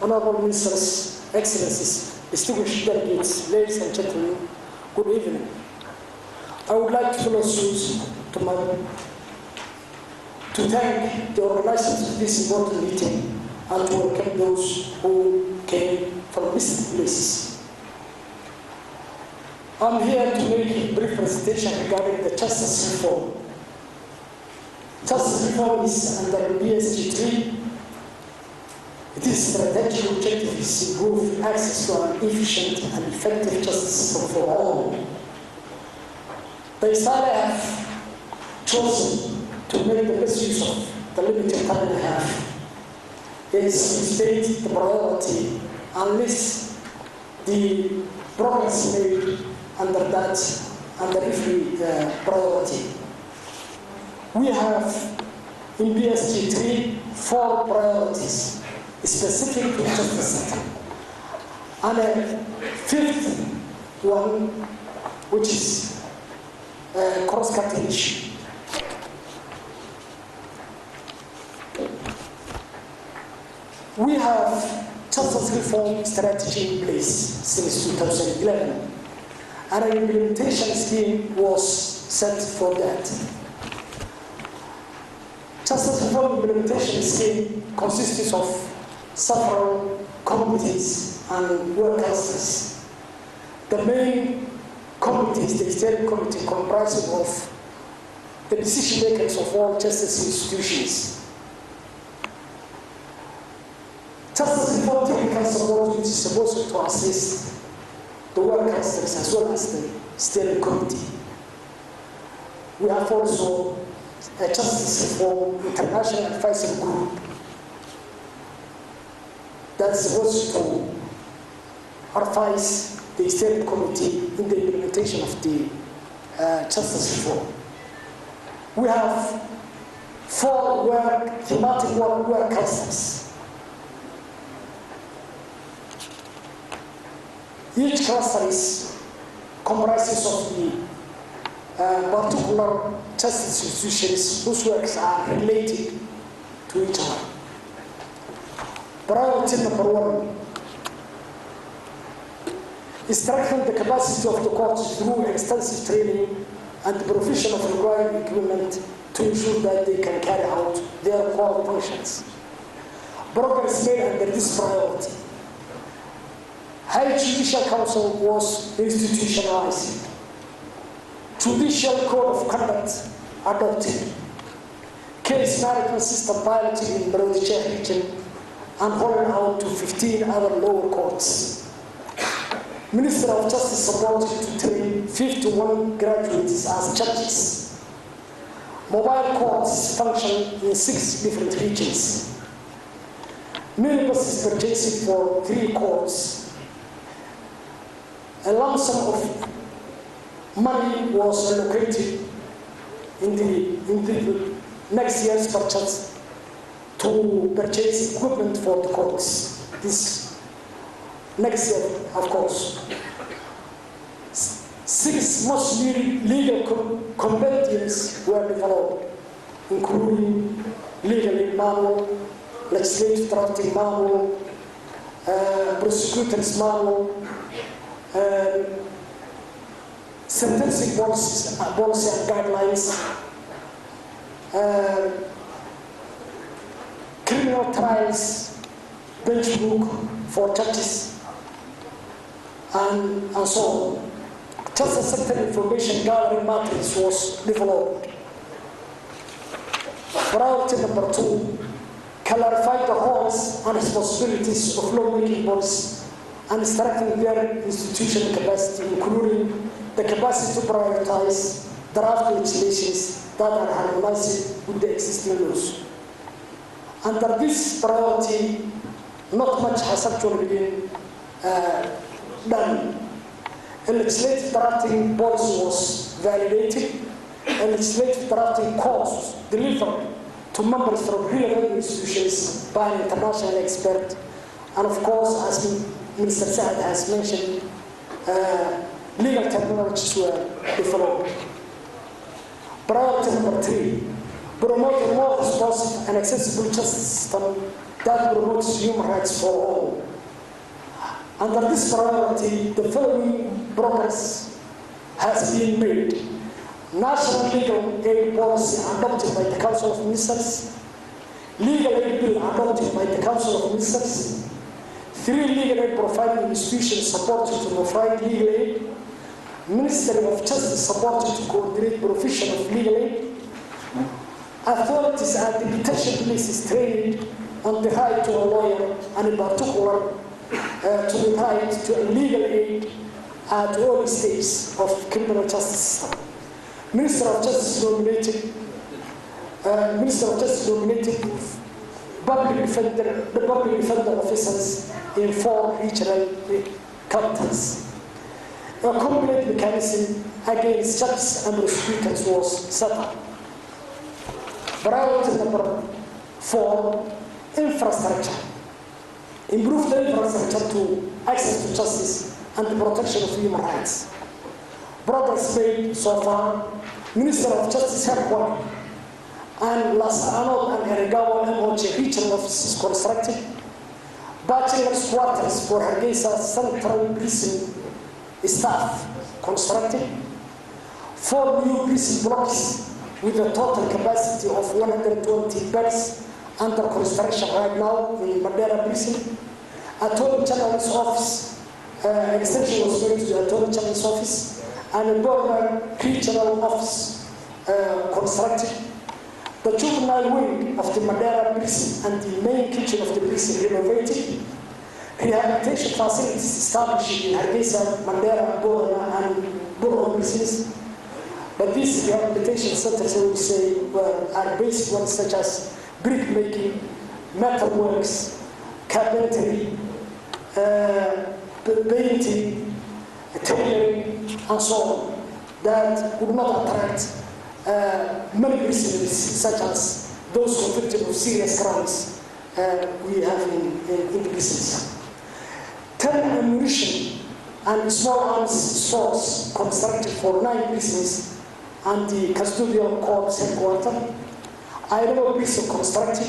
Honorable Ministers, Excellencies, distinguished delegates, ladies and gentlemen, good evening. I would like to follow suit to thank the organizers of this important meeting and to welcome those who came from distant places. I'm here to make a brief presentation regarding the justice reform. Justice reform is under BSG 3. Its strategic objective is to improve access to an efficient and effective justice system for all. The style I have chosen to make the best use of the limited time I have is to state the priority and list the progress made under every priority. We have in BSG 3 4 priorities specific to justice system, and a 5th one, which is a cross-cutting issue. We have justice reform strategy in place since 2011, and an implementation scheme was set for that. Justice reform implementation scheme consists of several committees and work clusters. The main committees, the steering committee, comprising of the decision makers of all justice institutions. Justice reform technical support, which is supposed to assist the work clusters as well as the steering committee. We have also a justice reform international advisory group that's supposed to advise the steering committee in the implementation of the justice reform. We have 4 thematic work clusters. Each cluster comprises of the particular justice institutions whose works are related to each other. Priority number 1 is strengthening the capacity of the courts through extensive training and the provision of required equipment to ensure that they can carry out their core functions. Progress made under this priority. High Judicial Council was institutionalized. Judicial Code of Conduct adopted. Case management system piloted in Brodichet region and rolling out to 15 other lower courts. Minister of Justice supported to train 51 graduates as judges. Mobile courts function in 6 different regions. Minibus is purchased for 3 courts. A lump sum of money was allocated in the next year's budget to purchase equipment for the courts. This next year, of course. 6 mostly legal compendiums were developed, including legal aid manual, legislative drafting manual, prosecutor's manual, sentencing policy and guidelines, criminal trials bench book for judges, and so on. Justice sector information gathering matrix was developed. Priority number 2, clarify the roles and responsibilities of lawmaking bodies and strengthen their institutional capacity, including the capacity to prioritize draft legislations that are harmonized with the existing laws. Under this priority, not much has actually been done. A legislative drafting policy was validated, a legislative drafting course delivered to members from relevant institutions by an international expert, and of course, as Minister Saad has mentioned, legal technologies were developed. Priority number 3, promote a more responsive and accessible justice system that promotes human rights for all. Under this priority, the following progress has been made. National legal aid policy adopted by the Council of Ministers, legal aid bill adopted by the Council of Ministers, 3 legal aid providing institutions supported to provide legal aid, Ministry of Justice supported to coordinate provision of legal aid, authorities and the detention places trained on the right to a lawyer, and in particular to the right to a legal aid at all stages of criminal justice system. Minister of Justice nominated the public defender officers in 4 regional capitals. A complete mechanism against judges and prosecutors was set up. Priority number 4, infrastructure. Improve the infrastructure to access to justice and the protection of human rights. Progress made so far. Minister of Justice headquarters and Las Anod and Erigawa MOJ regional offices constructed. Bachelor's quarters for Hargeisa Central Prison staff constructed. 4 new prison blocks with a total capacity of 120 beds under construction right now in Madeira Prison. Attorney General's office, extension was made to the Attorney General's office, and a Burma regional office constructed. The juvenile wing of the Madeira prison and the main kitchen of the prison renovated. Rehabilitation facilities established in Hargeisa, Madeira, Burma, and Burma prisons. But these rehabilitation centers, I would say, are basic ones such as brick making, metalworks, carpentry, painting, tailoring, and so on, that would not attract many prisoners, such as those convicted of serious crimes we have in the prisons. 10 ammunition and small arms stores constructed for 9 prisons and the custodial corps headquarters. Idaho prison constructed.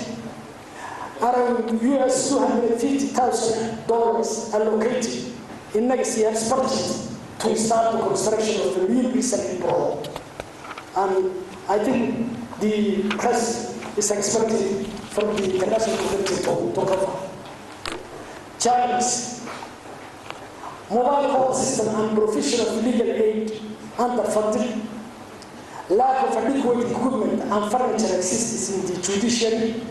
Around US $250,000 allocated in next year's budget to start the construction of the new prison in Bro. And I think the press is expected from the international community to cover. Challenges. Mobile call system and provision of legal aid underfunded. Lack of adequate equipment and furniture exists in the judiciary.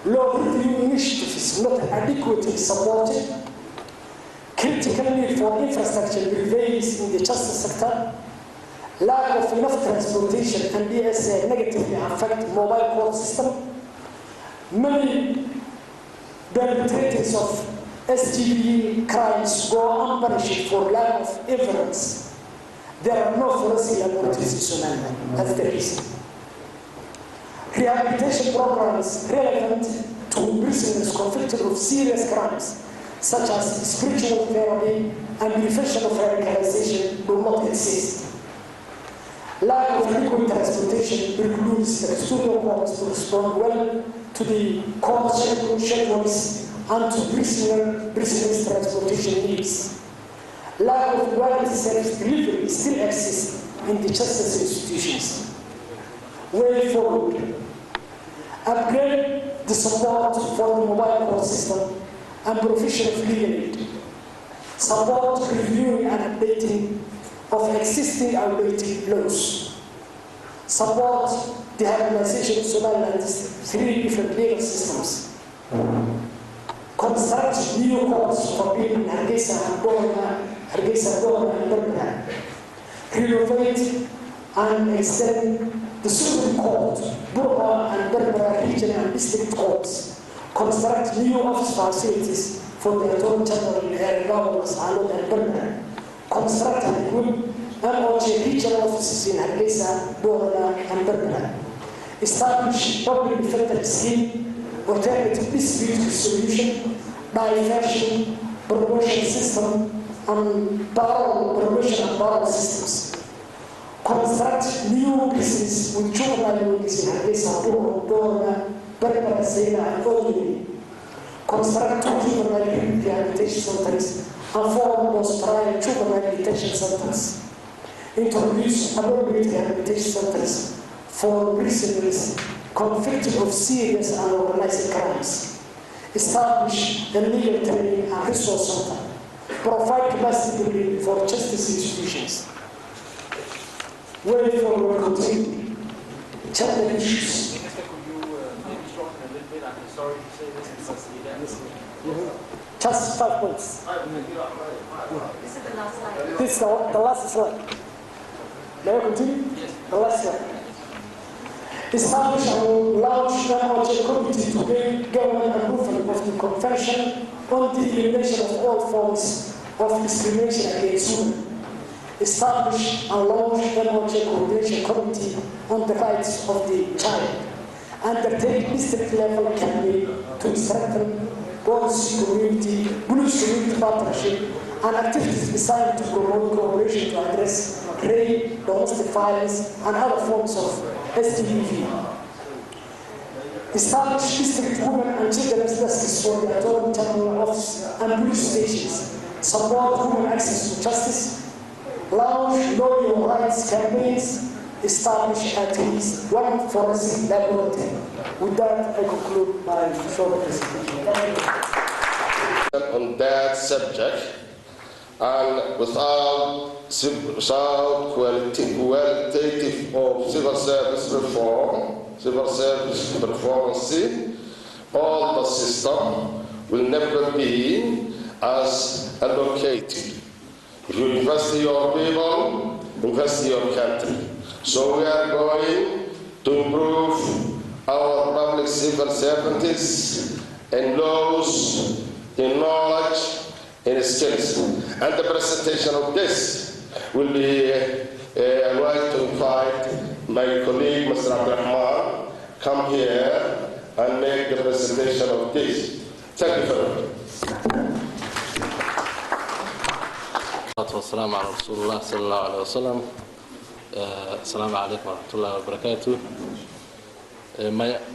Law review initiatives not adequately supported. Critical need for infrastructure prevails in the justice sector. Lack of enough transportation and DSA negatively affect mobile court system. Many perpetrators of SGB crimes go unpunished for lack of evidence. There are no forensic laboratories in Somalia. That's the reason. rehabilitation programs relevant to prisoners convicted of serious crimes, such as spiritual therapy and prevention of radicalization, do not exist. Lack of adequate transportation precludes the custodial courts to respond well to the court schedules and to prisoners' transportation needs. Lack of quality service delivery still exists in the justice institutions. Way forward. Upgrade the support for the mobile court system and provision of legal aid. Support reviewing and updating of existing outdated laws. Support the harmonization of Somaliland's 3 different legal systems. Construct new courts for people in Hargeisa, Borno, and Berbera. Renovate and extend the Supreme Court, Borno and Berbera regional and district courts. Construct new office facilities for the Attorney General governors and Berbera. Construct and equip MOJ regional offices in Hargeisa, Borno, and Berbera. Establish public defender scheme, alternative dispute resolution, diversion, promotion system, and promotion and parole systems. Construct new prisons with juvenile units in Hargeisa, Borno, Berbera, Zena, and Oduni. Construct 2 juvenile rehabilitation centers and 4 post-trial juvenile detention centers. Introduce appropriate rehabilitation centers for prisoners convicted of serious and organized crimes. Establish a legal training and resource center. Provide capacity building for justice institutions. Way forward continue. Gender issues. Just 5 points. This is the last slide. This is the last slide. May I continue? Yes. The last slide. Establish and launch an OJ committee to gain government approval of the Convention on the Elimination of All Forms of Discrimination Against Women. Establish and launch an OJ coordination committee on the rights of the child. Undertake district level campaign to strengthen policy community partnership and activities designed to promote cooperation to address rape, domestic violence, and other forms of STDV. Establish district women and children's justice for the Attorney General Office and police stations. Support women access to justice. Launch Know Your Rights campaigns. Establish at least 1 forensic laboratory. With that, I conclude my short presentation. On that subject, and without qualitative of civil service reform, civil service performance, all the system will never be as allocated. If you invest in your people, invest in your country. So we are going to improve our public civil servants in laws, in knowledge, in skills. And the presentation of this will be, I want to invite my colleague, Mr. Abdurrahman, come here and make the presentation of this. Thank you very much. والسلام على رسول الله صلى الله عليه وسلم. السلام عليكم ورحمة الله وبركاته.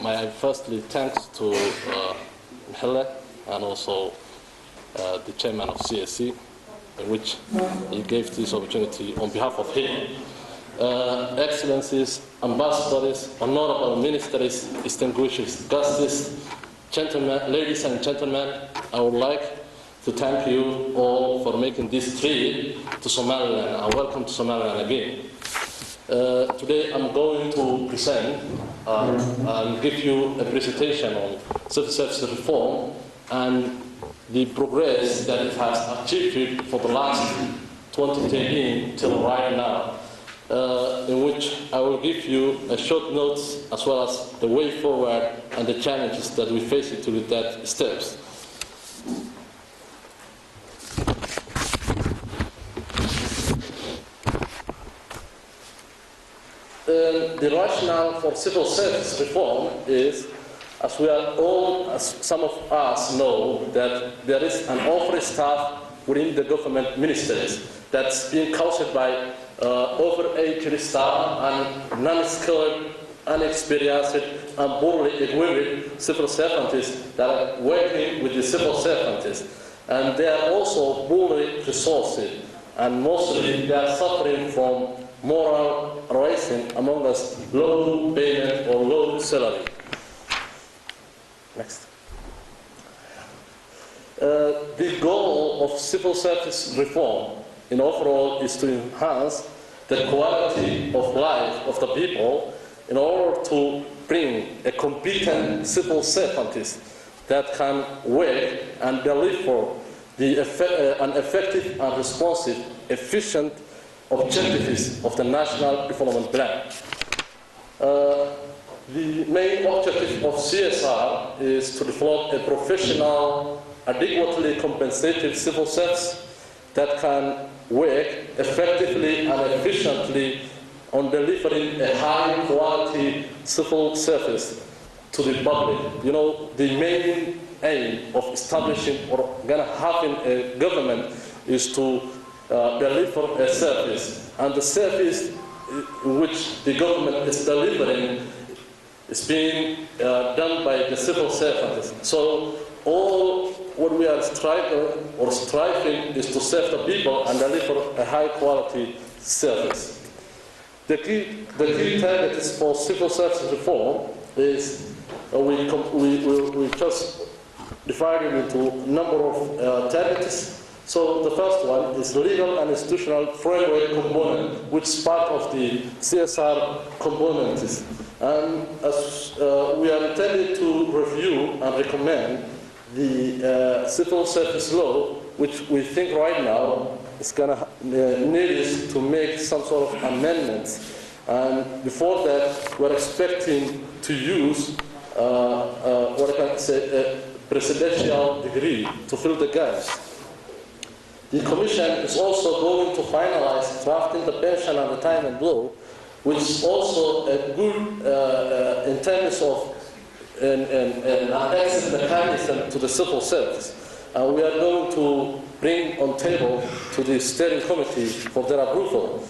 My firstly thanks to Mhele and also the chairman of CSC, in which he gave this opportunity on behalf of him. Excellencies, ambassadors, honorable ministers, distinguished guests, gentlemen, ladies and gentlemen, I would like to thank you all for making this trip to Somaliland and welcome to Somaliland again. Today I'm going to present and give you a presentation on civil service reform and the progress that it has achieved for the last 2013 till right now, in which I will give you a short notes as well as the way forward and the challenges that we face to that steps. the rationale for civil service reform is, as we are all, as some of us know, that there is an overstaff within the government ministries that's being caused by overaged staff and non-skilled, unexperienced, and poorly equipped civil servants that are working with the civil servants. And they are also poorly resourced, and mostly they are suffering from moral rising among us, low payment or low salary. Next. The goal of civil service reform in overall is to enhance the quality of life of the people in order to bring a competent civil servants that can work and deliver an effective and responsive, efficient objectives of the National Development Plan. The main objective of CSR is to develop a professional, adequately compensated civil service that can work effectively and efficiently on delivering a high-quality civil service to the public. You know, the main aim of establishing or having a government is to deliver a service, and the service which the government is delivering is being done by the civil servants. So all what we are striving is to serve the people and deliver a high-quality service. The key targets for civil service reform is we just divided into a number of targets. So the first one is legal and institutional framework component, which is part of the CSR components. And as we are intended to review and recommend the civil service law, which we think right now is going to need us to make some sort of amendments. And before that, we're expecting to use what I can say, a presidential degree to fill the gaps. The Commission is also going to finalize drafting the pension and retirement law, which is also a good in terms of an exit mechanism to the civil service. We are going to bring on table to the steering committee for their approval.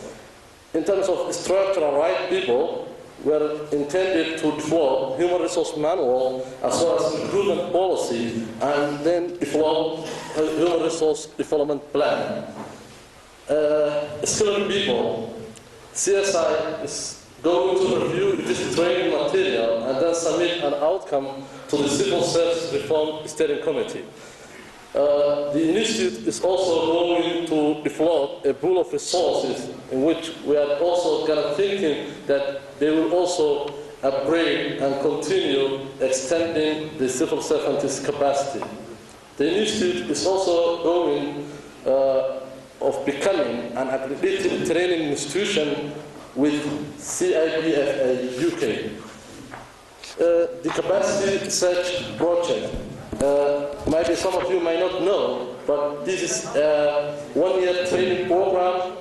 In terms of structural right people, we are intended to develop human resource manual as well as recruitment policy, and then develop a human resource development plan. Skilled people, CSI is going to review this training material and then submit an outcome to the Civil Service Reform Steering Committee. The Institute is also going to develop a pool of resources in which we are also kind of thinking that they will also upgrade and continue extending the civil servants' capacity. The Institute is also going of becoming an accredited training institution with CIPFA UK. The capacity search project, maybe some of you may not know, but this is a one-year training program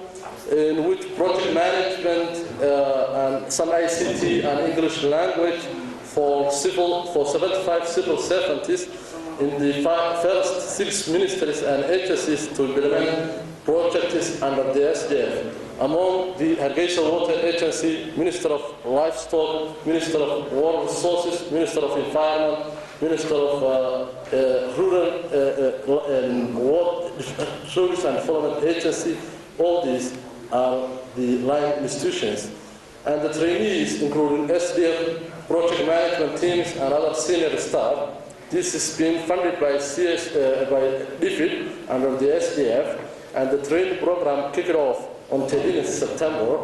in which project management and some ICT and English language for 75 civil servants in the first 6 ministries and agencies to implement projects under the SDF. Among the Hargeisa Water Agency, Minister of Livestock, Minister of Water Resources, Minister of Environment, Minister of Rural Service and Development Agency. All these are the line institutions. And the trainees, including SDF, project management teams, and other senior staff. This is being funded by DFID under the SDF, and the training program kicked off on 13th September.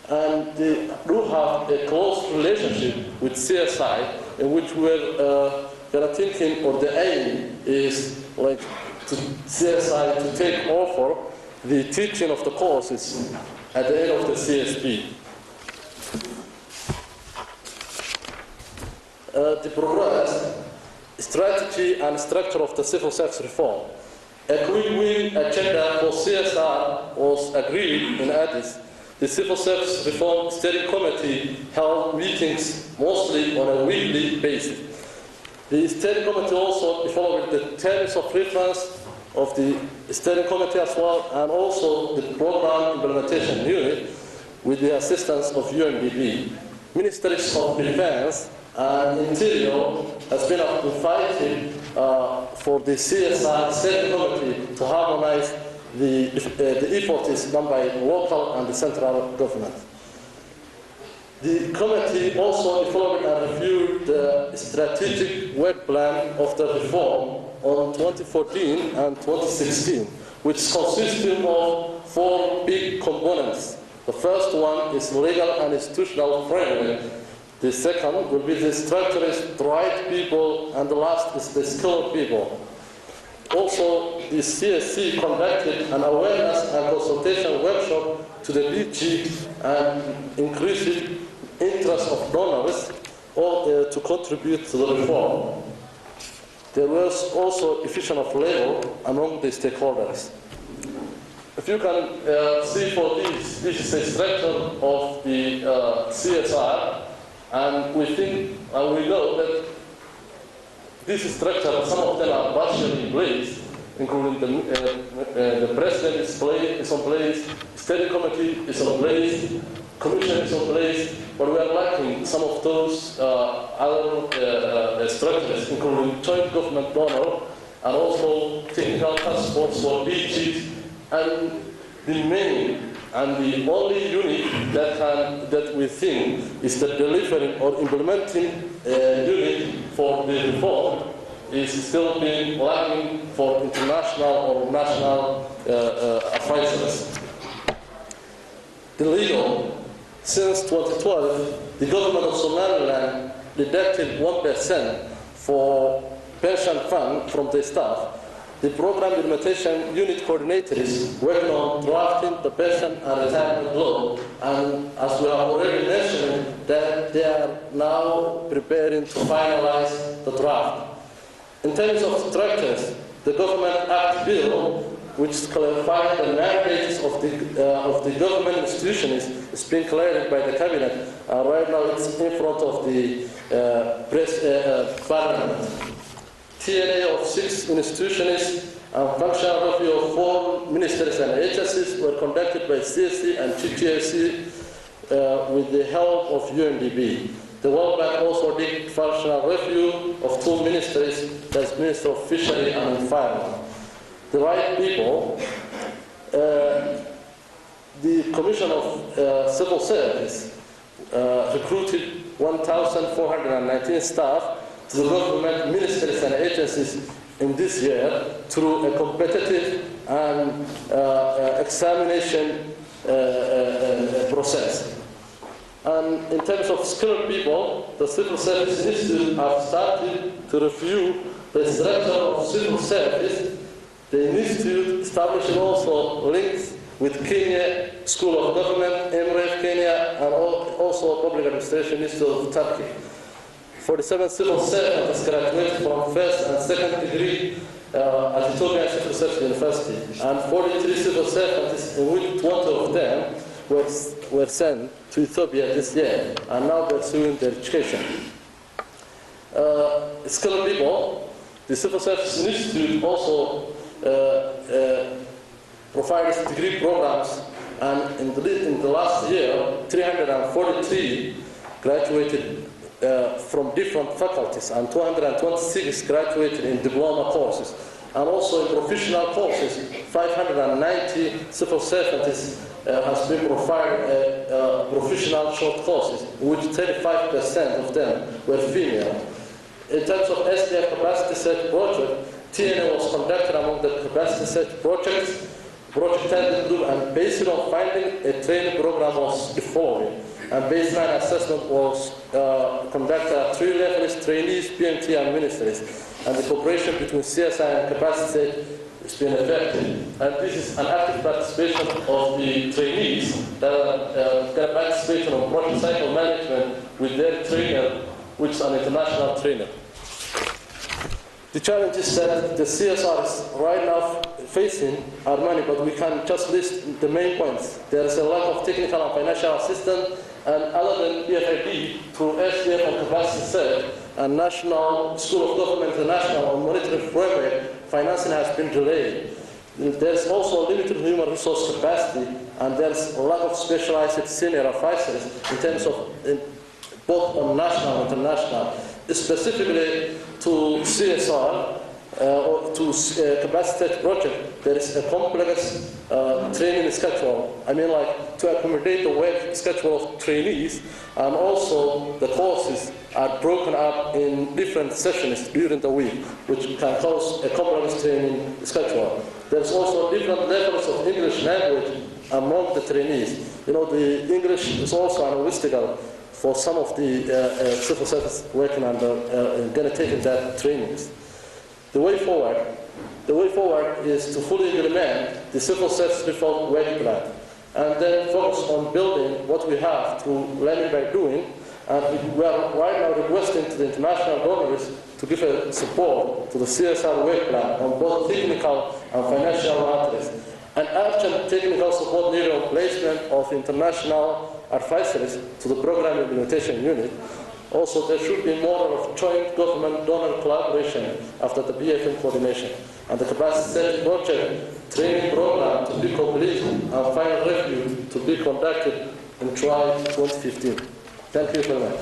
And they do have a close relationship with CSI, in which we're thinking, or the aim is like to CSI to take over the teaching of the courses at the end of the CSP. The progress, strategy and structure of the civil service reform. A quick win agenda for CSR was agreed in Addis the Civil Service Reform Steering Committee held meetings mostly on a weekly basis. The Steering Committee also followed the terms of reference of the Steering Committee as well, and also the Program Implementation Unit with the assistance of UNDP. Ministries of Defense and Interior has been fighting for the CSR Steering Committee to harmonize the efforts done by local and the central government. The committee also followed and reviewed the strategic work plan of the reform on 2014 and 2016, which consisted of 4 big components. The first one is legal and institutional framework. The second will be the structures, the right people, and the last is the skilled people. Also, the CSC conducted an awareness and consultation workshop to the DG and increased interest of donors to contribute to the reform. There was also efficient of labor among the stakeholders. If you can see for this is a structure of the CSR, and we think and we know that this structure, some of them are partially in place, including the president is on place, steering committee is on place, commission is on place, but we are lacking some of those other structures, including joint government donor and also technical task force for DGs, and the main and the only unit that we think is the delivering or implementing unit for the reform is still being lacking for international or national advisors. The legal, since 2012, the government of Somaliland deducted 1% for pension fund from the staff. The program implementation unit coordinators working on drafting the pension and retirement law, and as we have already mentioned, that they are now preparing to finalize the draft. In terms of structures, the Government Act Bill, which clarifies the mandates of the government institutions, is being cleared by the cabinet. Right now, it's in front of the Parliament. TNA of 6 institutions and functional review of 4 ministries and agencies were conducted by CSC and TTSC with the help of UNDP. The World Bank also did functional review of 2 ministries, that's Minister of Fishery and Environment. The right people, the Commission of Civil Service recruited 1,419 staff to the government ministries and agencies in this year through a competitive and examination process. And in terms of skilled people, the Civil Service Institute have started to review the structure of civil service. The Institute established also links with Kenya School of Government, MREF Kenya, and also Public Administration Institute of Turkey. 47 civil servants graduated from first and second degree at Ethiopian Civil Service University, and 43 civil servants, in which 20 of them were sent to Ethiopia this year, and now pursuing their education. Skilled people, the Civil Service Institute also provides degree programs, and in the last year, 343 graduated from different faculties, and 226 graduated in diploma courses, and also in professional courses. 590 civil servants has been provided professional short courses, which 35% of them were female. In terms of SDF capacity search project, TNA was conducted among the capacity search projects. Project tended group, and based on finding, a training program was the following. And baseline assessment was conducted at 3 levels: trainees, PMT, and ministries. And the cooperation between CSI and capacity has been effective. And this is an active participation of the trainees that are going to participate on project cycle management with their trainer, which is an international trainer. The challenges that the CSR is right now facing are many, but we can just list the main points. There is a lack of technical and financial assistance, and other than BFIP, through SDF and capacity set, and National School of Government International and monetary framework, financing has been delayed. There's also limited human resource capacity, and there's a lack of specialized senior advisors in terms of both on national and international. Specifically to CSR or to capacity project, there is a complex training schedule. I mean, like to accommodate the work schedule of trainees, and also the courses are broken up in different sessions during the week, which can cause a complex training schedule. There's also different levels of English language among the trainees. You know, the English is also analytical for some of the civil service working under taking that trainings. The way forward is to fully implement the civil service reform work plan, and then focus on building what we have through learning by doing. And we are right now requesting to the international donors to give a support to the CSR work plan on both technical and financial matters. And urgent technical support needed on placement of international advisories to the program implementation unit. Also, there should be more of joint government donor collaboration after the BFM coordination, and the capacity project training program to be completed and final review to be conducted in July 2015. Thank you very much.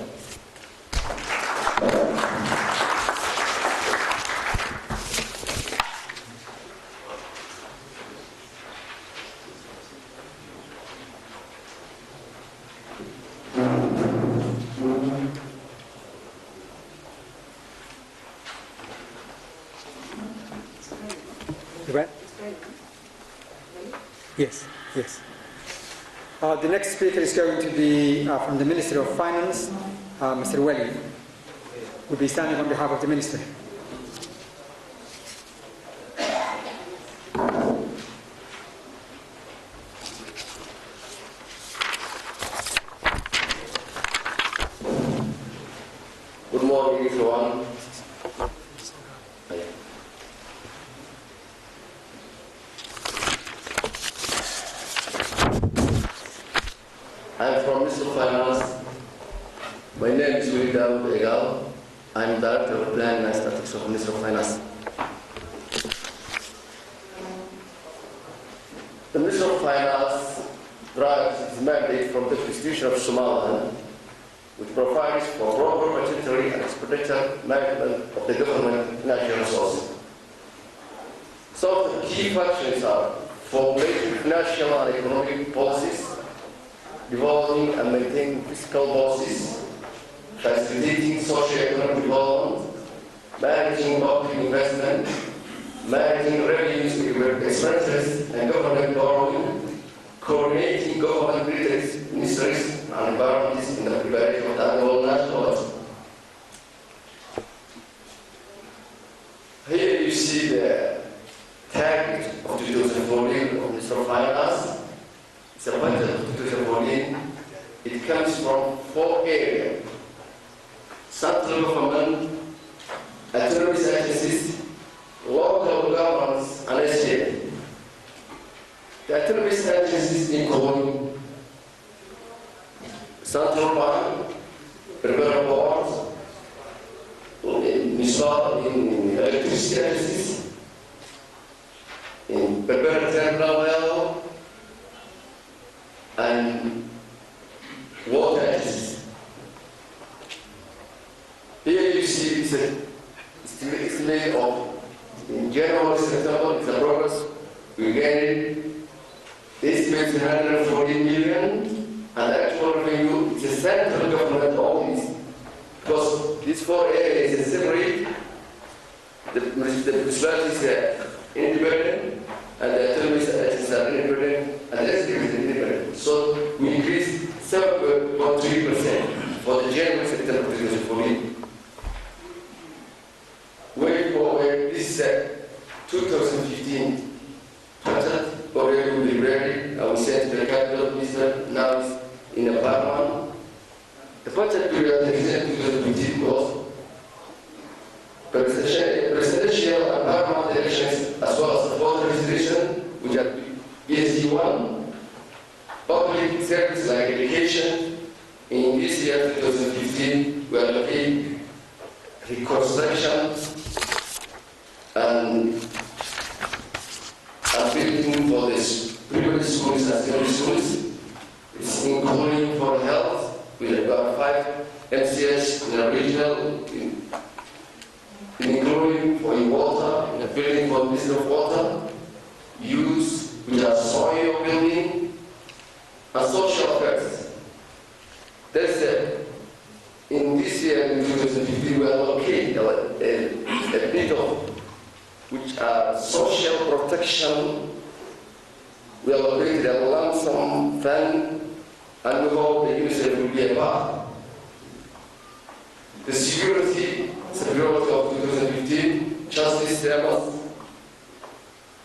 Yes, yes. The next speaker is going to be from the Ministry of Finance, Mr. Weli. Will be standing on behalf of the Ministry. Good morning, everyone. I'm from Ministry of Finance. My name is Willie Dawood Egal. I'm Director of Planning and Statistics of Ministry of Finance. The Ministry of Finance derives its mandate from the Constitution of Somaliland, which provides for proper budgetary and expenditure management of the government financial resources. Some of the key functions are formulating financial and economic policies, developing and maintaining fiscal policies, facilitating socio-economic development, managing public investment, managing revenues, expenses, and government borrowing, coordinating government ministries and environments in the preparation of the annual national budget. Here you see the target of 2014 of Ministry of Finance. It's a budget of 2014. It comes from 4 areas: central government, autonomous agencies, local governments, and SDF. The autonomous agencies include Central Bank, Prepare Boards, in electricity agencies, in Prepare Terminal level, and water agencies. Here you see it's estimate of, in January, September, it's a progress. We get the estimate is 114 million, and actual revenue is a central government office, because these 4 areas are separate. The municipality is independent, and the autonomous agencies are independent, and the SDF is independent. So we increased 7.3% for the January, September 2014. Way forward, this is 2015 budget already will be ready. I will send to the capital minister. Now it's in the parliament. The budget period is 2015 was presidential and parliament elections, as well as the voter registration, which are PSD1, public services like education. In this year, 2015, we are looking reconstruction and building for the primary schools and secondary schools. It's including for health, with about 5 MCS in a regional, including for water, in a building for business of water, use with a soil building, and social affairs. That's it. In this year, in 2015, we allocate a bit of which are social protection. We allocated a lump sum fund, and we hope the UNICEF will be a part. The security of 2015, justice servants,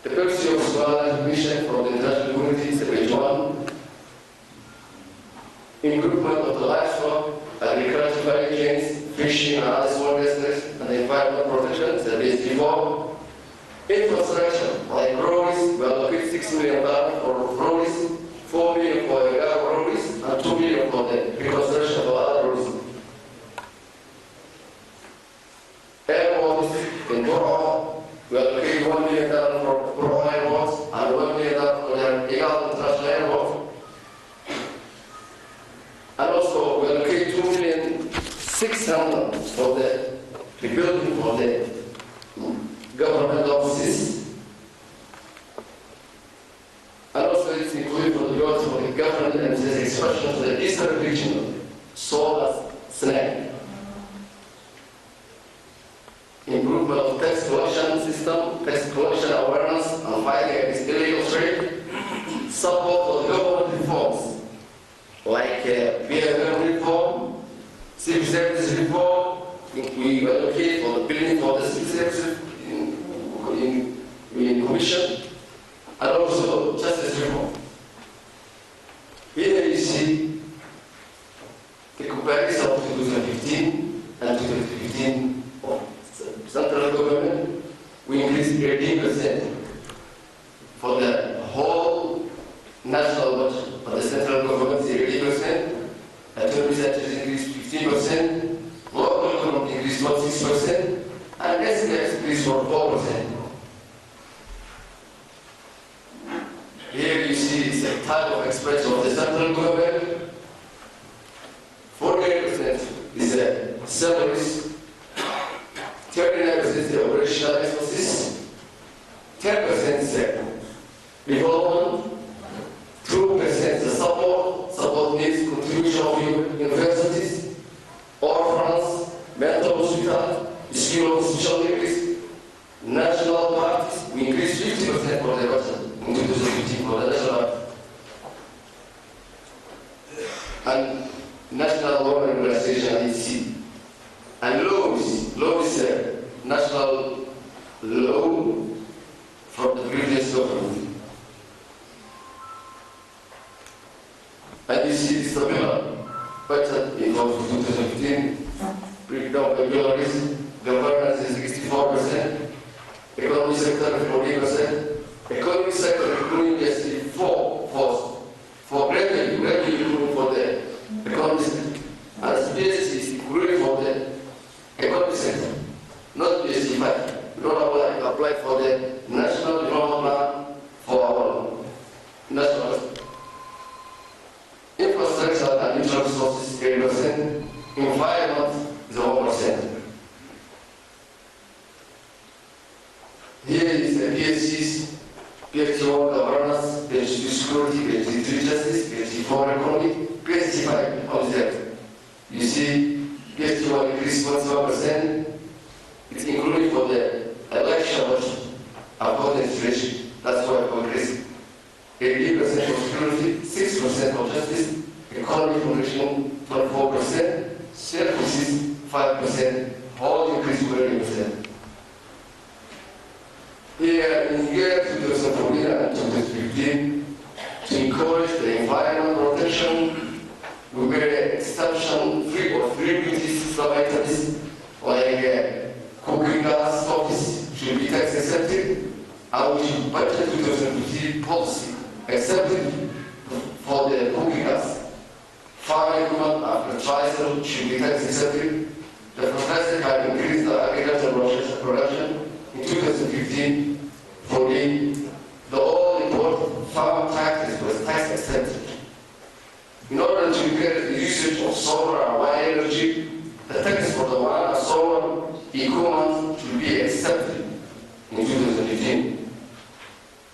the pursuit of Somalia mission from the international community, stage 1, improvement of the livestock, agriculture value chains, fishing and other small business, and the environmental protection, stage 4. Infrastructure, like roads, we allocate $6 million for roads, $4 million for roads, and $2 million for the reconstruction of other roads. Airports in Borough, we allocate $1 million for Borough airports and $1 million for the Igal International Airport. And also, we allocate $2,600,000 for the rebuilding for the government offices. And also, it's included for the growth for the government and the expansion of the Eastern region, solar snack. Improvement of tax collection system, tax collection awareness, and fighting against illegal trade. Support for the government reforms, like BLM reform, civil service reform. We allocate for the building for the civil services in commission, and also justice reform. Here you see the comparison of 2015 and 2015 of central government. We increased 18% for the whole national budget. For the central government is 18%, and 20% is increased 15%, local government increased 6%, and SKS increased for 4%. Here you see the type of expression of the central government. 48% is the salaries, 39% is the operational expenses, 10% is the development, 2% is the support needs contribution of universities, orphans, mental hospital, school of social needs, national parties. We increased 50% for the budget in 2015 for the national party. And national law and organization EC. And law is a national law from the previous government. And you see this similar budget in 2015, breakdown by priorities, governance is 64%, economic sector 40%, economic sector including just 4 for revenue for the economic sector, and space is included for the economic sector, not PSD 5. We don't apply for the national development plan for our national infrastructure and natural resources 8%, environment is 1%. Here is the PSCs, PSD1 governance, PSD2 security, PSD3 justice, PSD4 economy, PSD5 observed. You see, PSD1 increased 1%. It's included for the election budget according to inflation. That's why we increased 18% for security, 6% for justice, economy protection 24%, services 5%, all increased 20%. Here in year 2014 and 2015, to encourage the environment protection, we made an exception free of free beauty system items like cooking gas stocks should be tax exempted, and we should budget 2015 policy exempted for the cooking gas. Farm equipment and fertilizer should be tax exempted. The fertilizer can increase the agricultural production in 2015 14. The all-important farm tax was tax exempted. In order to encourage the usage of solar and wind energy, the tax for the wind and solar equipment should be exempted in 2015.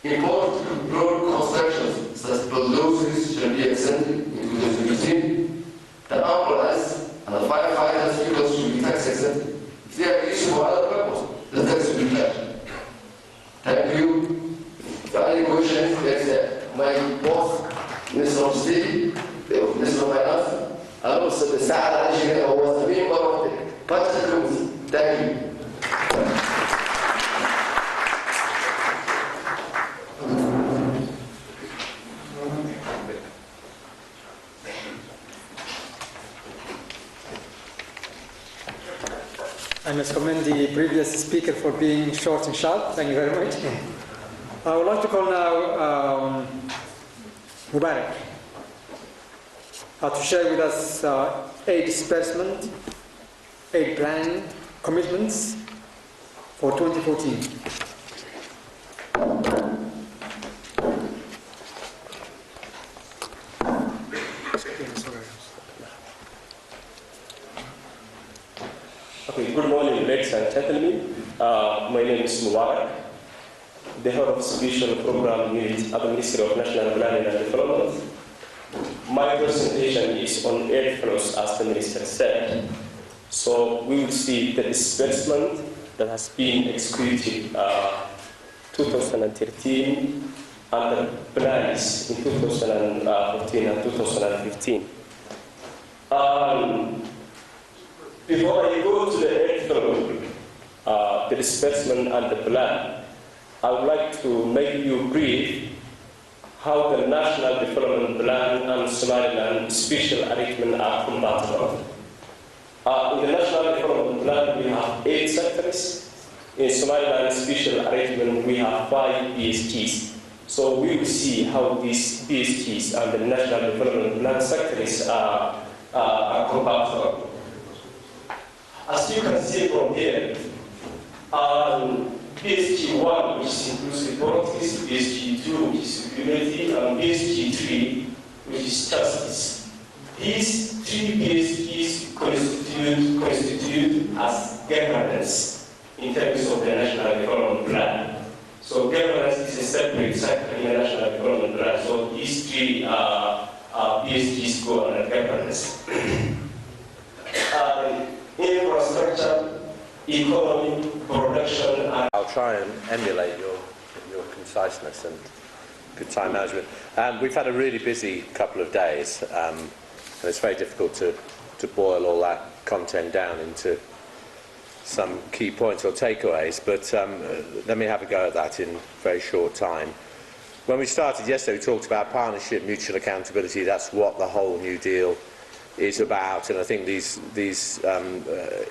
Important road constructions such as bulldozers should be exempted in 2015. The ambulance and the firefighters vehicles should be tax exempted. If they are used for other purpose, the tax will be charged. Thank you. If there are any questions, there's my boss, Minister of State, the Minister of Finance, and also the Saad engineer who was the member of the budget committee. Thank you. I must commend the previous speaker for being short and sharp. Thank you very much. I would like to call now Mubarak to share with us aid disbursement, aid plan, commitments for 2014. Okay, good morning, ladies and gentlemen. My name is Mubarak, the head of Special Program Unit at the Ministry of National Planning and Development. My presentation is on aid flows, as the Minister said. So we will see the disbursement that has been executed 2013 and the plans in 2014 and 2015. Before I go to the aid flow, the disbursement and the plan, I would like to make you brief how the National Development Plan and Somaliland Special Arrangement are compatible. In the National Development Plan, we have 8 sectors. In Somaliland Special Arrangement, we have 5 PSGs. So we will see how these PSGs and the National Development Plan sectors are compatible. As you can see from here, PSG 1, which includes reports, PSG 2, which is community, and PSG 3, which is justice. These 3 PSGs constitute as governance in terms of the National Development Plan. So governance is a separate sector in the National Development Plan. So these 3 PSGs go under governance. Infrastructure, economy, production, and I'll try and emulate your conciseness and good time management. We've had a really busy couple of days, and it's very difficult to boil all that content down into some key points or takeaways, but let me have a go at that in a very short time. When we started yesterday, we talked about partnership, mutual accountability. That's what the whole New Deal is about, and I think these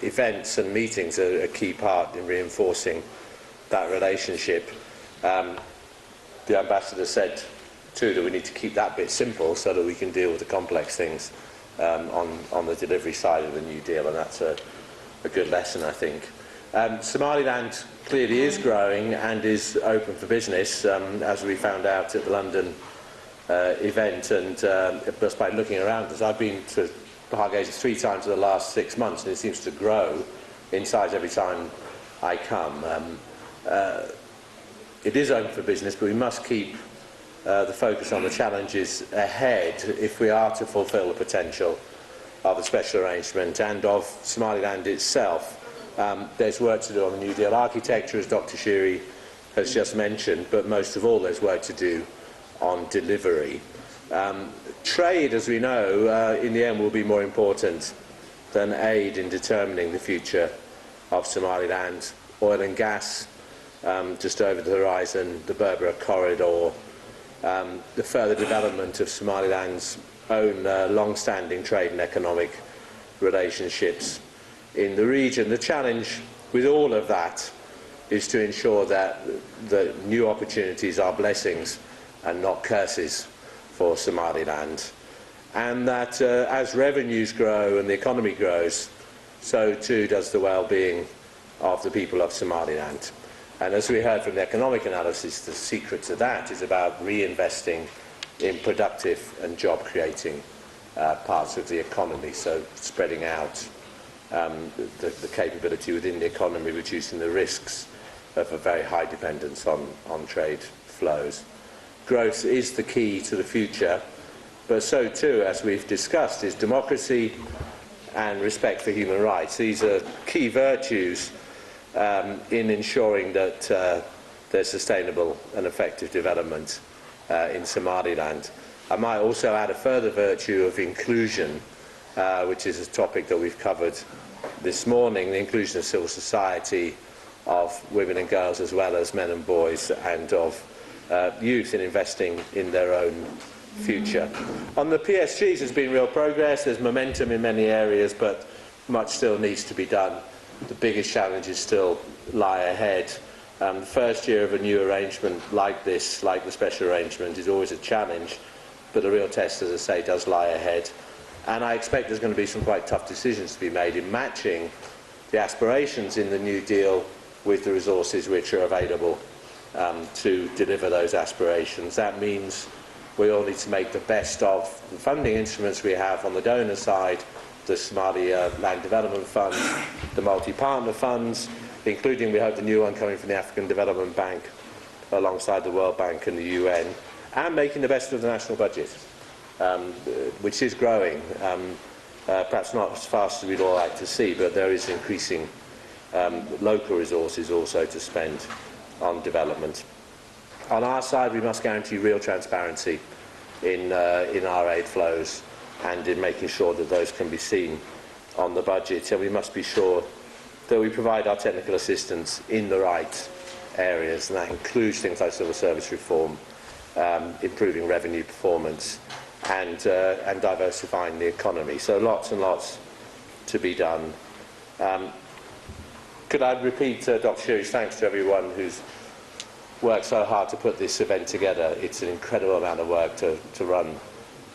events and meetings are a key part in reinforcing that relationship. The Ambassador said too that we need to keep that bit simple so that we can deal with the complex things on the delivery side of the New Deal, and that's a good lesson, I think. Somaliland clearly is growing and is open for business, as we found out at the London event, and just by looking around us. I've been to Hargeisa 3 times in the last 6 months, and it seems to grow in size every time I come. It is open for business, but we must keep the focus on the challenges ahead if we are to fulfil the potential of the special arrangement and of Somaliland itself. There's work to do on the New Deal architecture, as Dr. Shiri has just mentioned, but most of all there's work to do on delivery. Trade, as we know, in the end will be more important than aid in determining the future of Somaliland. Oil and gas, just over the horizon, the Berbera corridor, the further development of Somaliland's own long-standing trade and economic relationships in the region. The challenge with all of that is to ensure that the new opportunities are blessings and not curses for Somaliland, and that as revenues grow and the economy grows, so too does the well-being of the people of Somaliland. And as we heard from the economic analysis, the secret to that is about reinvesting in productive and job-creating parts of the economy, so spreading out the capability within the economy, reducing the risks of a very high dependence on trade flows. Growth is the key to the future, but so too, as we've discussed, is democracy and respect for human rights. These are key virtues in ensuring that there's sustainable and effective development in Somaliland. I might also add a further virtue of inclusion, which is a topic that we've covered this morning, the inclusion of civil society, of women and girls as well as men and boys, and of youth in investing in their own future. On the PSGs there's been real progress, there's momentum in many areas, but much still needs to be done. The biggest challenges still lie ahead. The first year of a new arrangement like this, like the special arrangement, is always a challenge, but the real test, as I say, does lie ahead. And I expect there's going to be some quite tough decisions to be made in matching the aspirations in the New Deal with the resources which are available to deliver those aspirations. That means we all need to make the best of the funding instruments we have on the donor side, the Somaliland Development Fund, the multi-partner funds, including, we hope, the new one coming from the African Development Bank alongside the World Bank and the UN, and making the best of the national budget, which is growing, perhaps not as fast as we'd all like to see, but there is increasing local resources also to spend on development. On our side, we must guarantee real transparency in our aid flows and in making sure that those can be seen on the budget, and we must be sure that we provide our technical assistance in the right areas, and that includes things like civil service reform, improving revenue performance, and diversifying the economy. So lots and lots to be done. Could I repeat Dr. Shiri's thanks to everyone who's worked so hard to put this event together. It's an incredible amount of work to run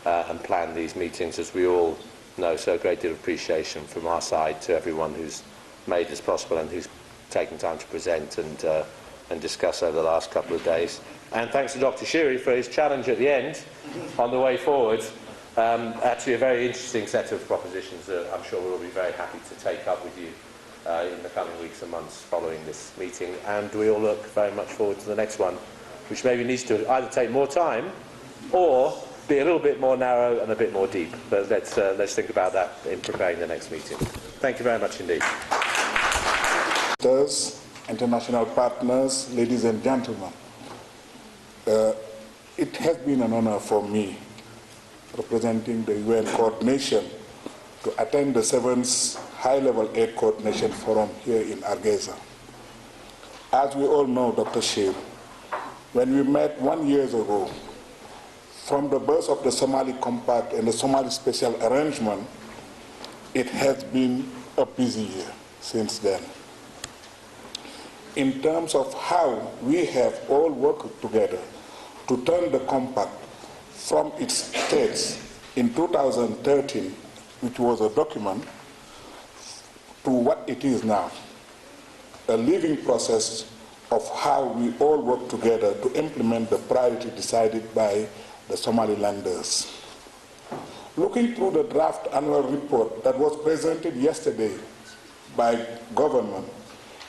and plan these meetings, as we all know, so a great deal of appreciation from our side to everyone who's made this possible and who's taken time to present and discuss over the last couple of days. And thanks to Dr. Shiri for his challenge at the end on the way forward. Actually a very interesting set of propositions that I'm sure we'll be very happy to take up with you in the coming weeks and months following this meeting, and we all look very much forward to the next one, which maybe needs to either take more time or be a little bit more narrow and a bit more deep. But let's think about that in preparing the next meeting. Thank you very much indeed. International partners, ladies and gentlemen, it has been an honor for me, representing the UN coordination, to attend the 7th High-Level Aid Coordination Forum here in Hargeisa. As we all know, Dr. Shir, when we met 1 year ago, from the birth of the Somali Compact and the Somali Special Arrangement, it has been a busy year since then. In terms of how we have all worked together to turn the Compact from its states in 2013, which was a document, to what it is now, a living process of how we all work together to implement the priority decided by the Somalilanders. Looking through the draft annual report that was presented yesterday by government,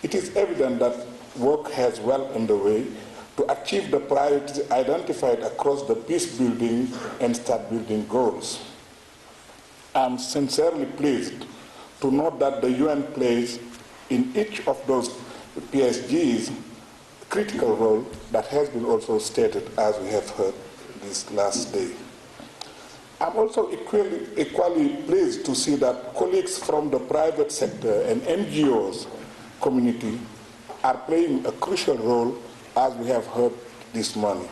it is evident that work has well underway to achieve the priorities identified across the peace-building and state-building goals. I'm sincerely pleased to note that the UN plays in each of those PSGs a critical role that has been also stated, as we have heard this last day. I'm also equally pleased to see that colleagues from the private sector and NGOs community are playing a crucial role, as we have heard this morning.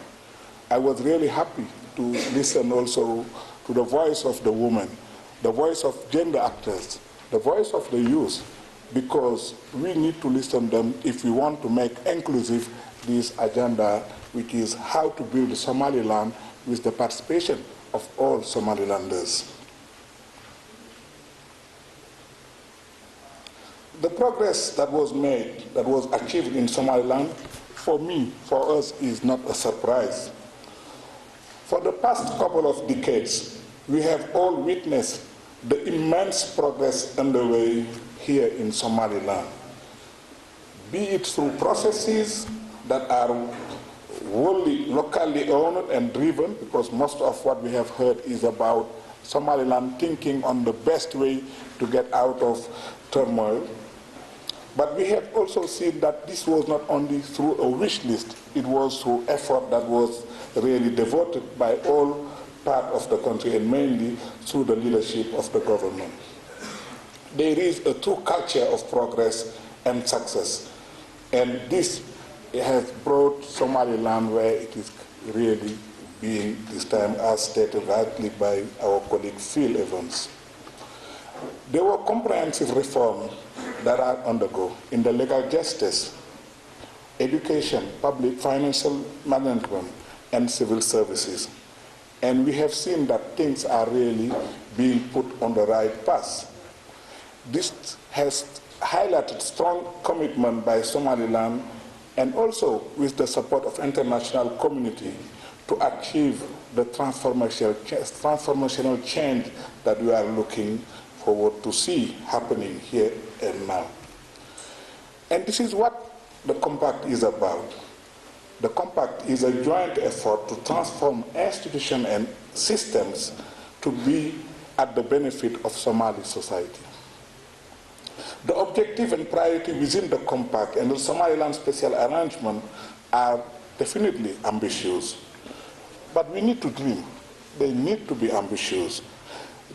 I was really happy to listen also to the voice of the women, the voice of gender actors, the voice of the youth, because we need to listen to them if we want to make inclusive this agenda, which is how to build Somaliland with the participation of all Somalilanders. The progress that was made, that was achieved in Somaliland, for me, for us, is not a surprise. For the past couple of decades, we have all witnessed the immense progress underway here in Somaliland, be it through processes that are wholly locally owned and driven, because most of what we have heard is about Somaliland thinking on the best way to get out of turmoil. But we have also seen that this was not only through a wish list, it was through effort that was really devoted by all part of the country, and mainly through the leadership of the government. There is a true culture of progress and success, and this has brought Somaliland where it is really being this time, as stated rightly by our colleague Phil Evans. There were comprehensive reforms that are undergo in the legal justice, education, public financial management, and civil services. And we have seen that things are really being put on the right path. This has highlighted strong commitment by Somaliland, and also with the support of international community, to achieve the transformational change that we are looking forward to see happening here and now. And this is what the Compact is about. The Compact is a joint effort to transform institutions and systems to be at the benefit of Somali society. The objective and priority within the Compact and the Somaliland Special Arrangement are definitely ambitious. But we need to dream. They need to be ambitious.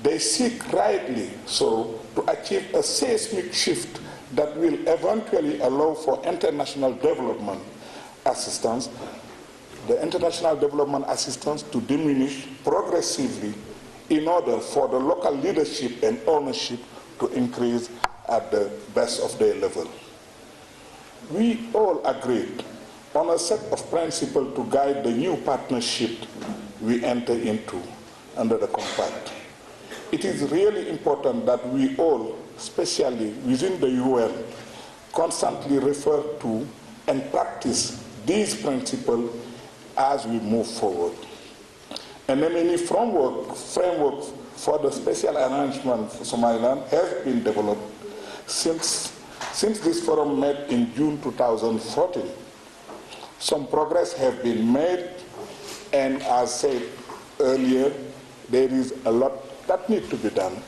They seek rightly so to achieve a seismic shift that will eventually allow for international development assistance, the international development assistance to diminish progressively in order for the local leadership and ownership to increase at the best of their level. We all agreed on a set of principles to guide the new partnership we enter into under the Compact. It is really important that we all, especially within the UN, constantly refer to and practice these principles as we move forward. And then any framework for the special arrangement for Somaliland has been developed since this forum met in June 2014. Some progress has been made, and as said earlier, there is a lot that needs to be done,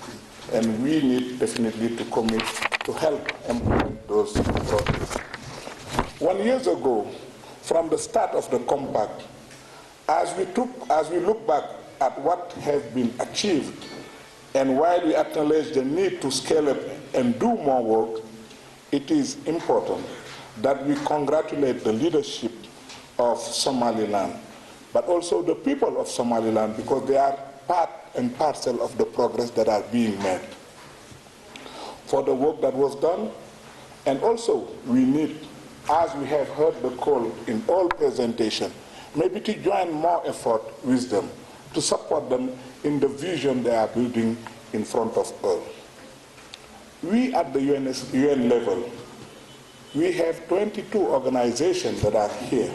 and we need definitely to commit to help implement those progress. 1 year ago, from the start of the Compact, as we look back at what has been achieved, and while we acknowledge the need to scale up and do more work, it is important that we congratulate the leadership of Somaliland, but also the people of Somaliland, because they are part and parcel of the progress that are being made, for the work that was done. And also we need, as we have heard the call in all presentations, maybe to join more effort with them, to support them in the vision they are building in front of us. We at the UN level, we have 22 organizations that are here.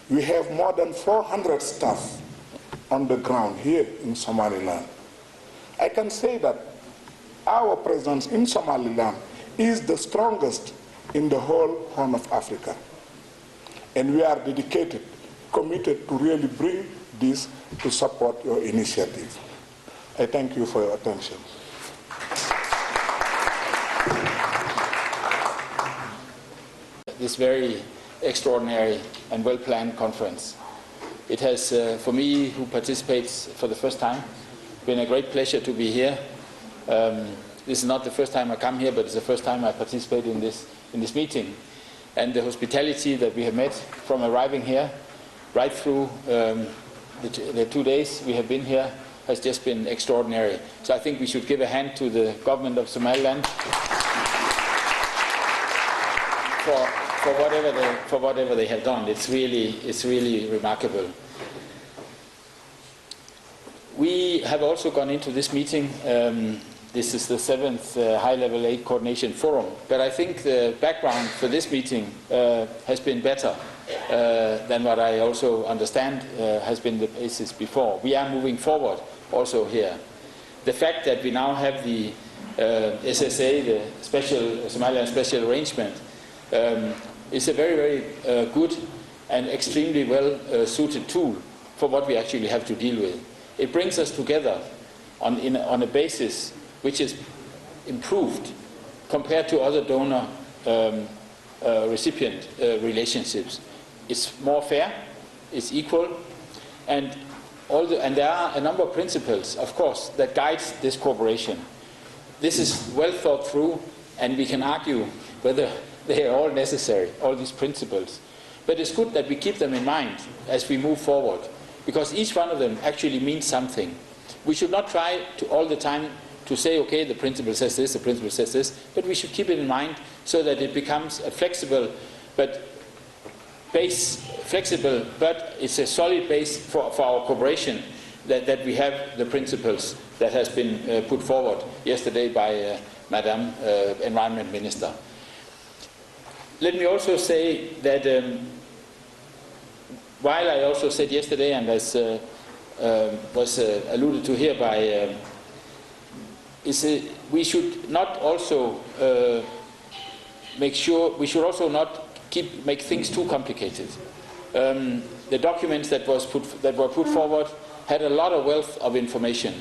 We have more than 400 staff on the ground here in Somaliland. I can say that our presence in Somaliland is the strongest in the whole Horn of Africa. And we are dedicated, committed to really bring this to support your initiative. I thank you for your attention. This very extraordinary and well-planned conference. It has, for me, who participates for the first time, been a great pleasure to be here. This is not the first time I come here, but it's the first time I participate in this meeting. And the hospitality that we have met from arriving here, right through the 2 days we have been here, has just been extraordinary. So I think we should give a hand to the government of Somaliland. for whatever they have done. It's really remarkable. We have also gone into this meeting. This is the 7th High-Level Aid Coordination Forum. But I think the background for this meeting has been better than what I also understand has been the basis before. We are moving forward also here. The fact that we now have the SSA, the Somaliland Special Arrangement, is a very, very good and extremely well-suited tool for what we actually have to deal with. It brings us together on a basis which is improved compared to other donor-recipient relationships. It's more fair, it's equal, and there are a number of principles, of course, that guides this cooperation. This is well thought through, and we can argue whether they are all necessary, all these principles. But it's good that we keep them in mind as we move forward, because each one of them actually means something. We should not try to all the time to say, okay, the principle says this, the principle says this, but we should keep it in mind so that it becomes a flexible but it's a solid base for our cooperation, that we have the principles that has been put forward yesterday by Madam Environment Minister. Let me also say that while I also said yesterday, and as was alluded to here by, we should not also we should also not make things too complicated. The documents that were put forward had a lot of wealth of information.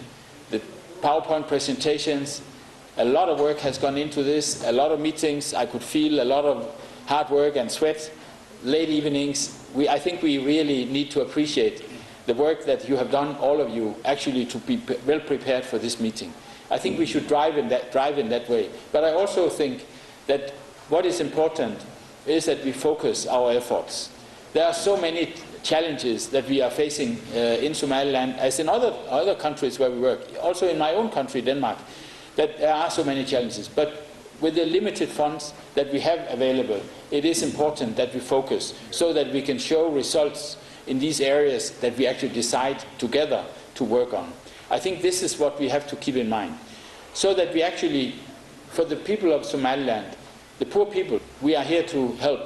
The PowerPoint presentations, a lot of work has gone into this, a lot of meetings. I could feel a lot of hard work and sweat, late evenings. I think we really need to appreciate the work that you have done, all of you, actually to be well prepared for this meeting. I think we should drive in that way. But I also think that what is important is that we focus our efforts. There are so many challenges that we are facing in Somaliland, as in other countries where we work, also in my own country, Denmark, that there are so many challenges. But with the limited funds that we have available, it is important that we focus so that we can show results in these areas that we actually decide together to work on. I think this is what we have to keep in mind, so that we actually, for the people of Somaliland, the poor people, we are here to help,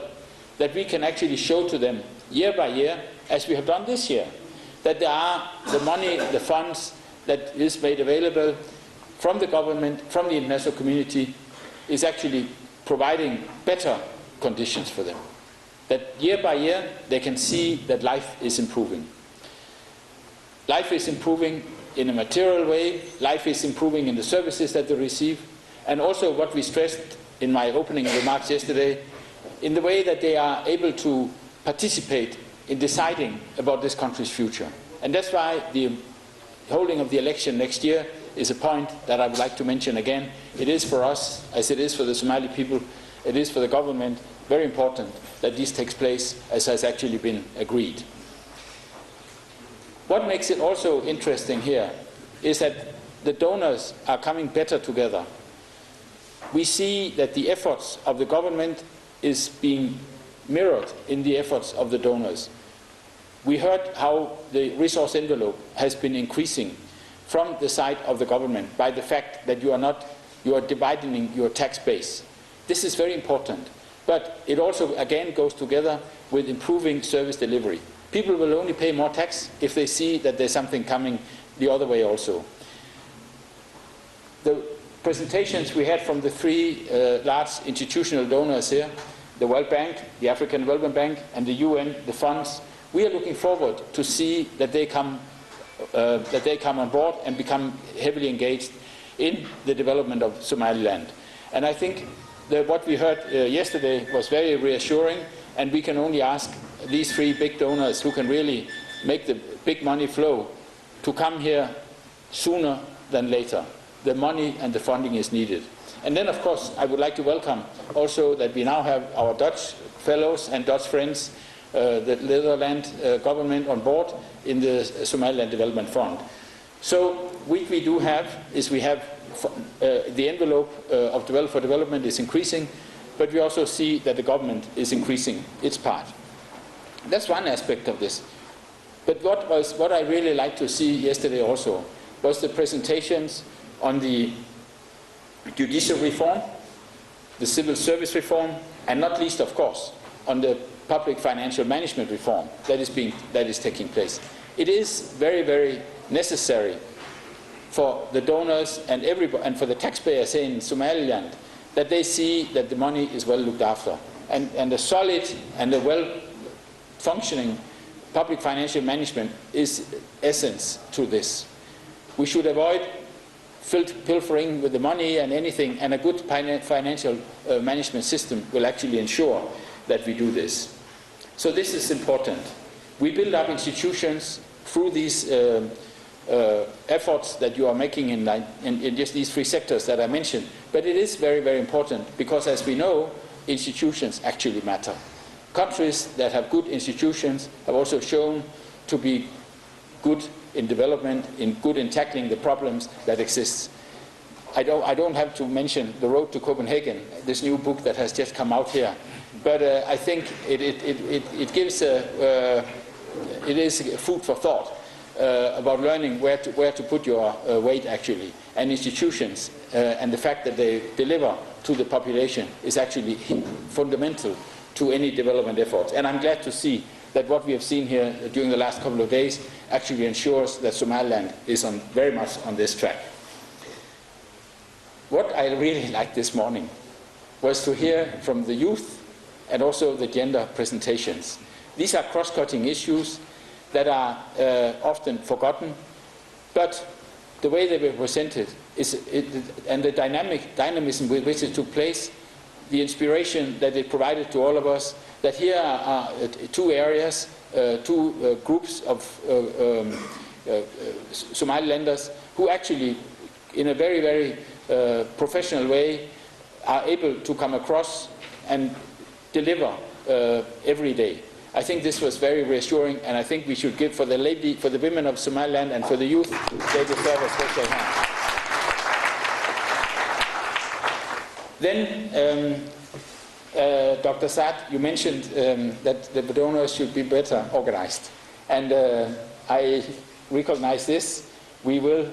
that we can actually show to them year by year, as we have done this year, that there are the money, the funds that is made available from the government, from the international community, is actually providing better conditions for them. That year by year they can see that life is improving. Life is improving in a material way, life is improving in the services that they receive, and also what we stressed in my opening remarks yesterday, in the way that they are able to participate in deciding about this country's future. And that's why the holding of the election next year is a point that I would like to mention again. It is for us, as it is for the Somali people, it is for the government, very important that this takes place as has actually been agreed. What makes it also interesting here is that the donors are coming better together. We see that the efforts of the government is being mirrored in the efforts of the donors. We heard how the resource envelope has been increasing from the side of the government by the fact that you are dividing your tax base. This is very important, but it also again goes together with improving service delivery. People will only pay more tax if they see that there's something coming the other way also. The presentations we had from the three large institutional donors here, the World Bank, the African Development Bank, and the UN, the funds, we are looking forward to see that they come on board and become heavily engaged in the development of Somaliland. And I think that what we heard yesterday was very reassuring, and we can only ask these three big donors who can really make the big money flow to come here sooner than later. The money and the funding is needed. And then, of course, I would like to welcome also that we now have our Dutch fellows and Dutch friends, the Netherlands government on board in the Somaliland Development Fund. So what we do have is we have the envelope of for development is increasing. but we also see that the government is increasing its part. That's one aspect of this. But what I really liked to see yesterday also was the presentations on the judicial reform, the civil service reform, and not least, of course, on the public financial management reform that is taking place. It is very, very necessary for the donors and everybody, and for the taxpayers in Somaliland, that they see that the money is well looked after, and a solid and a well-functioning public financial management is essence to this. We should avoid pilfering with the money and anything, and a good financial management system will actually ensure that we do this. So this is important. We build up institutions through these efforts that you are making in just these three sectors that I mentioned. But it is very, very important because, as we know, institutions actually matter. Countries that have good institutions have also shown to be good in development, good in tackling the problems that exist. I don't have to mention The Road to Copenhagen, this new book that has just come out here. But I think it gives it is food for thought about learning where to put your weight actually. And institutions and the fact that they deliver to the population is actually fundamental to any development efforts. And I'm glad to see that what we have seen here during the last couple of days actually ensures that Somaliland is very much on this track. What I really liked this morning was to hear from the youth and also the gender presentations. These are cross-cutting issues that are often forgotten, but the way they were presented and the dynamism with which it took place, the inspiration that it provided to all of us, that here are two areas, two groups of Somalilanders who actually, in a very, very professional way, are able to come across and deliver every day. I think this was very reassuring, and I think we should give for the women of Somaliland and for the youth, they deserve a special hand. Then, Dr. Saad, you mentioned that the donors should be better organized. And I recognize this. We will,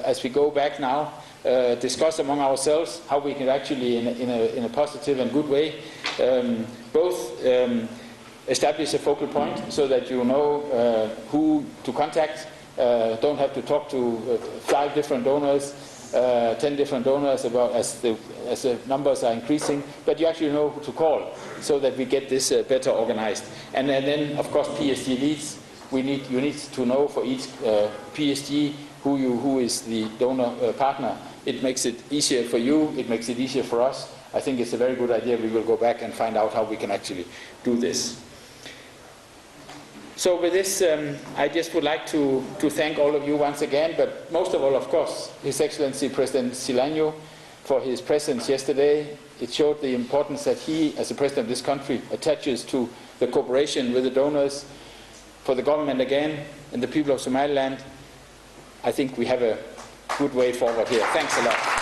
as we go back now, discuss among ourselves how we can actually, in a positive and good way, both establish a focal point so that you know who to contact. Don't have to talk to 5 different donors, 10 different donors as the numbers are increasing, but you actually know who to call so that we get this better organized. And then, of course, PSG leads. You need to know for each PSG who is the donor partner. It makes it easier for you. It makes it easier for us. I think it's a very good idea. We will go back and find out how we can actually do this. So with this, I just would like to thank all of you once again, but most of all, of course, His Excellency President Silanyo for his presence yesterday. It showed the importance that he, as the President of this country, attaches to the cooperation with the donors. For the government again, and the people of Somaliland, I think we have a good way forward here. Thanks a lot.